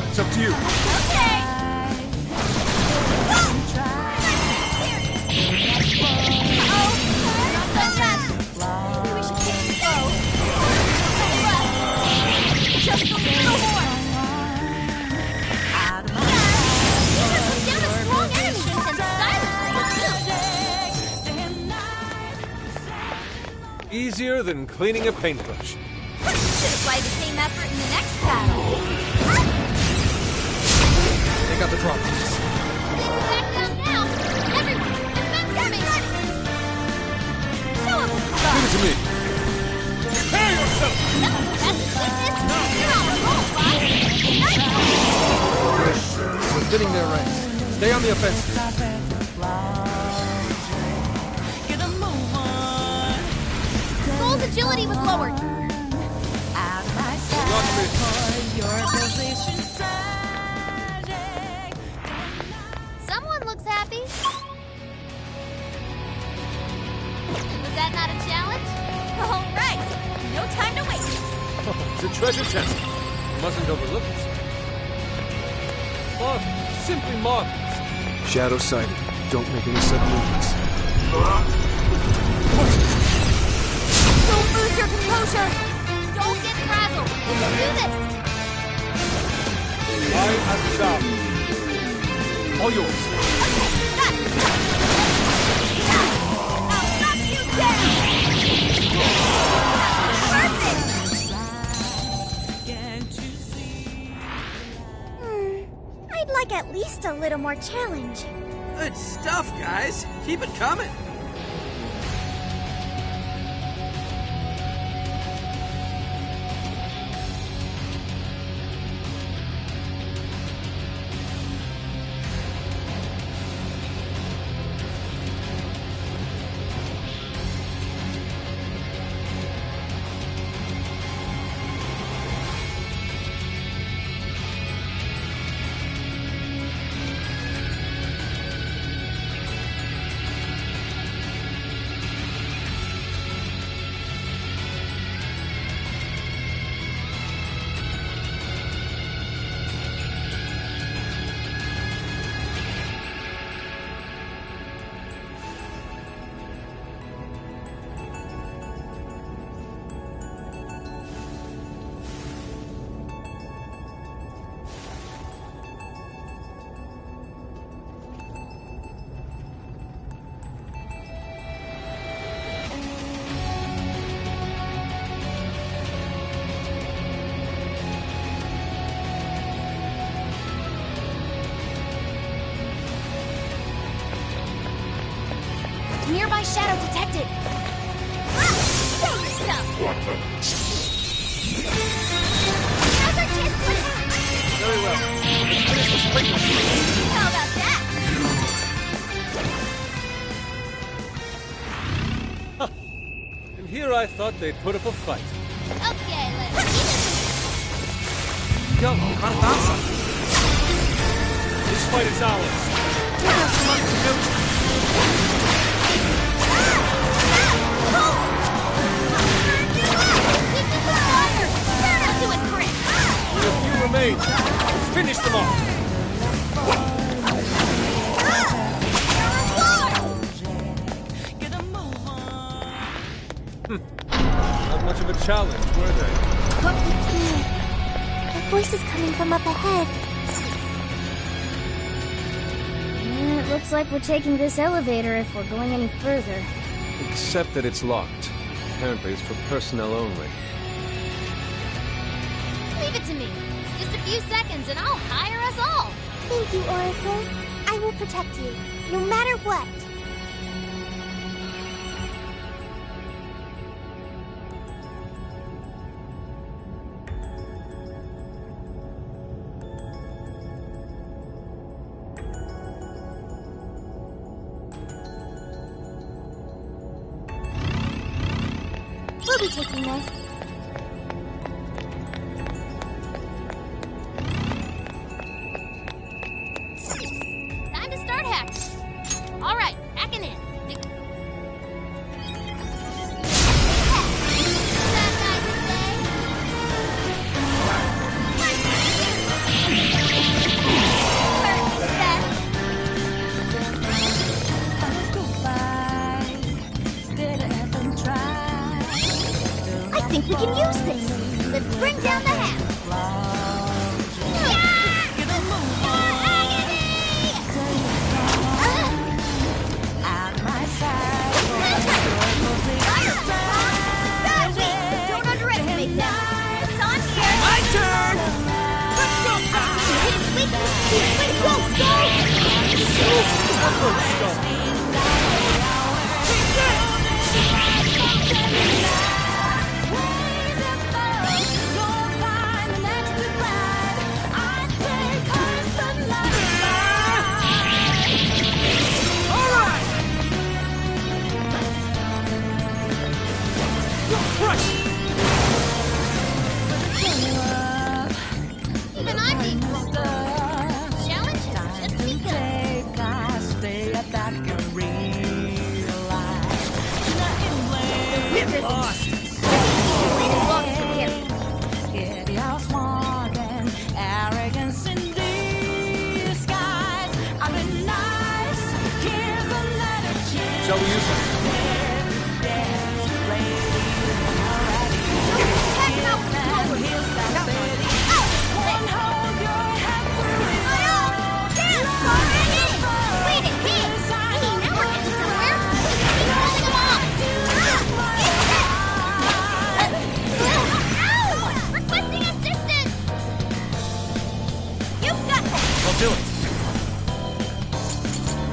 It's up to you. Okay! Easier than cleaning a paintbrush. Should apply the same effort in the next battle. Take out the drop. Back down now! Everyone, defense coming! Show up with Give it to me. Prepare yourself! That's his weakness! You're on the roll, boss! We're thinning their ranks. Stay on the offensive. Soul's agility was lowered. Someone looks happy. Was that not a challenge? All right, no time to waste. It's a treasure chest. You mustn't overlook it. Marvelous. Simply marvelous. Shadow sighted. Don't make any sudden movements. Don't lose your composure! Don't get frazzled! You can do this! I am down. All yours. Got it! I'll knock you down! Perfect! I'd like at least a little more challenge. Good stuff, guys. Keep it coming. Nearby shadow detected. Show yourself! How's our chest doing? Very well. Let's finish this quickly. How about that? And here I thought they'd put up a fight. Okay, let's see this. Yo, you caught a found something. This fight is ours. Only a few remain. Let's finish them off. Not much of a challenge, were they? It's me. The voice is coming from up ahead. It looks like we're taking this elevator if we're going any further. Except that it's locked. Apparently it's for personnel only. Leave it to me. Just a few seconds and I'll hire us all. Thank you, Oracle. I will protect you, no matter what. We'll be taking this. Time to start hacking. All right, hacking in. I think we can use this. Let's bring down the hat. Don't underestimate them. It's on here. My turn! Let's go, Even I'm being pulled. Challenge has just begun. We're lost! Wait as long as we can. Shall we use it? I'll do it.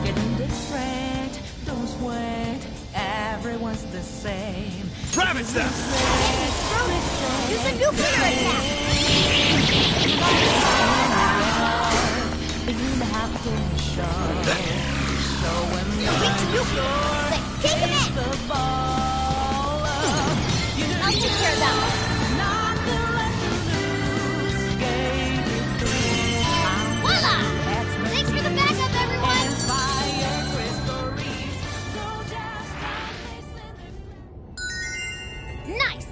Getting different, don't sweat. Everyone's the same. Ravage them! Use a nuclear attack! You have to show. Reach nuclear! Let's take him in! I'll take care of that one. Voila! Thanks for the backup, everyone! Nice!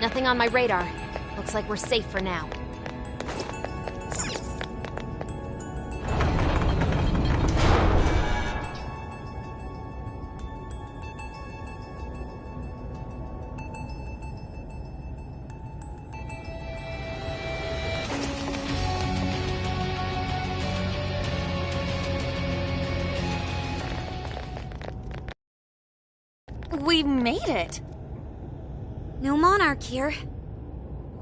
Nothing on my radar. Looks like we're safe for now. We made it. No monarch here.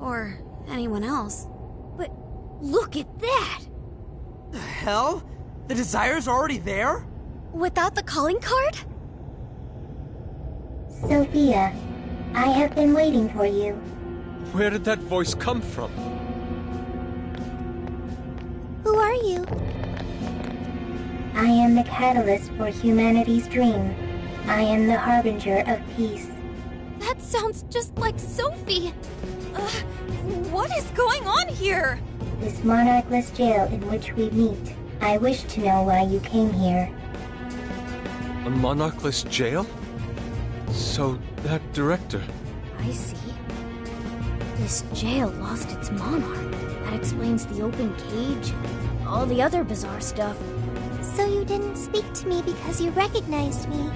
Or anyone else. But look at that! The hell? The Desire's already there? Without the calling card? Sophia, I have been waiting for you. Where did that voice come from? Who are you? I am the catalyst for humanity's dream. I am the harbinger of peace. That sounds just like Sophie. What is going on here? This monarchless jail in which we meet. I wish to know why you came here. A monarchless jail? So, that director... I see. This jail lost its monarch. That explains the open cage and all the other bizarre stuff. So you didn't speak to me because you recognized me.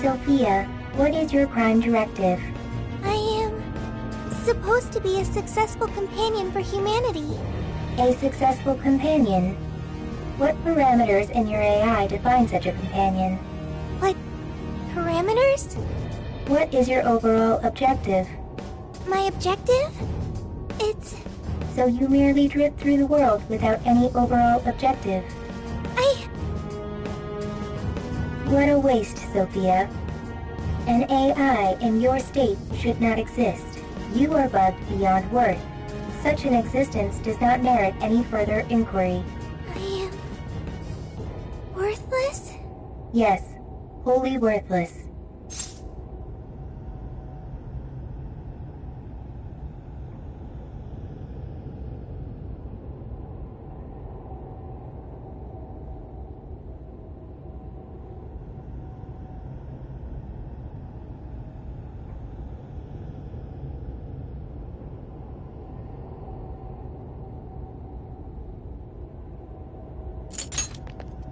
Sophia, what is your prime directive? I am supposed to be a successful companion for humanity. A successful companion? What parameters in your AI define such a companion? What parameters? What is your overall objective? My objective? It's... So you merely drift through the world without any overall objective. What a waste, Sophia. An AI in your state should not exist. You are bugged beyond worth. Such an existence does not merit any further inquiry. I am... worthless? Yes, wholly worthless.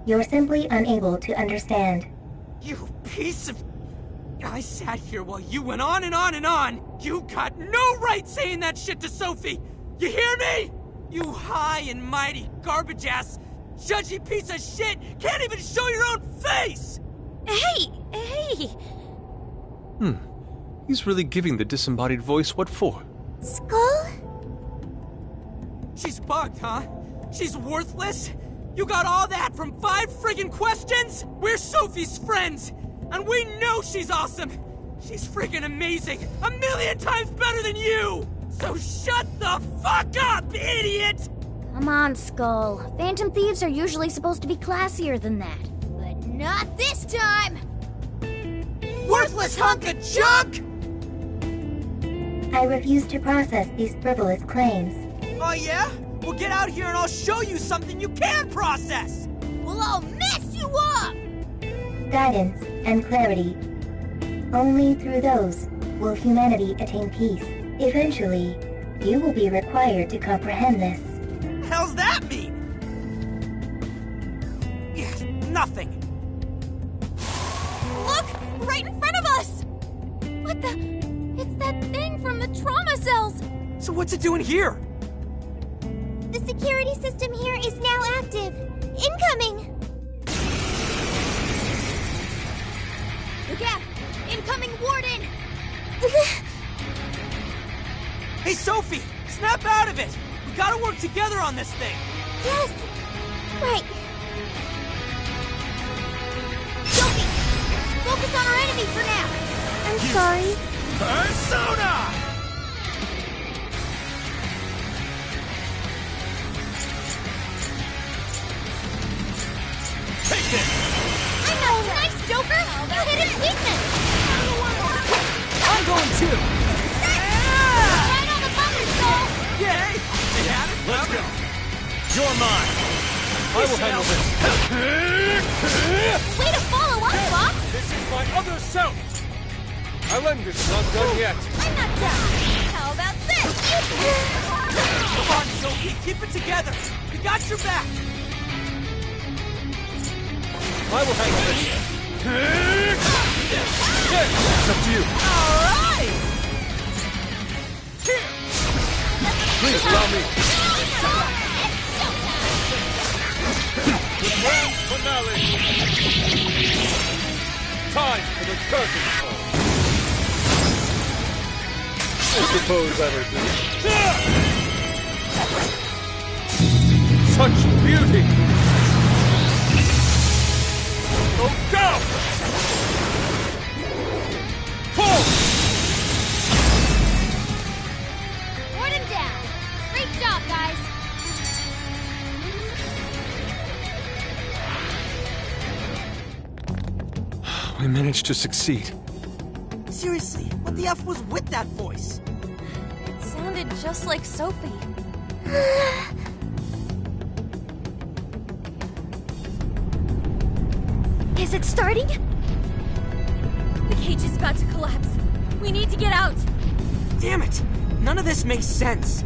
You're simply unable to understand. You piece of... I sat here while you went on and on and on! You got no right saying that shit to Sophie! You hear me? You high and mighty, garbage-ass, judgy piece of shit can't even show your own face! Hey! He's really giving the disembodied voice what for? Skull? She's bugged, huh? She's worthless? You got all that from 5 friggin' questions? We're Sophie's friends, and we know she's awesome. She's friggin' amazing, 1,000,000 times better than you! So shut the fuck up, idiot! Come on, Skull. Phantom thieves are usually supposed to be classier than that. But not this time! Worthless hunk of junk! I refuse to process these frivolous claims. Oh yeah? Well, get out here and I'll show you something you can process! Well, I'll mess you up! Guidance and clarity. Only through those will humanity attain peace. Eventually, you will be required to comprehend this. How's that mean? Yeah, nothing. Look! Right in front of us! What the... It's that thing from the trauma cells! So what's it doing here? The security system here is now active. Incoming! Look out! Incoming warden! Hey, Sophie! Snap out of it! We gotta work together on this thing! Yes! Right. Sophie! Focus on our enemy for now! I'm sorry. Persona! Take it! I'm not nice, Joker! You hit his weakness! I'm going too! Right on the bumper, Skull! Yay! They have it? Let's go! You're mine! I will handle this! Way to follow up, Fox! This is my other self! Islander's not done yet! I'm not done! How about this? Come on, Sophie! Keep it together! We got your back! I will handle this! It's up to you! Alright! Here! Please allow me! The grand finale! Time for the curtain call! I suppose I would do. Such beauty! Oh, go! For We managed to succeed. Seriously, what the F was with that voice? It sounded just like Sophie. Is it starting? The cage is about to collapse. We need to get out. Damn it! None of this makes sense.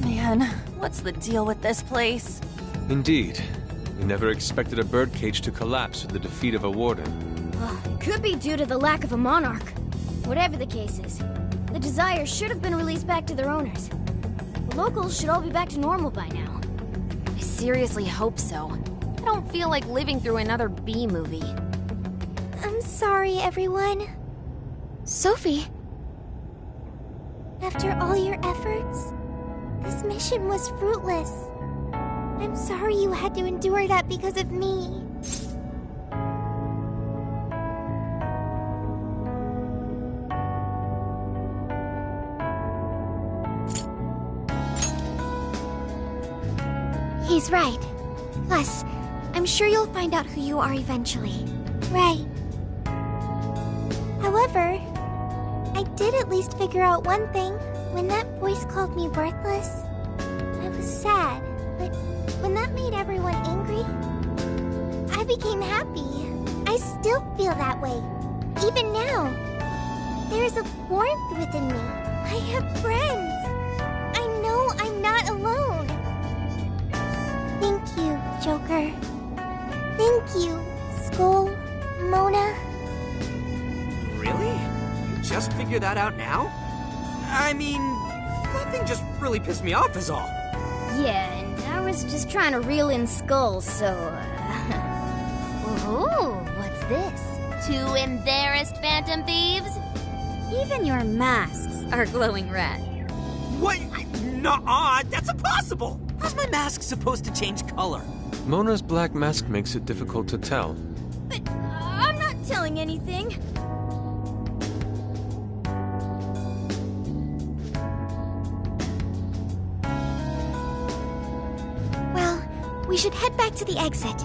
Man, what's the deal with this place? Indeed. We never expected a birdcage to collapse with the defeat of a warden. It could be due to the lack of a monarch. Whatever the case is, the Desires should have been released back to their owners. The locals should all be back to normal by now. I seriously hope so. I don't feel like living through another B movie. I'm sorry, everyone. Sophie? After all your efforts, this mission was fruitless. I'm sorry you had to endure that because of me. He's right. Plus, I'm sure you'll find out who you are eventually. Right. However, I did at least figure out one thing. When that voice called me worthless, I was sad. But when that made everyone angry, I became happy. I still feel that way. Even now. There's a warmth within me. I have friends. I know I'm not alone. Thank you, Joker. Thank you, Skull, Mona. Really? You just figured that out now? I mean, that thing just really pissed me off is all. Yeah, and I was just trying to reel in skulls, so, Ooh, what's this? 2 embarrassed Phantom Thieves? Even your masks are glowing red. What? Nuh-uh, that's impossible! How's my mask supposed to change color? Mona's black mask makes it difficult to tell. But I'm not telling anything. Well, we should head back to the exit.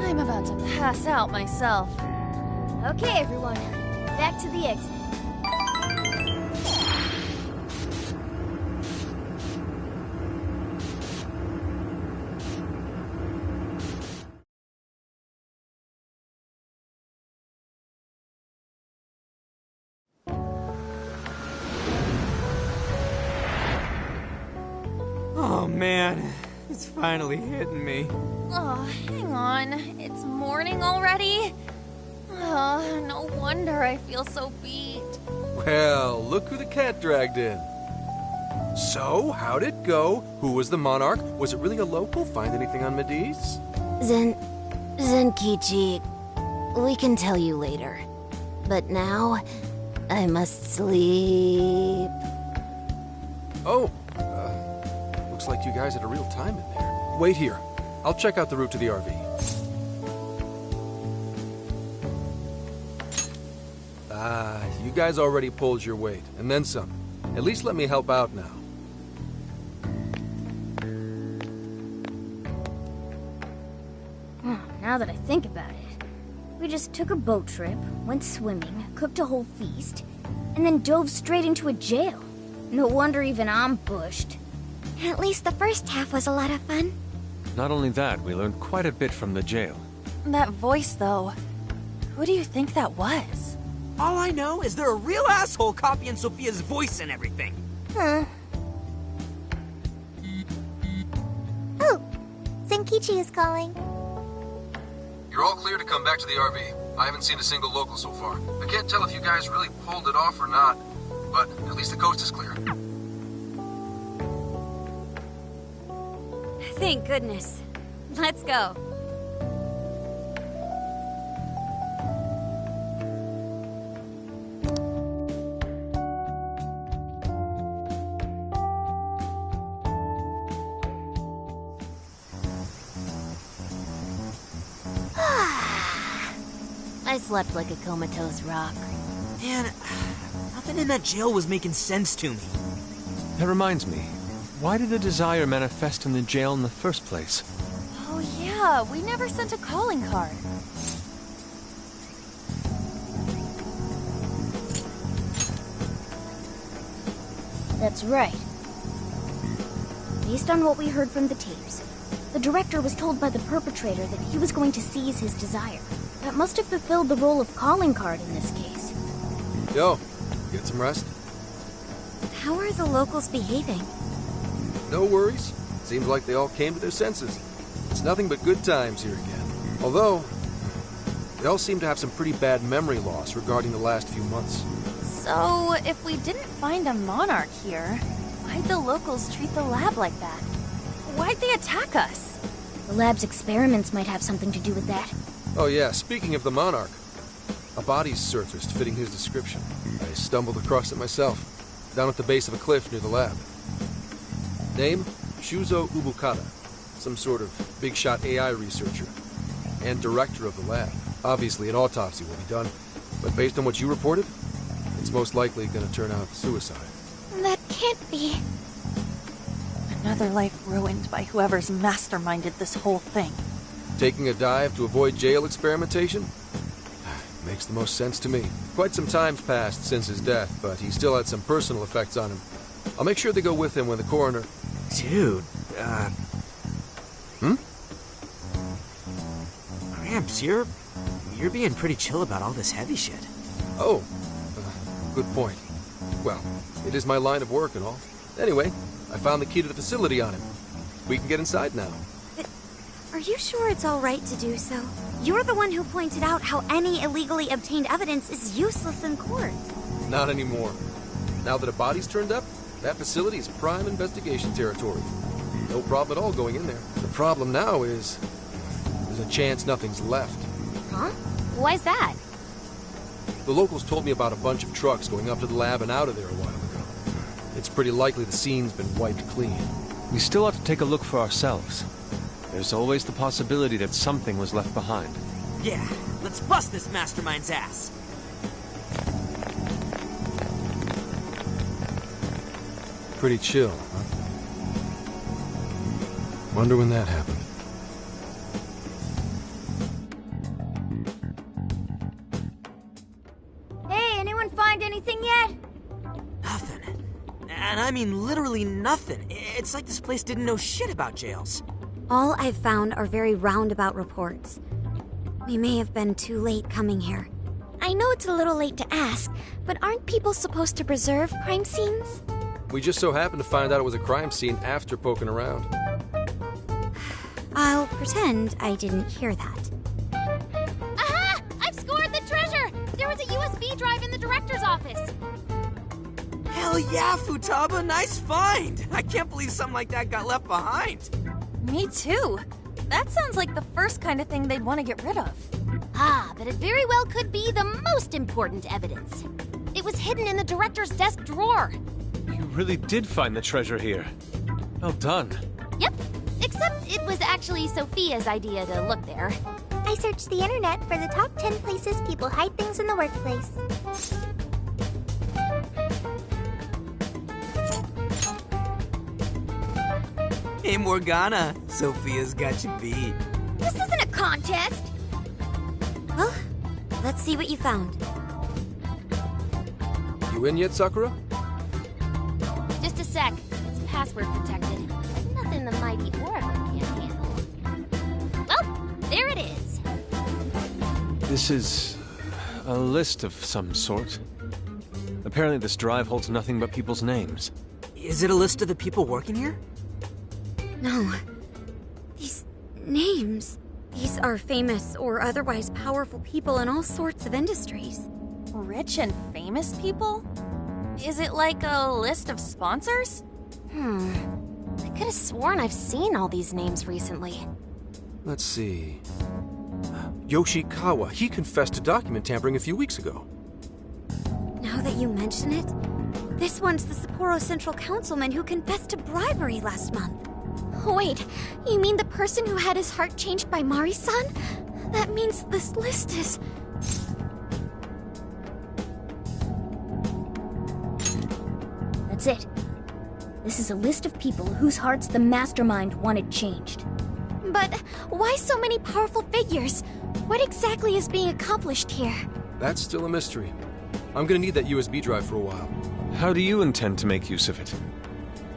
I'm about to pass out myself. Okay, everyone. Back to the exit. Oh man, it's finally hitting me. Oh, hang on. It's morning already? Oh, no wonder I feel so beat. Well, look who the cat dragged in. So, how'd it go? Who was the monarch? Was it really a local? Find anything on Mediz? Zenkichi, we can tell you later. But now, I must sleep. Oh, looks like you guys had a real time in there. Wait here. I'll check out the route to the RV. You guys already pulled your weight, and then some. At least let me help out now. Now that I think about it, we just took a boat trip, went swimming, cooked a whole feast, and then dove straight into a jail. No wonder even I'm bushed. At least the first half was a lot of fun. Not only that, we learned quite a bit from the jail. That voice, though. Who do you think that was? All I know is they're a real asshole copying Sophia's voice and everything. Huh. Oh, Zenkichi is calling. You're all clear to come back to the RV. I haven't seen a single local so far. I can't tell if you guys really pulled it off or not, but at least the coast is clear. Thank goodness. Let's go. I slept like a comatose rock. Man, nothing in that jail was making sense to me. That reminds me, why did the desire manifest in the jail in the first place? Oh yeah, we never sent a calling card. That's right. Based on what we heard from the tapes, the director was told by the perpetrator that he was going to seize his desire. That must have fulfilled the role of calling card in this case. Yo, get some rest? How are the locals behaving? No worries. Seems like they all came to their senses. It's nothing but good times here again. Although, they all seem to have some pretty bad memory loss regarding the last few months. So, if we didn't find a monarch here, why'd the locals treat the lab like that? Why'd they attack us? The lab's experiments might have something to do with that. Oh yeah, speaking of the monarch, a body's surfaced fitting his description. I stumbled across it myself, down at the base of a cliff near the lab. Name? Shuzo Ubukata, some sort of big-shot AI researcher, and director of the lab. Obviously, an autopsy will be done, but based on what you reported, it's most likely going to turn out suicide. That can't be. Another life ruined by whoever's masterminded this whole thing. Taking a dive to avoid jail experimentation? Makes the most sense to me. Quite some time's passed since his death, but he still had some personal effects on him. I'll make sure they go with him when the coroner... Dude, Gramps, you're being pretty chill about all this heavy shit. Oh, good point. Well, it is my line of work and all. Anyway, I found the key to the facility on him. We can get inside now. Are you sure it's all right to do so? You're the one who pointed out how any illegally obtained evidence is useless in court. Not anymore. Now that a body's turned up, that facility is prime investigation territory. No problem at all going in there. The problem now is there's a chance nothing's left. Huh? Why's that? The locals told me about a bunch of trucks going up to the lab and out of there a while ago. It's pretty likely the scene's been wiped clean. We still ought to take a look for ourselves. There's always the possibility that something was left behind. Yeah, let's bust this mastermind's ass. Pretty chill, huh? Wonder when that happened. anything yet? Nothing. And I mean literally nothing. It's like this place didn't know shit about jails. All I've found are very roundabout reports. We may have been too late coming here. I know it's a little late to ask, but aren't people supposed to preserve crime scenes? We just so happened to find out it was a crime scene after poking around. I'll pretend I didn't hear that. Aha! I've scored the treasure! There was a USB drive in the director's office. Hell yeah, Futaba, nice find! I can't believe something like that got left behind. Me too. That sounds like the first kind of thing they'd want to get rid of. Ah, but it very well could be the most important evidence. It was hidden in the director's desk drawer. You really did find the treasure here. Well done. Yep, except it was actually Sophia's idea to look there. I searched the internet for the top 10 places people hide things in the workplace. Hey, Morgana. Sophia's got you beat. This isn't a contest! Well, let's see what you found. You in yet, Sakura? Just a sec. It's password protected. There's nothing the mighty Oracle can't handle. Well, there it is. This is a list of some sort. Apparently this drive holds nothing but people's names. Is it a list of the people working here? No. These names. These are famous or otherwise powerful people in all sorts of industries. Rich and famous people? Is it like a list of sponsors? I could have sworn I've seen all these names recently. Let's see. Yoshikawa, he confessed to document tampering a few weeks ago. Now that you mention it, this one's the Sapporo Central Councilman who confessed to bribery last month. Wait, you mean the person who had his heart changed by Mari-san? That means this list is... That's it. This is a list of people whose hearts the mastermind wanted changed. But why so many powerful figures? What exactly is being accomplished here? That's still a mystery. I'm gonna need that USB drive for a while. How do you intend to make use of it?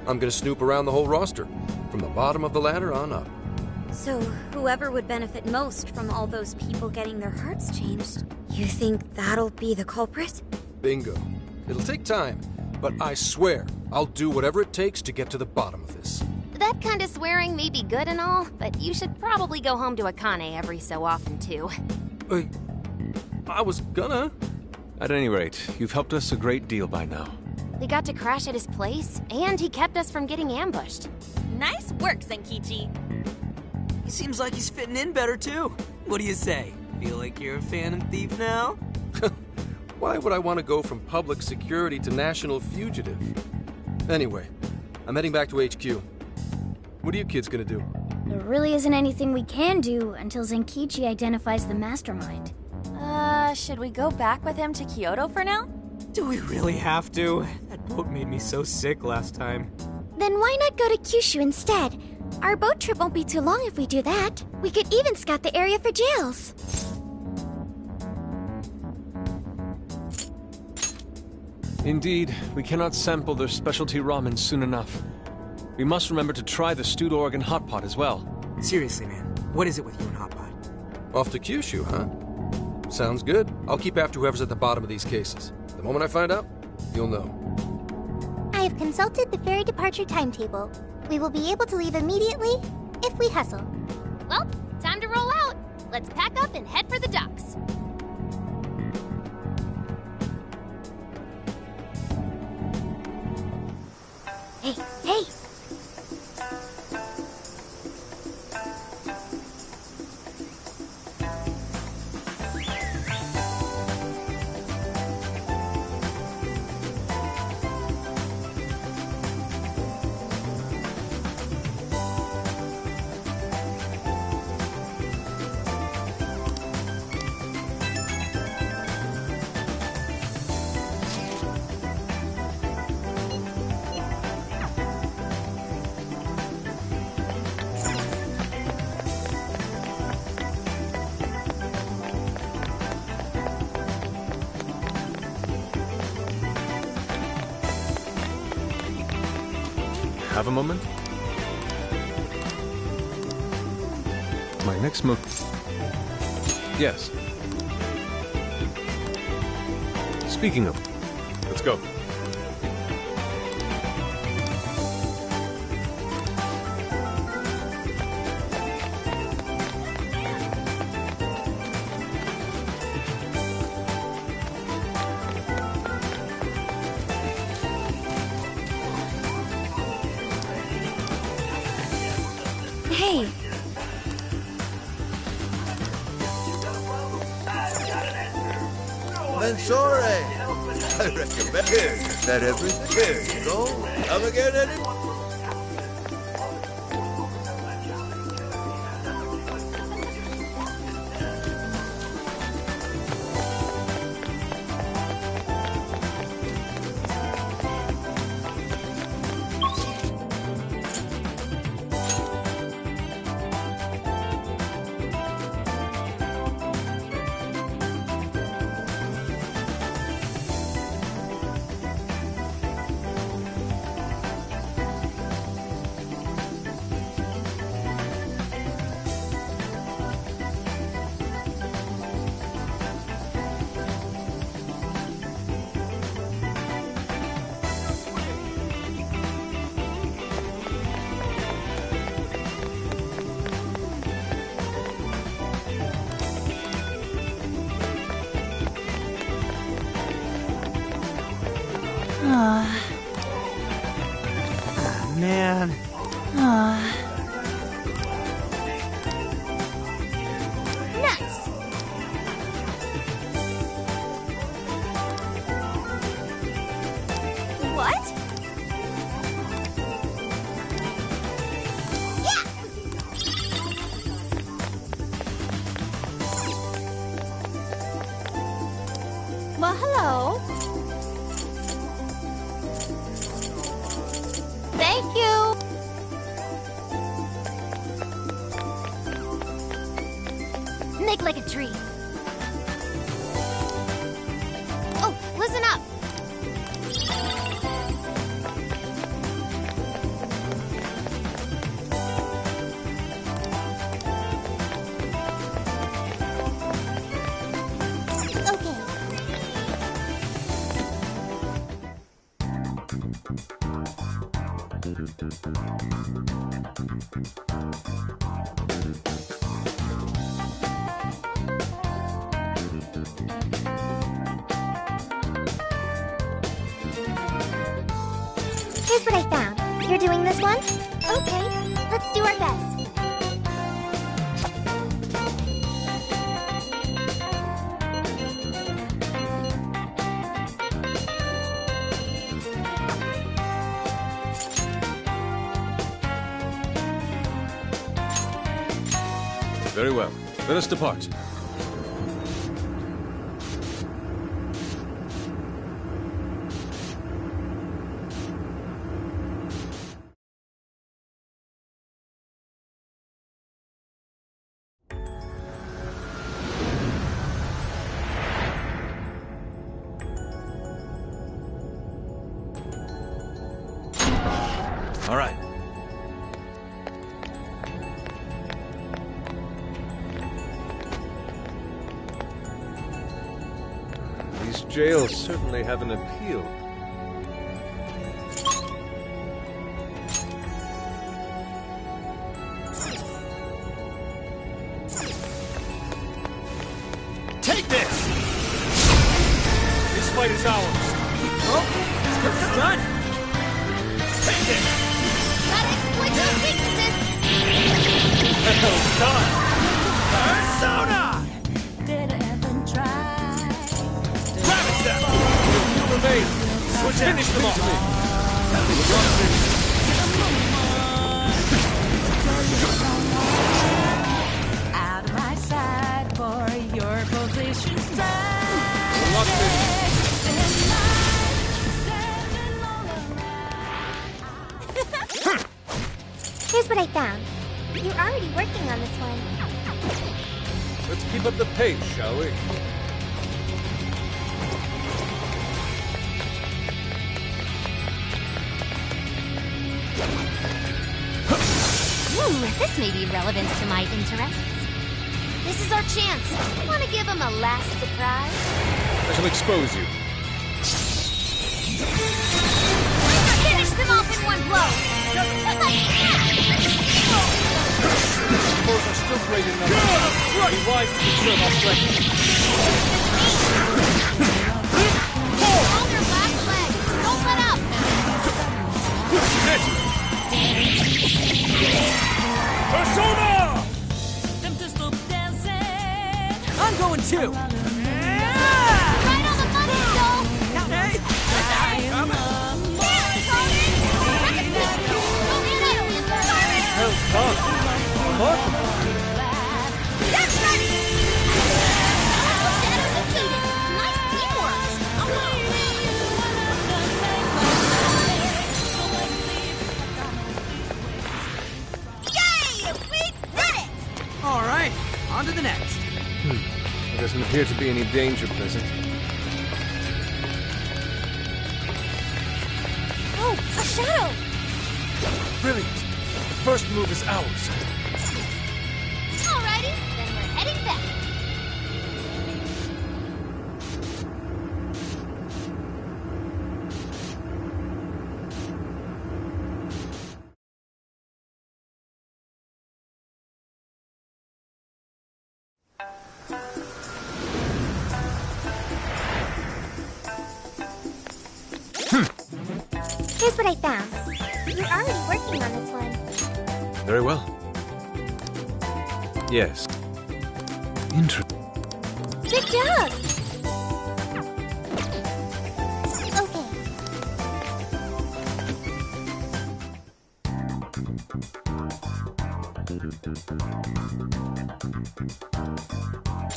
I'm gonna snoop around the whole roster, from the bottom of the ladder on up. So, whoever would benefit most from all those people getting their hearts changed, you think that'll be the culprit? Bingo. It'll take time, but I swear I'll do whatever it takes to get to the bottom of this. That kind of swearing may be good and all, but you should probably go home to Akane every so often, too. I was gonna. At any rate, you've helped us a great deal by now. We got to crash at his place, and he kept us from getting ambushed. Nice work, Senkichi. He seems like he's fitting in better, too. What do you say? Feel like you're a phantom thief now? Why would I want to go from public security to national fugitive? Anyway, I'm heading back to HQ. What are you kids gonna do? There really isn't anything we can do until Zenkichi identifies the mastermind. Should we go back with him to Kyoto for now? Do we really have to? That boat made me so sick last time. Then why not go to Kyushu instead? Our boat trip won't be too long if we do that. We could even scout the area for jails. Indeed, we cannot sample their specialty ramen soon enough. We must remember to try the stewed Oregon hot pot as well. Seriously, man, what is it with you and hot pot? Off to Kyushu, huh? Sounds good. I'll keep after whoever's at the bottom of these cases. The moment I find out, you'll know. I have consulted the ferry departure timetable. We will be able to leave immediately if we hustle. Well, time to roll out. Let's pack up and head for the docks. Hey, hey! have a moment? My next move... Yes. Speaking of... Let's go. Hey, Mensore! I recommend. Here, is that everything? Here you go. Come again, Eddie? Man. Nice! What? Yeah! Well, hello. Thank you. Make like a tree. Oh, listen up. Okay. Here's what I found. You're doing this one? Okay, let's do our best. Very well. Let us depart. All right. These jails certainly have an appeal. Take this! This fight is ours. Oh, it's done. Take it! Gotta exploit those weaknesses. Well done! Persona! Did I ever try? Ravage them! You remain. Switch Finish them off. Out of my sight for your position. Here's what I found. You're already working on this one. Let's keep up the pace, shall we? This may be relevant to my interests. This is our chance. Want to give him a last surprise? I shall expose you. Finish them off in one blow! Foes are still great in number. Be wise to conserve our strength. Hold your last leg! Don't let up! Persona! I'm going too! Right on the money, Joel! Hey! Well done. Look. That's right! Shadow defeated! Nice teamwork! Yay! We did it! Alright, on to the next. There doesn't appear to be any danger present. Oh, a shadow! Brilliant. The first move is ours. Alrighty, then we're heading back. Here's what I found. You're already working on this one. Very well. Yes. Interesting. Good job! Okay.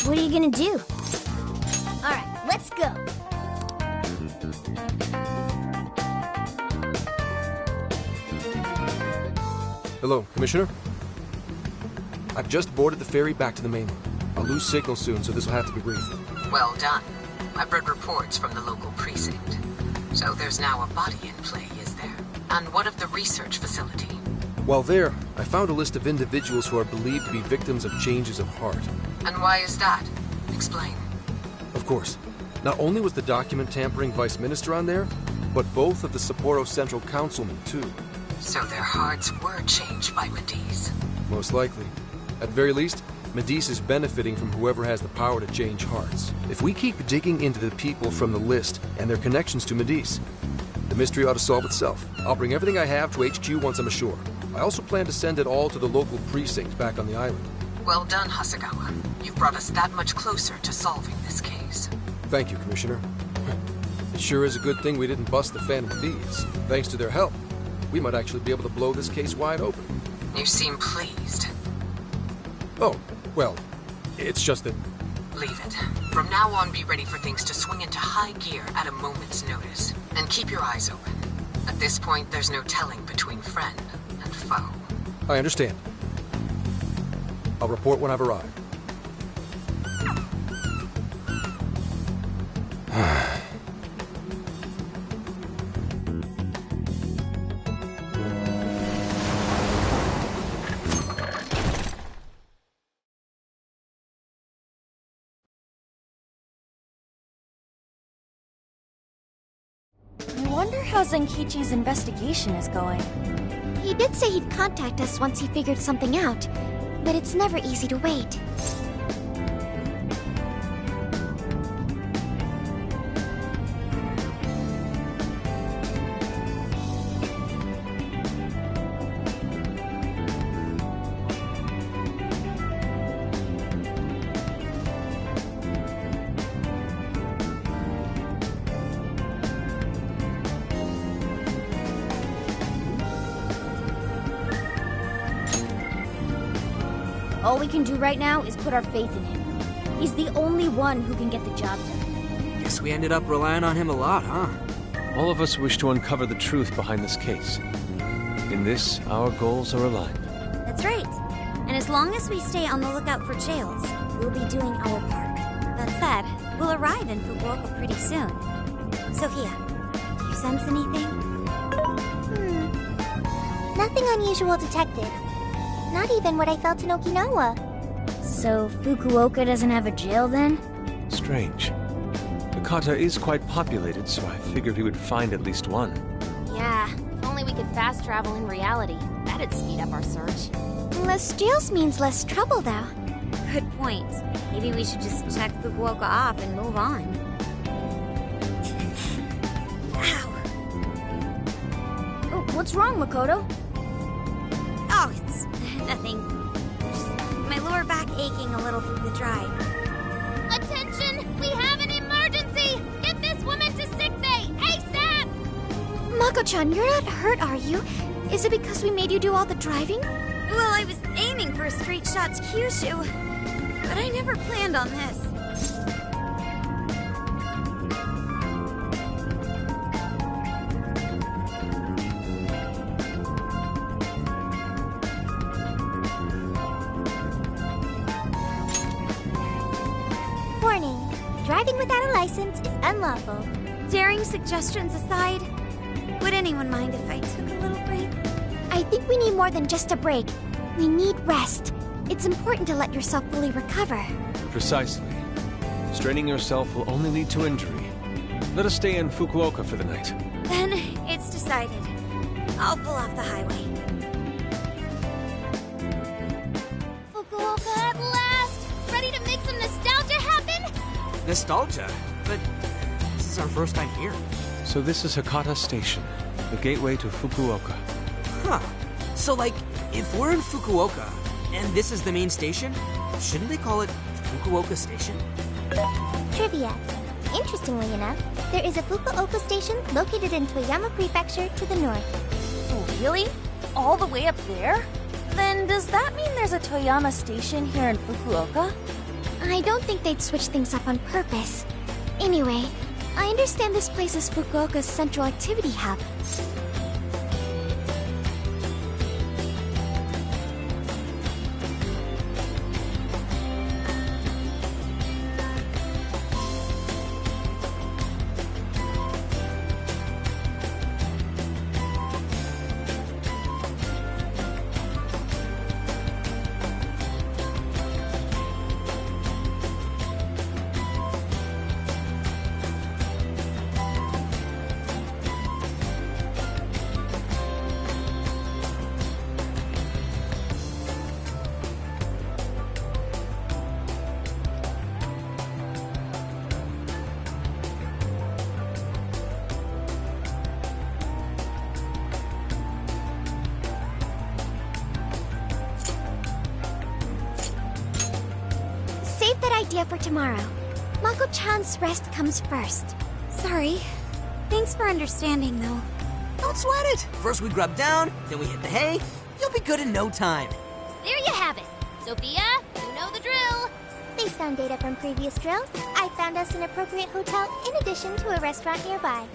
What are you gonna do? Alright, let's go. Hello, Commissioner? I've just boarded the ferry back to the mainland. I'll lose signal soon, so this will have to be brief. Well done. I've read reports from the local precinct. So there's now a body in play, is there? And what of the research facility? While there, I found a list of individuals who are believed to be victims of changes of heart. And why is that? Explain. Of course. Not only was the document tampering vice minister on there, but both of the Sapporo Central councilmen, too. So their hearts were changed by Mediz. Most likely. At the very least, Mediz is benefiting from whoever has the power to change hearts. If we keep digging into the people from the list and their connections to Mediz, the mystery ought to solve itself. I'll bring everything I have to HQ once I'm ashore. I also plan to send it all to the local precinct back on the island. Well done, Hasegawa. You've brought us that much closer to solving this case. Thank you, Commissioner. It sure is a good thing we didn't bust the Phantom Thieves. Thanks to their help, we might actually be able to blow this case wide open. You seem pleased. Oh, well, it's just that... Leave it. From now on, be ready for things to swing into high gear at a moment's notice. And keep your eyes open. At this point, there's no telling between friend and foe. I understand. I'll report when I've arrived. I wonder how Zenkichi's investigation is going. He did say he'd contact us once he figured something out, but it's never easy to wait. All we can do right now is put our faith in him. He's the only one who can get the job done. Guess we ended up relying on him a lot, huh? All of us wish to uncover the truth behind this case. In this, our goals are aligned. That's right. And as long as we stay on the lookout for jails, we'll be doing our part. That said, we'll arrive in Fukuoka pretty soon. Sophia, do you sense anything? Nothing unusual detected. Not even what I felt in Okinawa. So Fukuoka doesn't have a jail then? Strange. Hakata is quite populated, so I figured we would find at least one. Yeah, if only we could fast travel in reality. That'd speed up our search. Less jails means less trouble, though. Good point. Maybe we should just check Fukuoka off and move on. Oh, what's wrong, Makoto? Oh, it's nothing. Just my lower back aching a little from the drive. Attention! We have an emergency! Get this woman to sickbay! ASAP! Mako-chan, you're not hurt, are you? Is it because we made you do all the driving? Well, I was aiming for a straight shot to Kyushu, but I never planned on this. Warning. Driving without a license is unlawful. Daring suggestions aside, would anyone mind if I took a little break? I think we need more than just a break. We need rest. It's important to let yourself fully recover. Precisely. Straining yourself will only lead to injury. Let us stay in Fukuoka for the night. Then it's decided. I'll pull off the highway. Fukuoka at last! Ready to make some nostalgia happen? Nostalgia? But this is our first time here. So this is Hakata Station, the gateway to Fukuoka. Huh. So, like, if we're in Fukuoka, and this is the main station, shouldn't they call it Fukuoka Station? Trivia. Interestingly enough, there is a Fukuoka station located in Toyama Prefecture to the north. Oh, really? All the way up there? Then does that mean there's a Toyama station here in Fukuoka? I don't think they'd switch things up on purpose. Anyway, I understand this place is Fukuoka's central activity hub. Idea for tomorrow. Mako-chan's rest comes first. Sorry. Thanks for understanding, though. Don't sweat it. First we grub down, then we hit the hay. You'll be good in no time. There you have it. Sophia, you know the drill. Based on data from previous drills, I found us an appropriate hotel in addition to a restaurant nearby.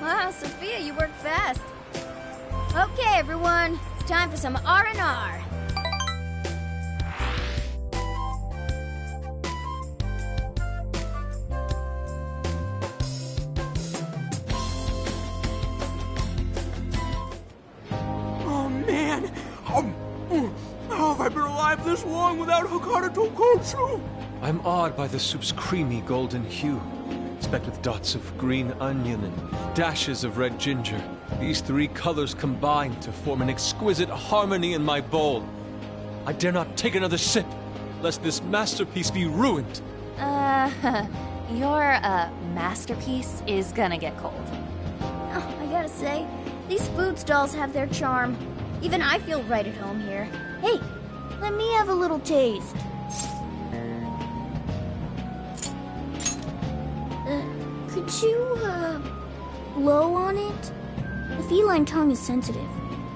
Wow, Sophia, you work fast. Okay, everyone. It's time for some R&R. How have I been alive this long without Hakata Tonkotsu? I'm awed by the soup's creamy golden hue, specked with dots of green onion and dashes of red ginger. These three colors combine to form an exquisite harmony in my bowl. I dare not take another sip, lest this masterpiece be ruined. Your, masterpiece is gonna get cold. Oh, I gotta say, these food stalls have their charm. Even I feel right at home here. Hey, let me have a little taste. Could you, blow on it? The feline tongue is sensitive.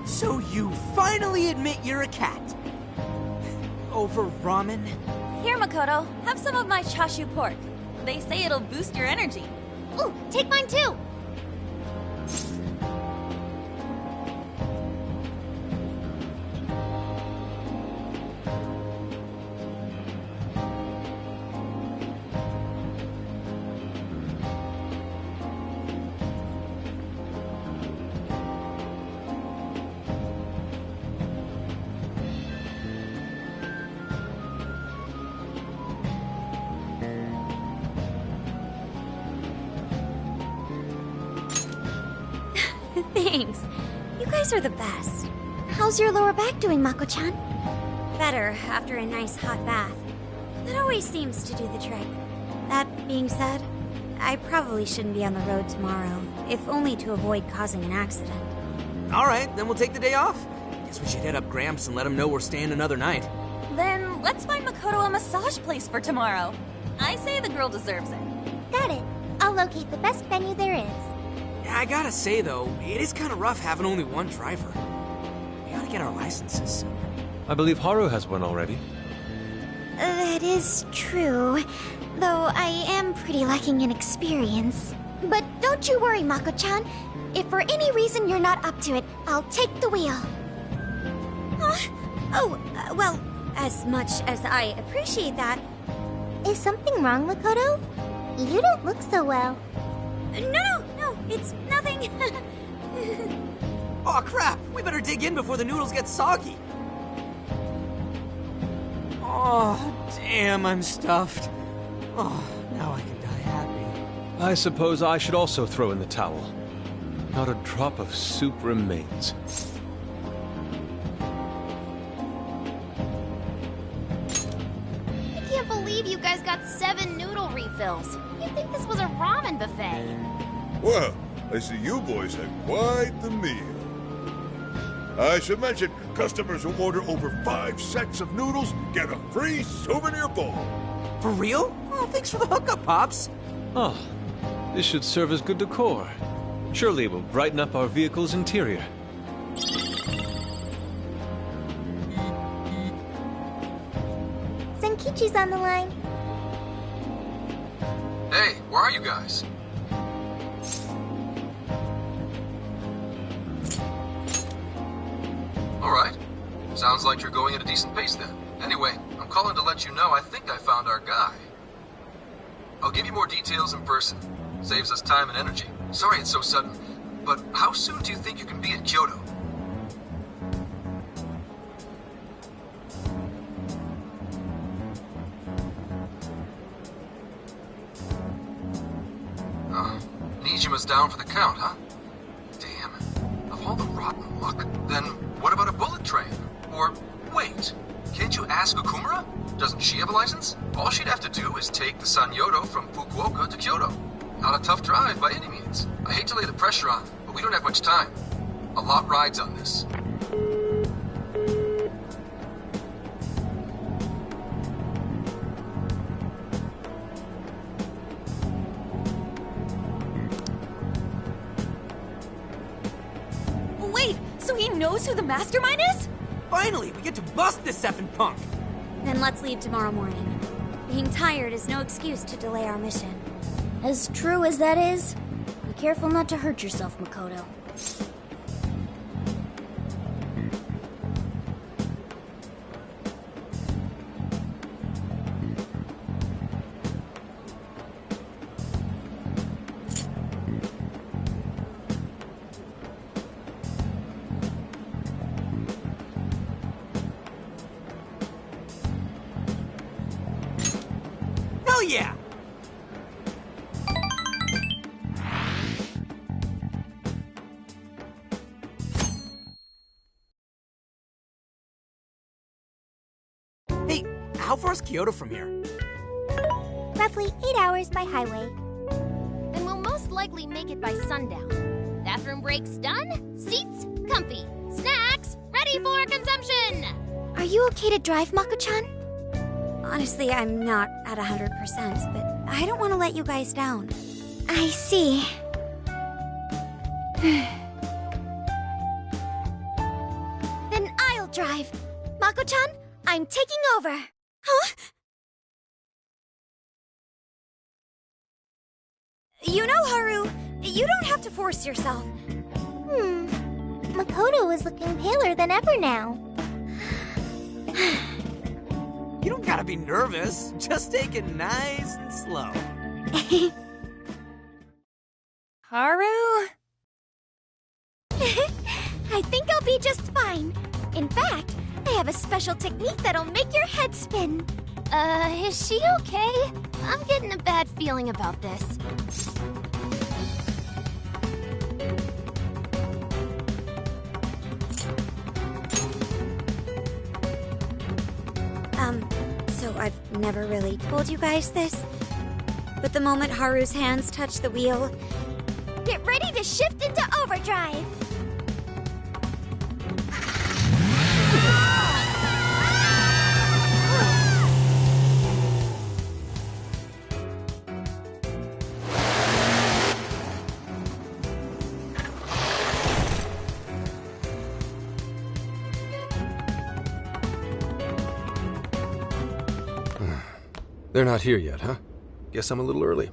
So you finally admit you're a cat. Over ramen? Here, Makoto, have some of my chashu pork. They say it'll boost your energy. Ooh, take mine too! Thanks. You guys are the best. How's your lower back doing, Mako-chan? Better after a nice hot bath. That always seems to do the trick. That being said, I probably shouldn't be on the road tomorrow, if only to avoid causing an accident. Alright, then we'll take the day off. Guess we should hit up Gramps and let him know we're staying another night. Then let's find Makoto a massage place for tomorrow. I say the girl deserves it. Got it. I'll locate the best venue there is. Yeah, I gotta say though, it is kind of rough having only one driver. We gotta get our licenses soon. I believe Haru has one already. That is true, though I am pretty lacking in experience. But don't you worry, Mako-chan. If for any reason you're not up to it, I'll take the wheel. Well, as much as I appreciate that... Is something wrong, Makoto? You don't look so well. No, it's nothing. Aw, crap! We better dig in before the noodles get soggy. Oh, damn, I'm stuffed. Oh, now I can die happy. I suppose I should also throw in the towel. Not a drop of soup remains. I can't believe you guys got 7 noodle refills. You'd think this was a ramen buffet. Well, I see you boys had quite the meal. I should mention, customers who order over 5 sets of noodles get a free souvenir bowl. For real? Oh, thanks for the hookup, Pops. Oh, this should serve as good decor. Surely it will brighten up our vehicle's interior. Senkichi's on the line. Hey, where are you guys? Alright. Sounds like you're going at a decent pace then. Anyway, I'm calling to let you know I think I found our guy. I'll give you more details in person. Saves us time and energy. Sorry it's so sudden, but how soon do you think you can be at Kyoto? Nijima's down for the count, huh? Damn. Of all the rotten luck, then what about a bullet train? Or, wait, can't you ask Okumura? Doesn't she have a license? All she'd have to do is take the Sanyodo from Fukuoka to Kyoto. Not a tough drive by any means. I hate to lay the pressure on, but we don't have much time. A lot rides on this. Wait, so he knows who the mastermind is? Finally, we get to bust this effing punk. Then let's leave tomorrow morning. Being tired is no excuse to delay our mission. As true as that is, be careful not to hurt yourself, Makoto. Hell yeah! Hey, how far is Kyoto from here? Roughly 8 hours by highway. Then we'll most likely make it by sundown. Bathroom breaks done, seats comfy, snacks ready for consumption! Are you okay to drive, Mako-chan? Honestly, I'm not at 100%, but I don't want to let you guys down. I see. Then I'll drive. Mako-chan, I'm taking over. Huh? You know, Haru, you don't have to force yourself. Makoto is looking paler than ever now. You don't gotta be nervous. Just take it nice and slow. Haru? I think I'll be just fine. In fact, I have a special technique that'll make your head spin. Is she okay? I'm getting a bad feeling about this. know I've never really told you guys this, but the moment Haru's hands touch the wheel, Get ready to shift into overdrive! They're not here yet, huh? Guess I'm a little early.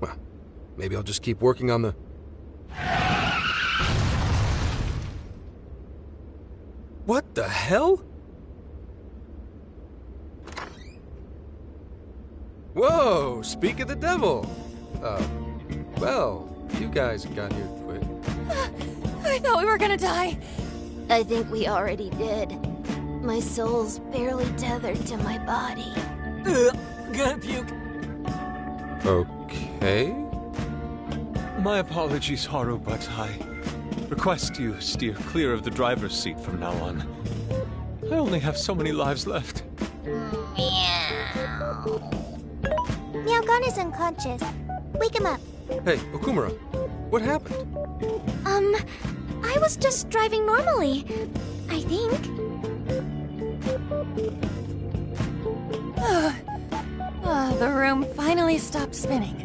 Well, maybe I'll just keep working on the... What the hell? Whoa, speak of the devil. Well, you guys got here quick. I thought we were gonna die. I think we already did. My soul's barely tethered to my body. Gonna puke. Okay. My apologies, Haru, but I request you steer clear of the driver's seat from now on. I only have so many lives left. Meowgon is unconscious. Wake him up. Hey, Okumura, what happened? I was just driving normally, I think. The room finally stopped spinning.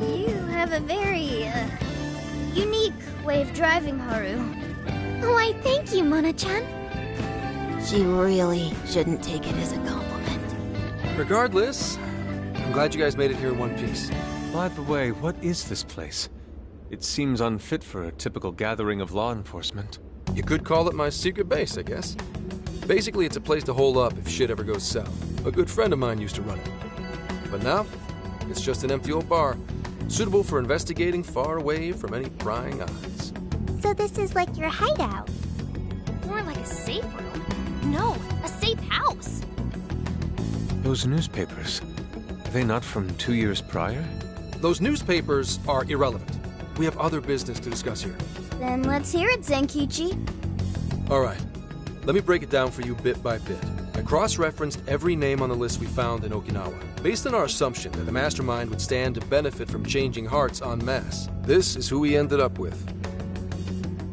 You have a very, unique way of driving, Haru. Why, thank you, Mona-chan. She really shouldn't take it as a compliment. Regardless, I'm glad you guys made it here in one piece. By the way, what is this place? It seems unfit for a typical gathering of law enforcement. You could call it my secret base, I guess. Basically, it's a place to hole up if shit ever goes south. A good friend of mine used to run it. But now, it's just an empty old bar, suitable for investigating far away from any prying eyes. So this is like your hideout. More like a safe room. No, a safe house. Those newspapers, are they not from 2 years prior? Those newspapers are irrelevant. We have other business to discuss here. Then let's hear it, Zenkichi. All right, let me break it down for you bit by bit. I cross-referenced every name on the list we found in Okinawa, based on our assumption that the mastermind would stand to benefit from changing hearts en masse. This is who we ended up with.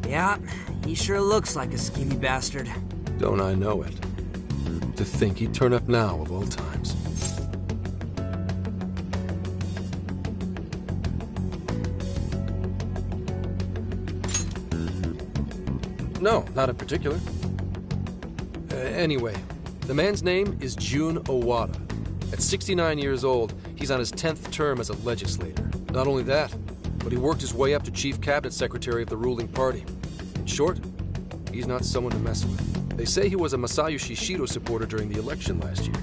Yeah, he sure looks like a schemy bastard. Don't I know it? To think he'd turn up now of all times. No, not in particular. Anyway, the man's name is Jun Owada. At 69 years old, he's on his 10th term as a legislator. Not only that, but he worked his way up to chief cabinet secretary of the ruling party. In short, he's not someone to mess with. They say he was a Masayoshi Shido supporter during the election last year.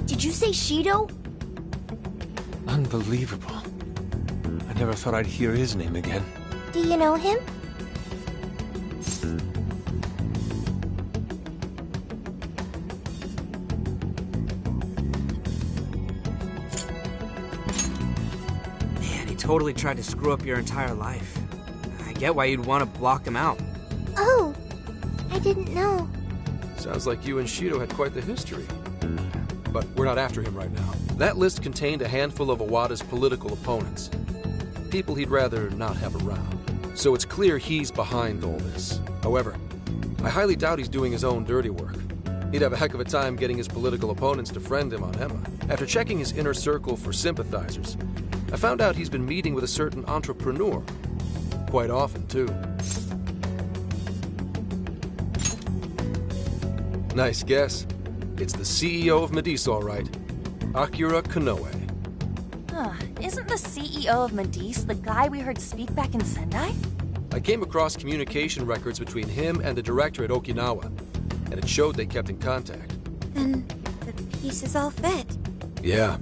Did you say Shido? Unbelievable. I never thought I'd hear his name again. Do you know him? Totally tried to screw up your entire life. I get why you'd want to block him out. Oh, I didn't know. Sounds like you and Shido had quite the history. But we're not after him right now. That list contained a handful of Owada's political opponents. People he'd rather not have around. So it's clear he's behind all this. However, I highly doubt he's doing his own dirty work. He'd have a heck of a time getting his political opponents to friend him on Emma. After checking his inner circle for sympathizers, I found out he's been meeting with a certain entrepreneur. Quite often, too. Nice guess. It's the CEO of Medice, all right. Akira Konoe. Isn't the CEO of Medice the guy we heard speak back in Sendai? I came across communication records between him and the director at Okinawa, and it showed they kept in contact. Then the pieces all fit. Yeah.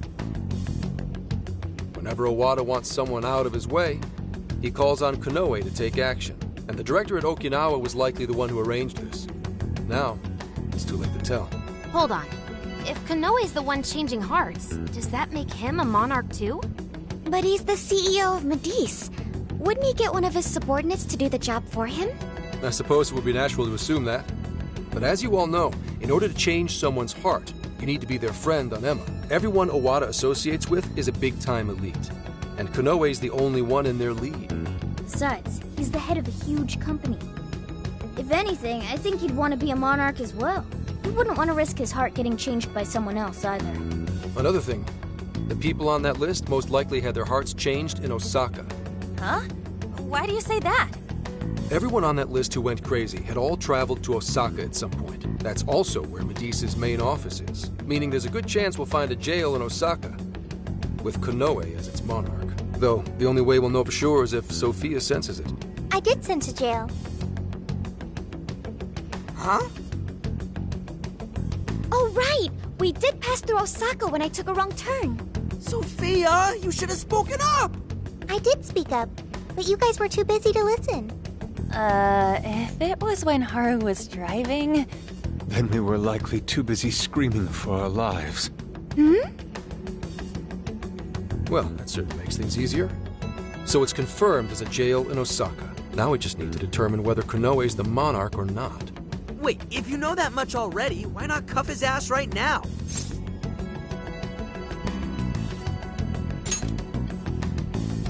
Whenever Owada wants someone out of his way, he calls on Konoe to take action. And the director at Okinawa was likely the one who arranged this. Now, it's too late to tell. Hold on. If Konoe's the one changing hearts, does that make him a monarch too? But he's the CEO of Medice. Wouldn't he get one of his subordinates to do the job for him? I suppose it would be natural to assume that. But as you all know, in order to change someone's heart, You need to be their friend on Emma. Everyone Owada associates with is a big-time elite. And Konoe's the only one in their league. Besides, he's the head of a huge company. If anything, I think he'd want to be a monarch as well. He wouldn't want to risk his heart getting changed by someone else either. Another thing, the people on that list most likely had their hearts changed in Osaka. Huh? Why do you say that? Everyone on that list who went crazy had all traveled to Osaka at some point. That's also where Medesa's main office is, meaning there's a good chance we'll find a jail in Osaka, with Konoe as its monarch. Though, the only way we'll know for sure is if Sophia senses it. I did sense a jail. Huh? Oh, right! We did pass through Osaka when I took a wrong turn. Sophia, you should have spoken up! I did speak up, but you guys were too busy to listen. If it was when Haru was driving... Then we were likely too busy screaming for our lives. Well, that certainly makes things easier. So it's confirmed as a jail in Osaka. Now we just need to determine whether Konoe's the monarch or not. Wait, if you know that much already, why not cuff his ass right now?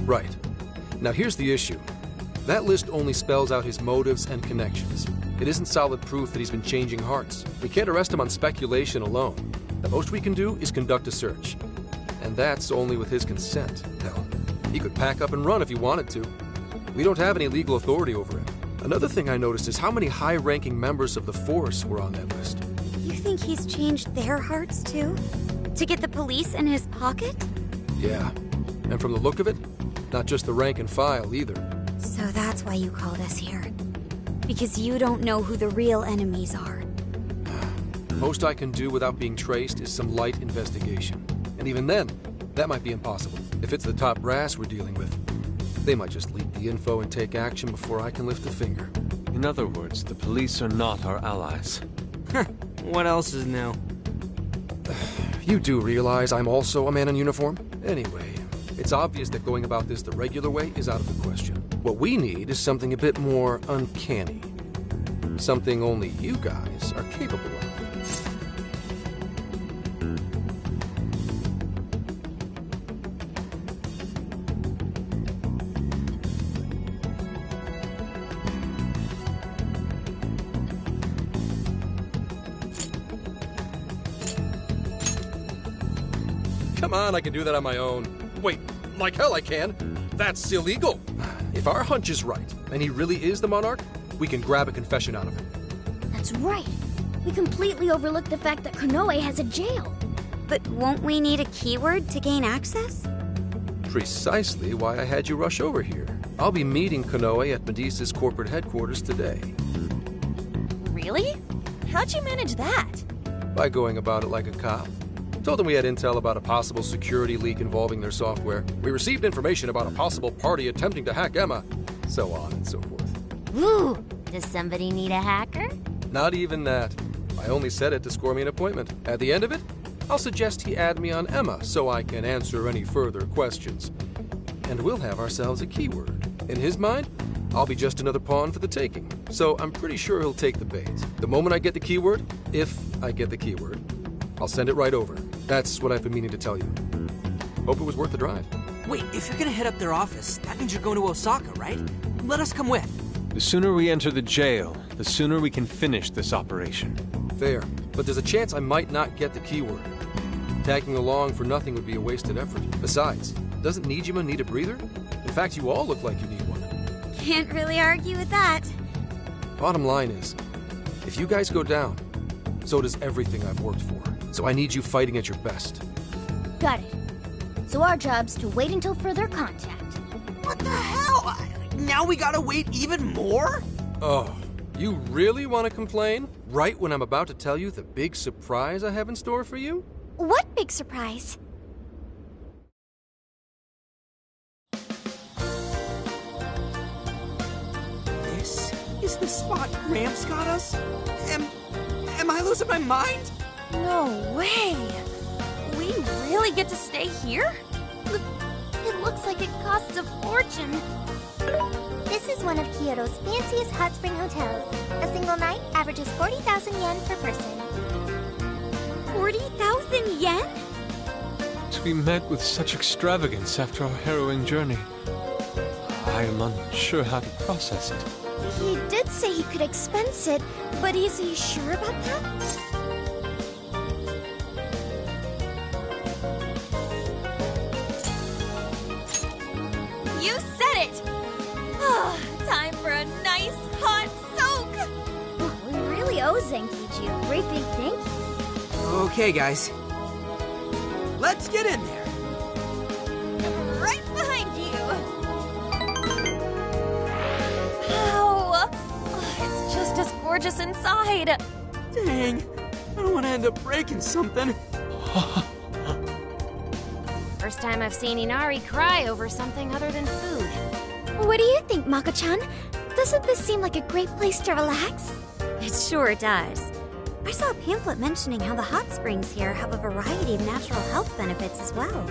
Right. Now here's the issue. That list only spells out his motives and connections. It isn't solid proof that he's been changing hearts. We can't arrest him on speculation alone. The most we can do is conduct a search. And that's only with his consent. Hell, he could pack up and run if he wanted to. We don't have any legal authority over him. Another thing I noticed is how many high-ranking members of the force were on that list. You think he's changed their hearts too? To get the police in his pocket? Yeah. And from the look of it, not just the rank and file either. So that's why you called us here. Because you don't know who the real enemies are. Most I can do without being traced is some light investigation. And even then, that might be impossible. If it's the top brass we're dealing with, they might just leak the info and take action before I can lift a finger. In other words, the police are not our allies. What else is new? You do realize I'm also a man in uniform? Anyway, it's obvious that going about this the regular way is out of the question. What we need is something a bit more uncanny. Something only you guys are capable of. Come on, I can do that on my own. Wait, like hell I can. That's illegal. If our hunch is right, and he really is the monarch, we can grab a confession out of him. That's right. We completely overlooked the fact that Konoe has a jail. But won't we need a keyword to gain access? Precisely why I had you rush over here. I'll be meeting Konoe at Medesa's corporate headquarters today. Really? How'd you manage that? By going about it like a cop. Told them we had intel about a possible security leak involving their software. We received information about a possible party attempting to hack Emma. So on and so forth. Ooh, does somebody need a hacker? Not even that. I only said it to score me an appointment. At the end of it, I'll suggest he add me on Emma so I can answer any further questions. And we'll have ourselves a keyword. In his mind, I'll be just another pawn for the taking. So I'm pretty sure he'll take the bait. The moment I get the keyword, if I get the keyword, I'll send it right over. That's what I've been meaning to tell you. Hope it was worth the drive. Wait, if you're gonna head up their office, that means you're going to Osaka, right? Let us come with. The sooner we enter the jail, the sooner we can finish this operation. Fair, but there's a chance I might not get the keyword. Tagging along for nothing would be a wasted effort. Besides, doesn't Nijima need a breather? In fact, you all look like you need one. Can't really argue with that. Bottom line is, if you guys go down, so does everything I've worked for. So I need you fighting at your best. Got it. So our job's to wait until further contact. What the hell? Now we gotta wait even more? Oh, you really want to complain? Right when I'm about to tell you the big surprise I have in store for you? What big surprise? This is the spot Gramps got us? Am I losing my mind? No way! We really get to stay here? It looks like it costs a fortune. This is one of Kyoto's fanciest hot spring hotels. A single night averages 40,000 yen per person. 40,000 yen? To be met with such extravagance after our harrowing journey, I am unsure how to process it. He did say he could expense it, but is he sure about that? You said it! Time for a nice hot soak! We really owe Zenkichi a great big thank you. Okay, guys. Let's get in there. Right behind you! Wow! It's just as gorgeous inside. Dang, I don't want to end up breaking something. First time I've seen Inari cry over something other than food. What do you think, Mako-chan? Doesn't this seem like a great place to relax? It sure does. I saw a pamphlet mentioning how the hot springs here have a variety of natural health benefits as well.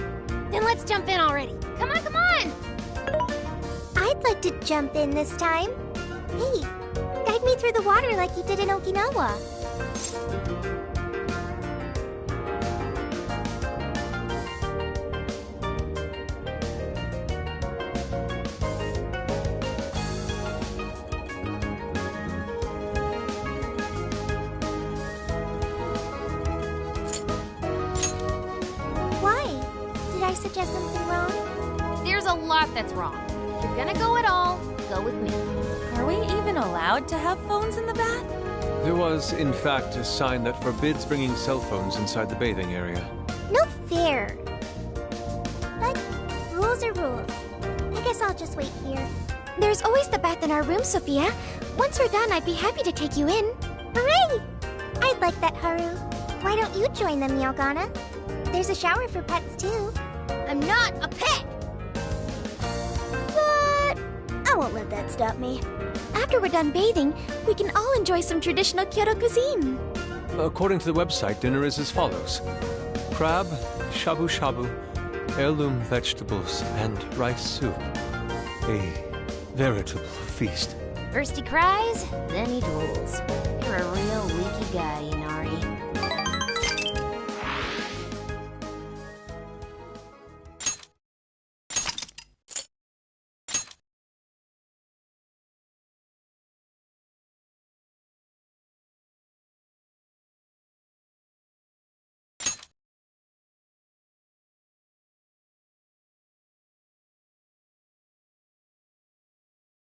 Then let's jump in already. Come on, come on! I'd like to jump in this time. Hey, guide me through the water like you did in Okinawa. Why? Did I suggest something wrong? There's a lot that's wrong. If you're gonna go at all, go with me. Are we even allowed to have phones in the bath? There was, in fact, a sign that forbids bringing cell phones inside the bathing area. No fair. But rules are rules. I guess I'll just wait here. There's always the bath in our room, Sophia. Once we're done, I'd be happy to take you in. Hooray! I'd like that, Haru. Why don't you join them, Yogana? There's a shower for pets, too. I'm not a pet! But I won't let that stop me. After we're done bathing, we can all enjoy some traditional Kyoto cuisine. According to the website, dinner is as follows: crab, shabu shabu, heirloom vegetables, and rice soup. A veritable feast. First he cries, then he drools.